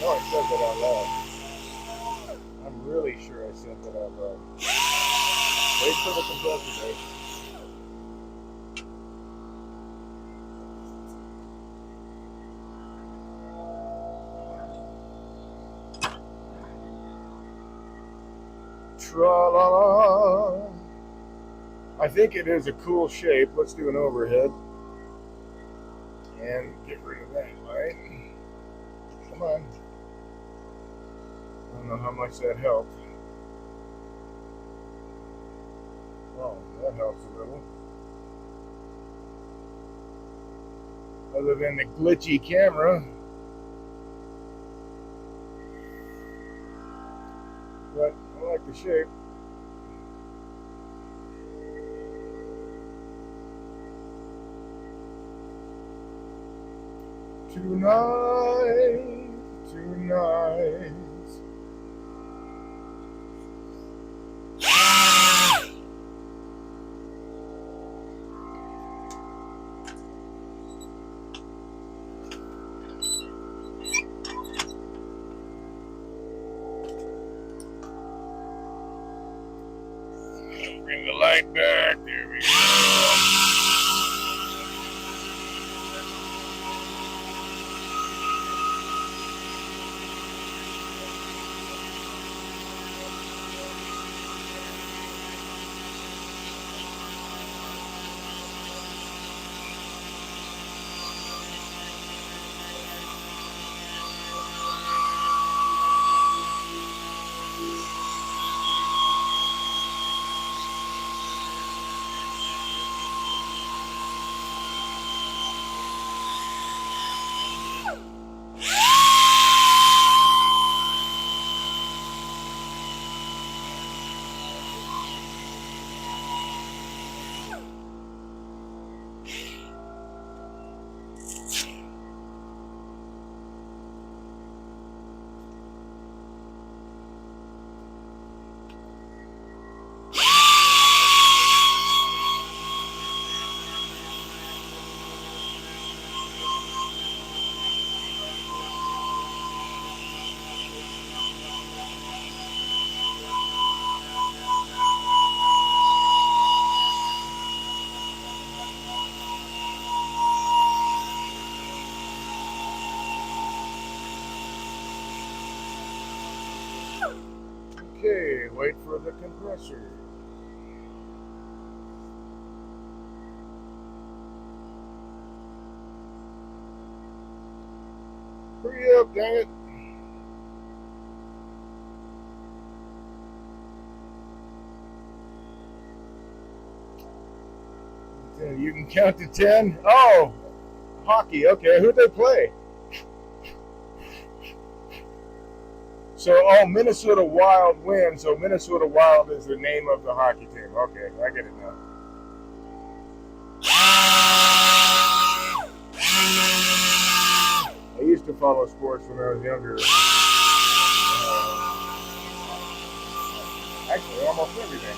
know I said that out loud. I'm really sure I said that out loud. Wait for the compressor, Dave. Tra-la-la. I think it is a cool shape. Let's do an overhead. And get rid of that light. Come on. I don't know how much that helped. Oh, that helps a little. Other than the glitchy camera. But I like the shape. Tonight, tonight. Bring the light back. There we go. Okay, wait for the compressor. Hurry up, dang it. You can count to 10. Oh, hockey. Okay, who'd they play? So, oh, Minnesota Wild win. So, Minnesota Wild is the name of the hockey team. Okay, I get it now. I used to follow sports when I was younger. Actually, almost everything.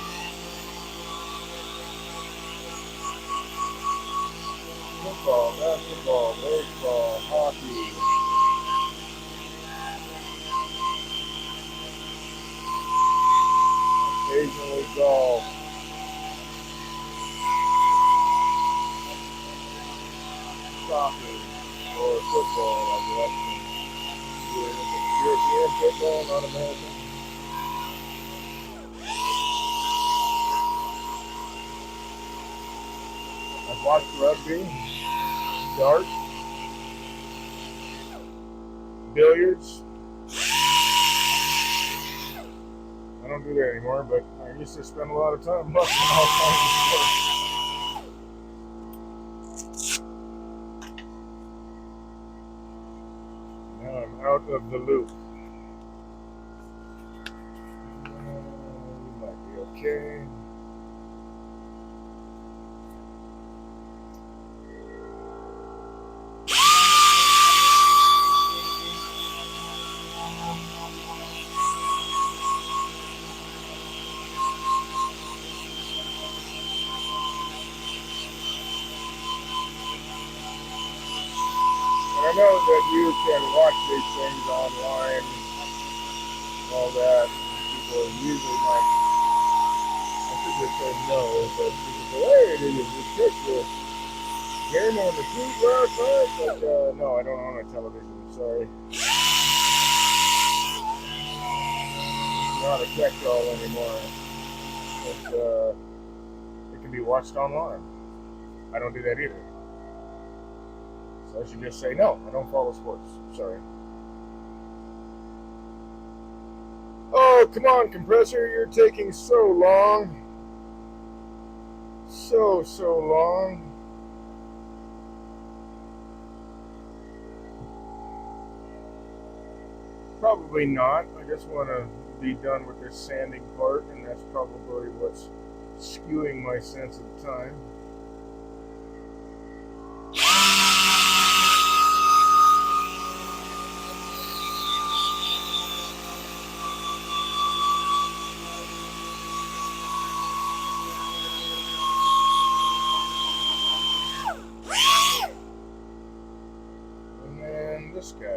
Football, basketball, baseball, hockey. Occasionally golf. Soccer or football, I guess. European football, not American. I've watched rugby, darts, billiards. I don't do that anymore, but I used to spend a lot of time watching all kinds of sports. Now I'm out of the loop. Might be okay. I know that you can watch these things online, all that. People usually might, I should just say no, but people say, hey, did you just catch the game on the street last night? But no, I don't own a television, sorry. Not a catch-all anymore. It can be watched online. I don't do that either. So I should just say no, I don't follow sports. Sorry. Oh, come on, compressor, you're taking so long. So long. Probably not. I just want to be done with this sanding part, and that's probably what's skewing my sense of time. This guy. I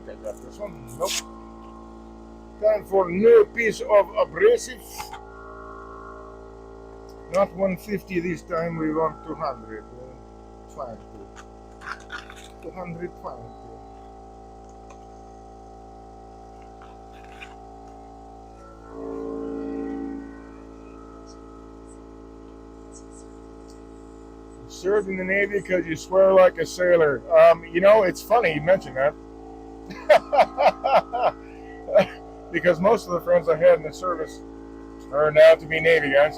think I got this one. Nope. Time for new piece of abrasive. Not 150 this time, we want 200. 20. 220. Served in the Navy because you swear like a sailor. You know, it's funny you mention that. Because most of the friends I had in the service turned out to be Navy guys.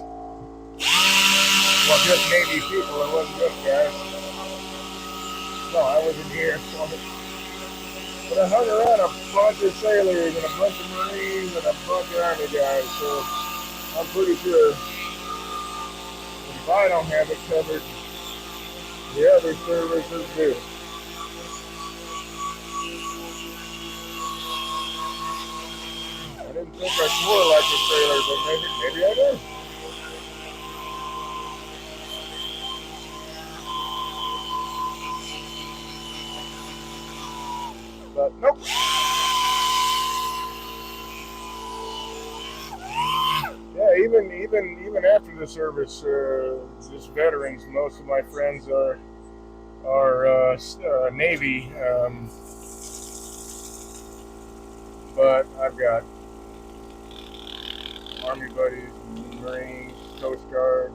Well, just Navy people, it wasn't just guys. No, I wasn't here for it. But I hung around a bunch of sailors and a bunch of Marines and a bunch of Army guys, so I'm pretty sure if I don't have it covered, the other services do. I didn't think I swore like a sailor, but maybe I did. But nope. Yeah, even after the service, just veterans. Most of my friends are Navy, but I've got Army buddies, Marines, Coast Guard.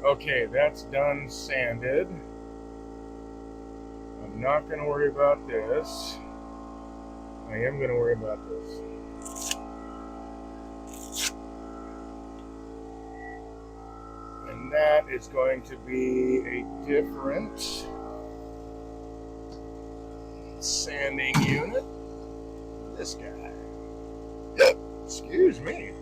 Okay, that's done sanded. I'm not going to worry about this. I am going to worry about this. And that is going to be a different sanding unit. This guy. Excuse me.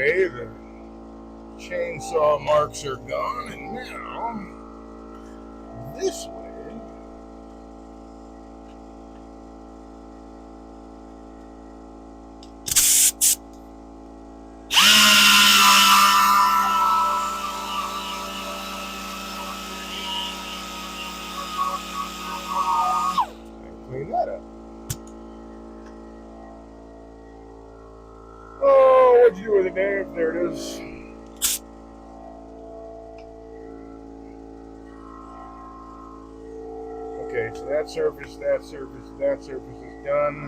The chainsaw marks are gone, and now this way. Clean that up. Oh, what'd you do with it, Dave? There it is. Okay, so that surface is done.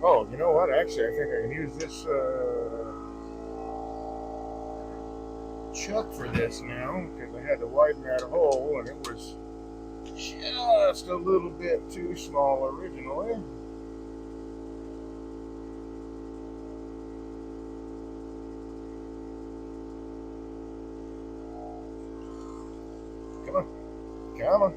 Oh, you know what? Actually, I think I can use this chuck for this now because I had to widen that hole and it was just a little bit too small originally. Come on, come on.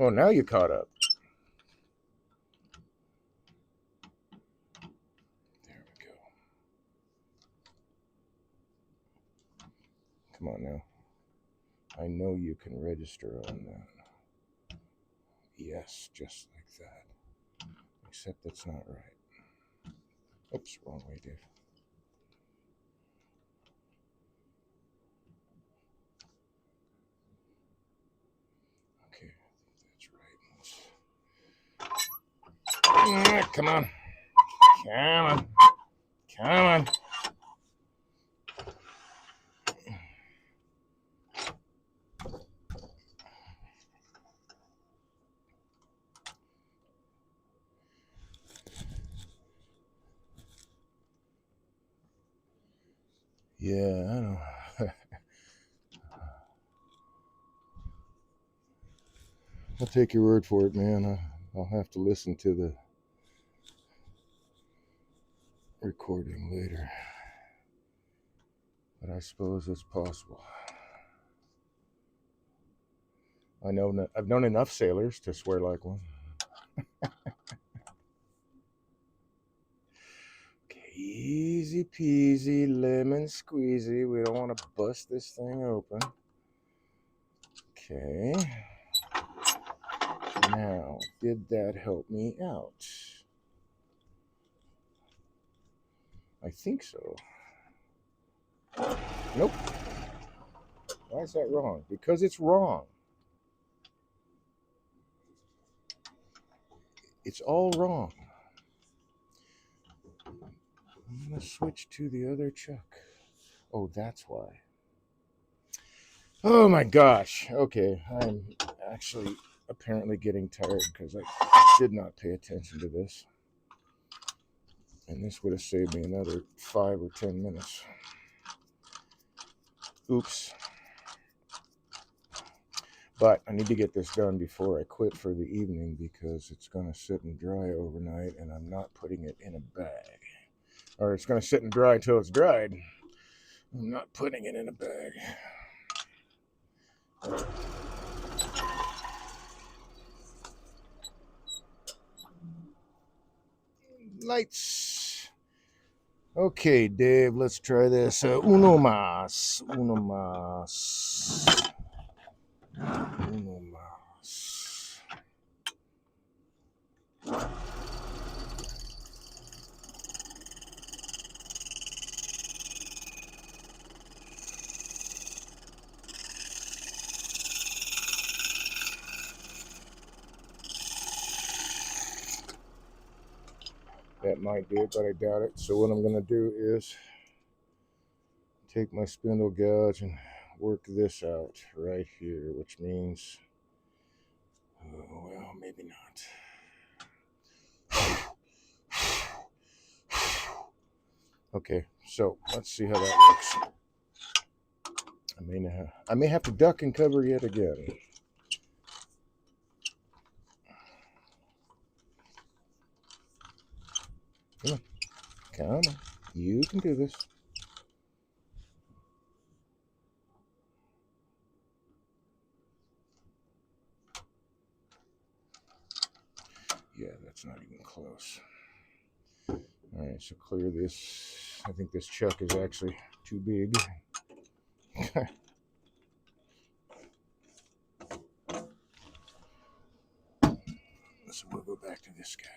Oh, now you caught up. There we go. Come on now. I know you can register on that. Yes, just like that. Except that's not right. Oops, wrong way, Dave. Okay, that's right. Come on. Come on. Come on. Yeah, I know. I'll take your word for it, man. I'll have to listen to the recording later. But I suppose it's possible. I've known enough sailors to swear like one. Okay, easy peasy, lemon squeezy. We don't want to bust this thing open. Okay. Now, did that help me out? I think so. Nope. Why is that wrong? Because it's wrong. It's all wrong. I'm going to switch to the other chuck. Oh, that's why. Oh my gosh. Okay, I'm actually apparently getting tired because I did not pay attention to this. And this would have saved me another 5 or 10 minutes. Oops. But I need to get this done before I quit for the evening because it's going to sit and dry overnight and I'm not putting it in a bag. Or it's going to sit and dry until it's dried. I'm not putting it in a bag. Lights. Okay, Dave, let's try this. Uno más. Uno más. Uno más. That might do it, but I doubt it. So what I'm going to do is take my spindle gouge and work this out right here, which means, well, maybe not. Okay, so let's see how that looks. I may have to duck and cover yet again. Come on, come on, you can do this. Yeah, that's not even close. All right, so clear this. I think this chuck is actually too big. So we'll go back to this guy.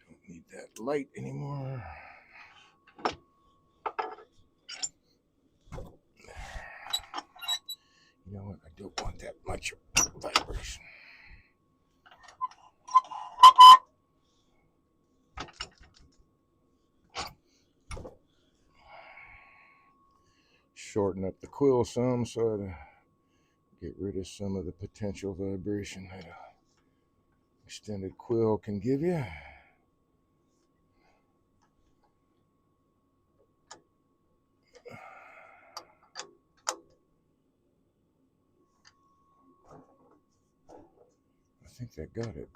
Don't need that light anymore. want that much vibration. Shorten up the quill some so to get rid of some of the potential vibration that an extended quill can give you. I think that got it.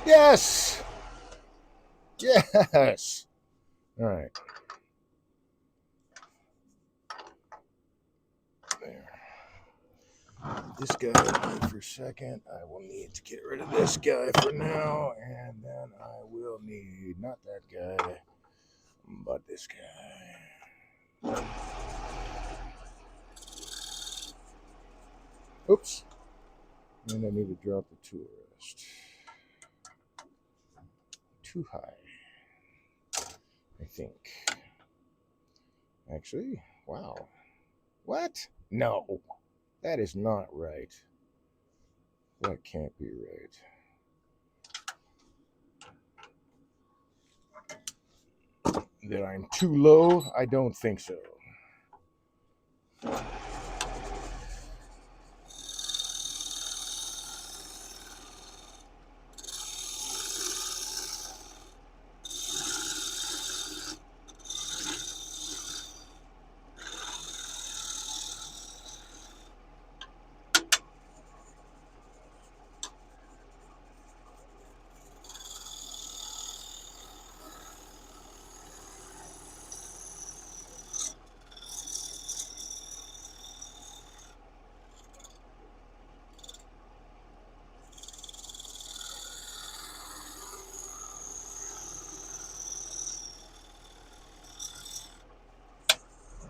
Yes! Yes! All right. There. This guy for a second. I will need to get rid of this guy for now, and then I will need not that guy, but this guy. Oops. And I need to drop the tool rest. Too high, I think. Actually, wow. What? No, that is not right. That can't be right. That I'm too low? I don't think so.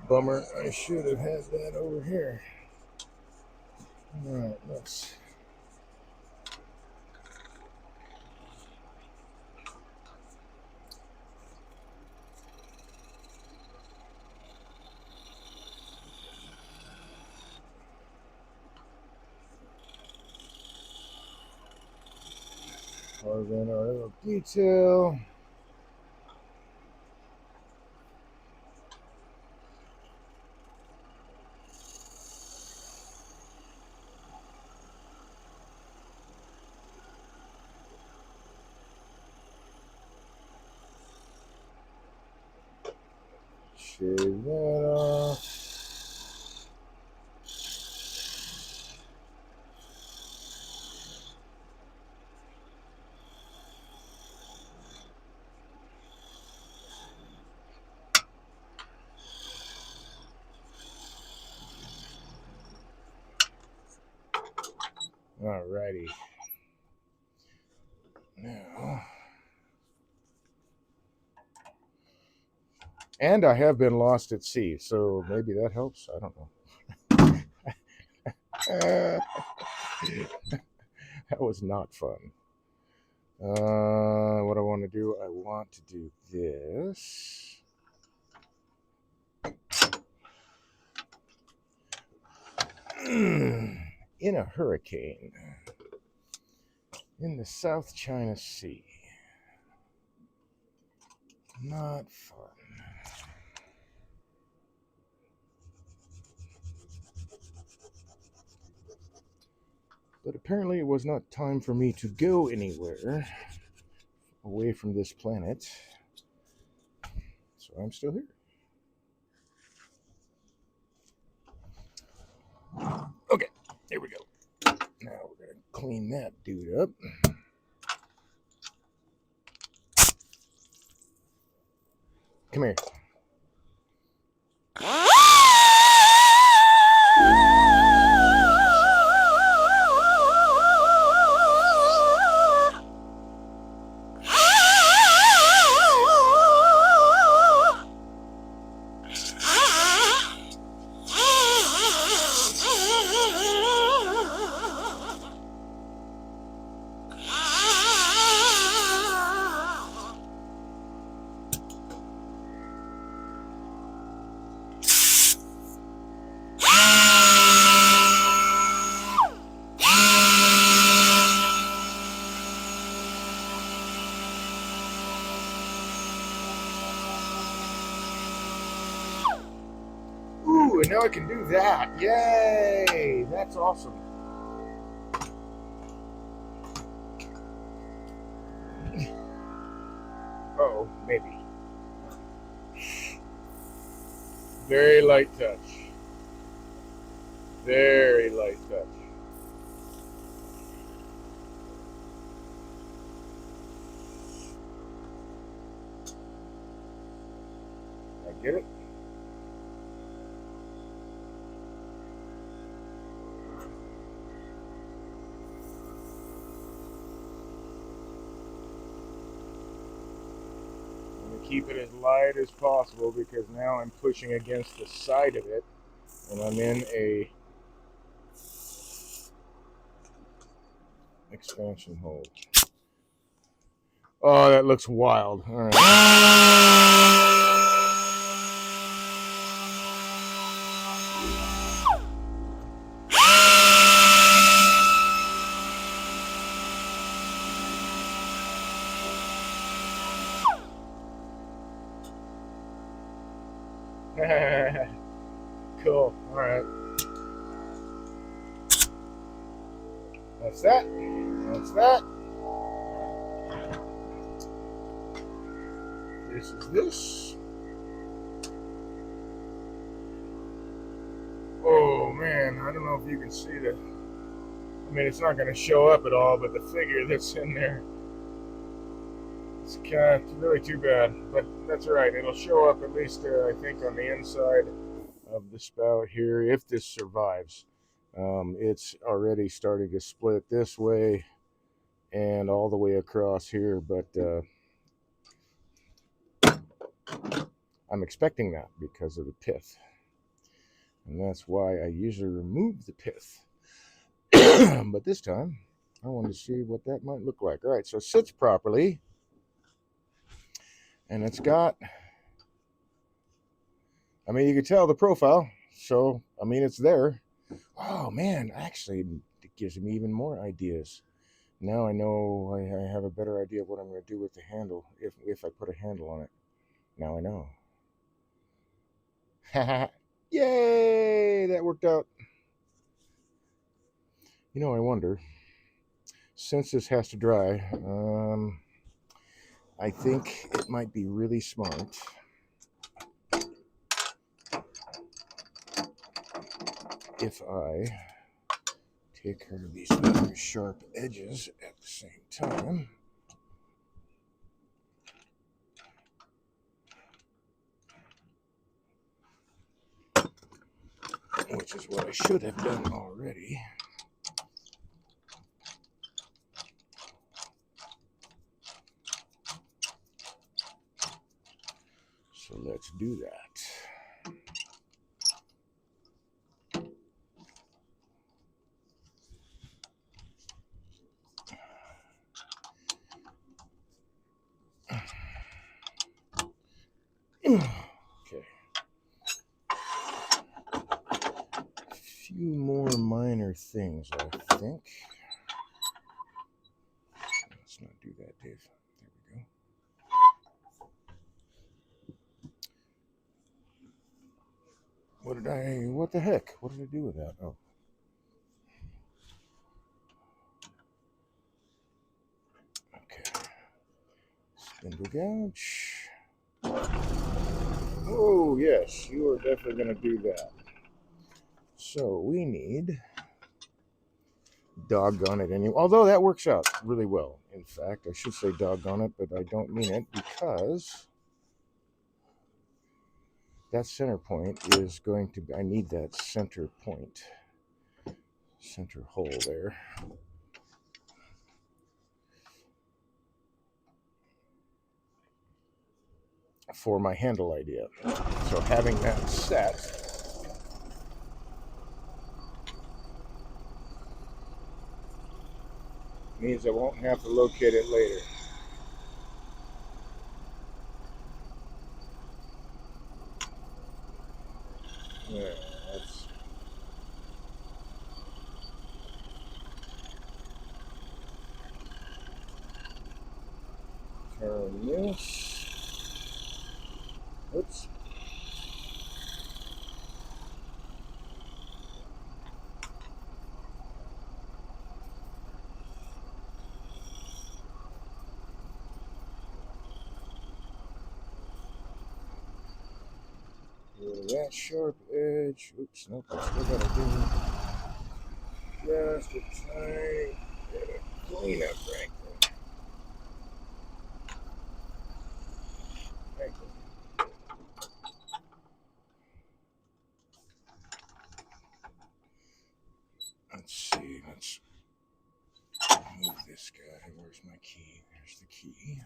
Bummer, I should have had that over here. All right, let's. Carve in our little detail. Shave that off. Alrighty. Now, and I have been lost at sea, so maybe that helps. I don't know. That was not fun. What I want to do, I want to do this. In a hurricane in the South China Sea. Not fun. But apparently it was not time for me to go anywhere away from this planet. So I'm still here. Okay, there we go. Now we're going to clean that dude up. Come here. now I can do that. Yay! That's awesome. Uh-oh, maybe. Very light touch. Very light touch. I get it. Keep it as light as possible because now I'm pushing against the side of it and I'm in a expansion hold. Oh, that looks wild. All right. Cool. All right. That's that. That's that. This is this. Oh man, I don't know if you can see the. I mean, it's not going to show up at all, but the figure that's in there, it's kind of really too bad. But that's all right. It'll show up at least, I think, on the inside of the spout here if this survives. It's already starting to split this way and all the way across here, but I'm expecting that because of the pith, and that's why I usually remove the pith. But this time I wanted to see what that might look like. All right, so it sits properly and it's got, I mean, you can tell the profile, so I mean it's there. Oh man, actually it gives me even more ideas. Now I know I have a better idea of what I'm going to do with the handle if I put a handle on it. Now I know. Yay! That worked out. You know, I wonder, since this has to dry, I think it might be really smart if I take care of these very sharp edges at the same time. Which is what I should have done already. So let's do that. Okay. A few more minor things, I think. Let's not do that, Dave. There we go. What the heck? What did I do with that? Oh. Okay. Spindle gouge. Oh, yes, you are definitely going to do that. So we need, doggone it anyway. Although that works out really well. In fact, I should say doggone it, but I don't mean it because that center point is going to be, I need that center point, center hole there. For my handle idea. So having that set, means I won't have to locate it later. Yeah, that's turn this. Oops. that sharp edge. Oops, nope, I still gotta do just a tiny bit of cleanup right there. Right there. Let's see, let's move this guy. Where's my key? There's the key.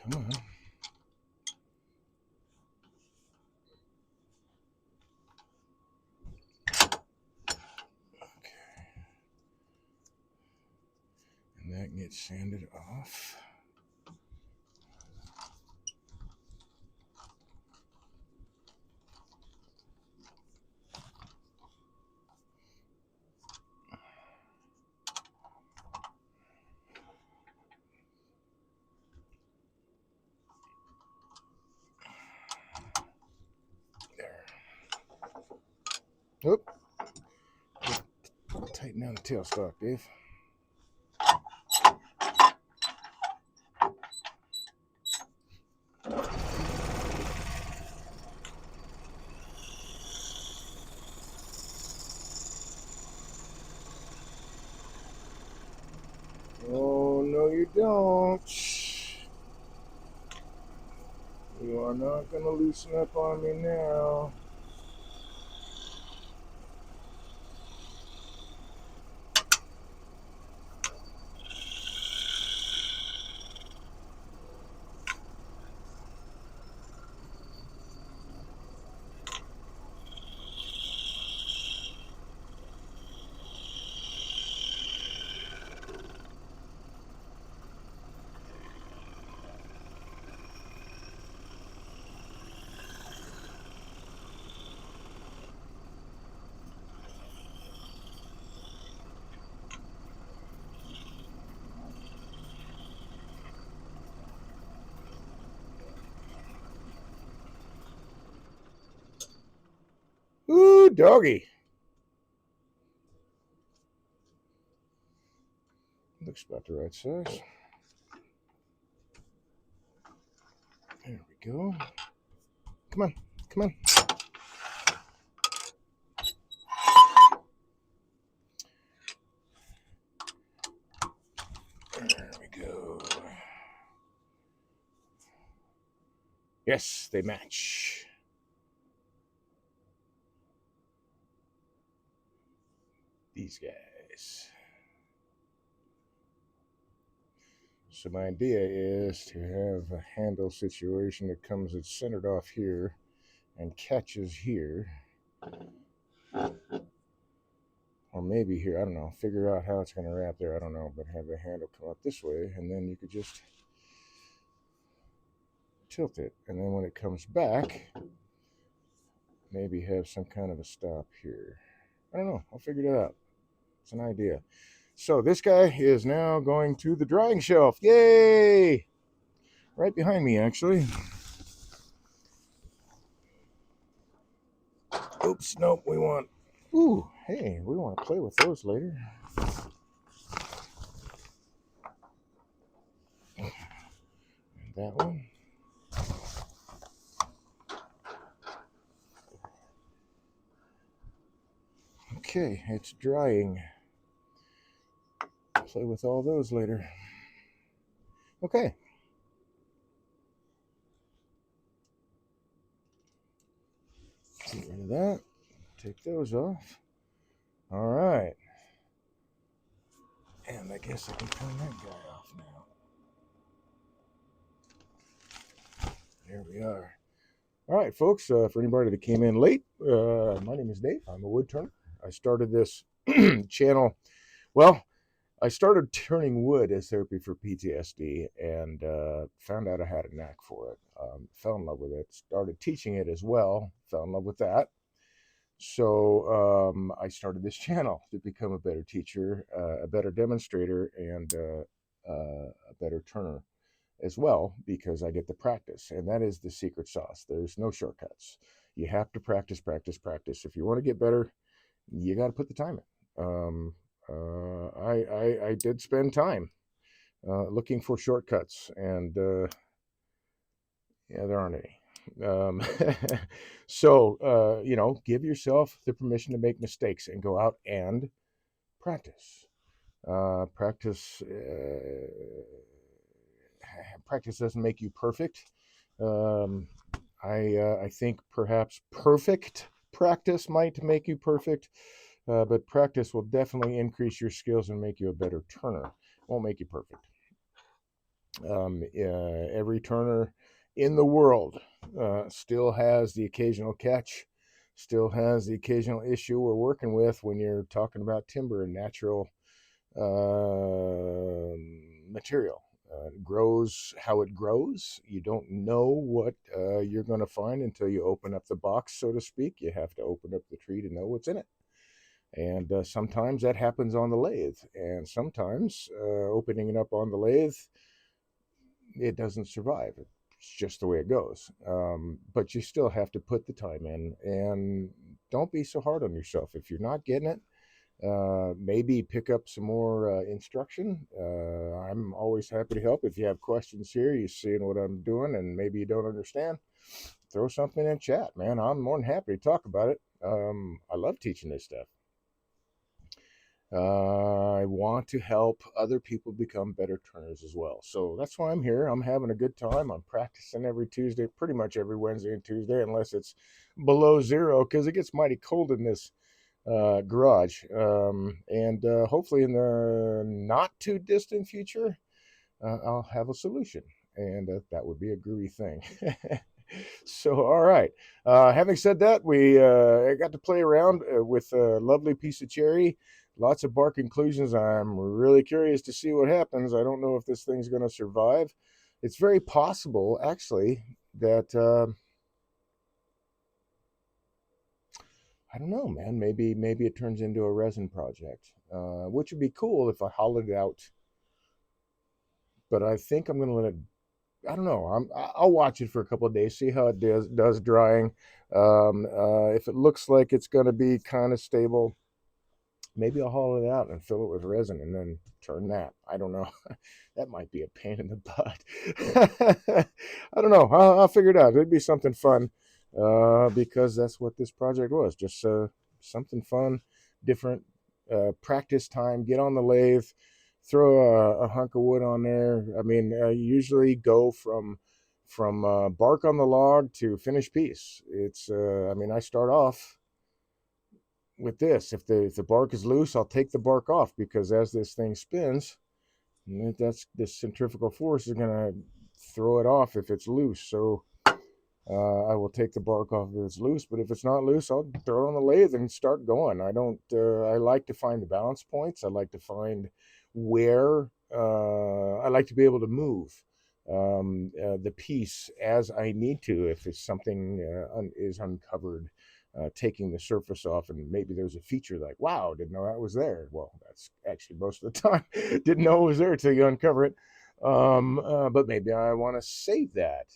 Come on. Okay. And that gets sanded off. There. Oop. Tighten down the tailstock, Dave. Oh, no, you don't. You are not going to loosen up on me now. Ooh, doggy. Looks about the right size. There we go. Come on, come on. There we go. Yes, they match. These guys. So my idea is to have a handle situation that comes, it's centered off here and catches here. Or maybe here, I don't know, figure out how it's going to wrap there, I don't know, but have the handle come up this way, and then you could just tilt it. And then when it comes back, maybe have some kind of a stop here. I don't know, I'll figure it out. It's an idea. So this guy is now going to the drying shelf. Yay! Right behind me, actually. Oops, nope, we want... Ooh, hey, we want to play with those later. And that one. Okay, it's drying. Play with all those later. Okay. Get rid of that. Take those off. All right. And I guess I can turn that guy off now. There we are. All right, folks. For anybody that came in late, my name is Dave. I'm a woodturner. I started this channel. Well, I started turning wood as therapy for PTSD and found out I had a knack for it. Fell in love with it. Started teaching it as well. Fell in love with that. So I started this channel to become a better teacher, a better demonstrator, and a better turner as well, because I get to practice. And that is the secret sauce. There's no shortcuts. You have to practice, practice, practice. If you want to get better, you got to put the time in. I did spend time looking for shortcuts, and yeah, there aren't any. Um, so, give yourself the permission to make mistakes and go out and practice. Uh, practice. Uh, Practice doesn't make you perfect. Um, I think perhaps perfect practice might make you perfect, but practice will definitely increase your skills and make you a better turner. Won't make you perfect. Every turner in the world still has the occasional catch, still has the occasional issue we're working with when you're talking about timber and natural material. Grows how it grows. You don't know what you're going to find until you open up the box, so to speak. You have to open up the tree to know what's in it. And sometimes that happens on the lathe. And sometimes opening it up on the lathe, it doesn't survive. It's just the way it goes. But you still have to put the time in. And don't be so hard on yourself. If you're not getting it, maybe pick up some more instruction. I'm always happy to help. If you have questions here, you seeing what I'm doing, and maybe you don't understand, throw something in chat, man. I'm more than happy to talk about it. I love teaching this stuff. I want to help other people become better turners as well. So that's why I'm here. I'm having a good time. I'm practicing every Tuesday, pretty much every Wednesday and Tuesday, unless it's below zero, because it gets mighty cold in this garage. And hopefully, in the not too distant future, I'll have a solution. And that would be a groovy thing. So, all right. Having said that, we got to play around with a lovely piece of cherry. Lots of bark inclusions. I'm really curious to see what happens. I don't know if this thing's going to survive. It's very possible, actually, that I don't know, man. Maybe it turns into a resin project, which would be cool if I hollowed it out. But I think I'm going to let it. I don't know. I'll watch it for a couple of days, see how it does drying. If it looks like it's going to be kind of stable, maybe I'll haul it out and fill it with resin and then turn that. I don't know. That might be a pain in the butt. I don't know. I'll figure it out. It'd be something fun because that's what this project was. Just something fun, different practice time. Get on the lathe, throw a hunk of wood on there. I mean, I usually go from bark on the log to finished piece. I mean, I start off with this. If the bark is loose, I'll take the bark off because as this thing spins, that's the centrifugal force is going to throw it off if it's loose. So I will take the bark off if it's loose, but if it's not loose, I'll throw it on the lathe and start going. I don't. I like to find the balance points. I like to find where I like to be able to move the piece as I need to if it's something is uncovered. Taking the surface off, and maybe there's a feature like, wow, didn't know that was there. Well, that's actually most of the time. Didn't know it was there until you uncover it. But maybe I want to save that.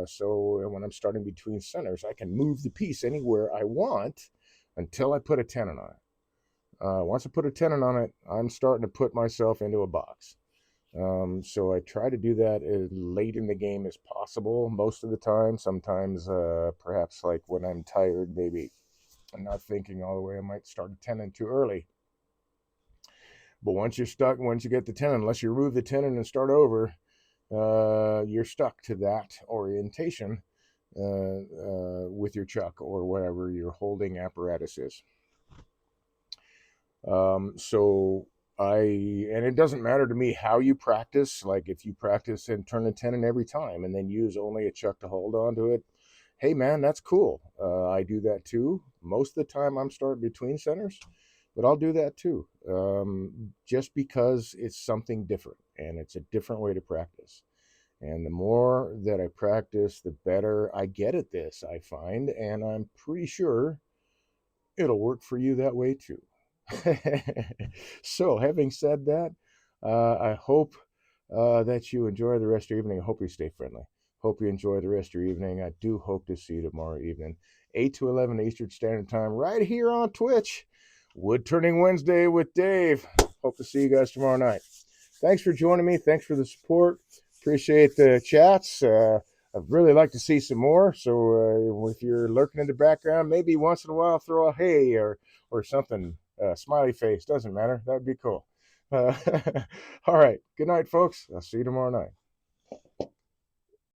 So when I'm starting between centers, I can move the piece anywhere I want until I put a tenon on it. Once I put a tenon on it, I'm starting to put myself into a box. So I try to do that as late in the game as possible most of the time. Sometimes, perhaps like when I'm tired, maybe I'm not thinking all the way, I might start a tenon too early. But once you're stuck, once you get the tenon, unless you remove the tenon and start over, you're stuck to that orientation with your chuck or whatever your holding apparatus is. So and it doesn't matter to me how you practice. Like if you practice and turn the tenon every time and then use only a chuck to hold on to it, hey man, that's cool. I do that too. Most of the time I'm starting between centers, but I'll do that too. Just because it's something different and it's a different way to practice. And the more that I practice, the better I get at this, I find. And I'm pretty sure it'll work for you that way too. So, having said that, I hope that you enjoy the rest of your evening. I hope you stay friendly. Hope you enjoy the rest of your evening. I do hope to see you tomorrow evening, 8 to 11 Eastern Standard Time, right here on Twitch. Wood Turning Wednesday with Dave. Hope to see you guys tomorrow night. Thanks for joining me. Thanks for the support. Appreciate the chats. I'd really like to see some more. So if you're lurking in the background, maybe once in a while throw a hey or something, smiley face, doesn't matter. That'd be cool. Uh, all right. Good night, folks. I'll see you tomorrow night.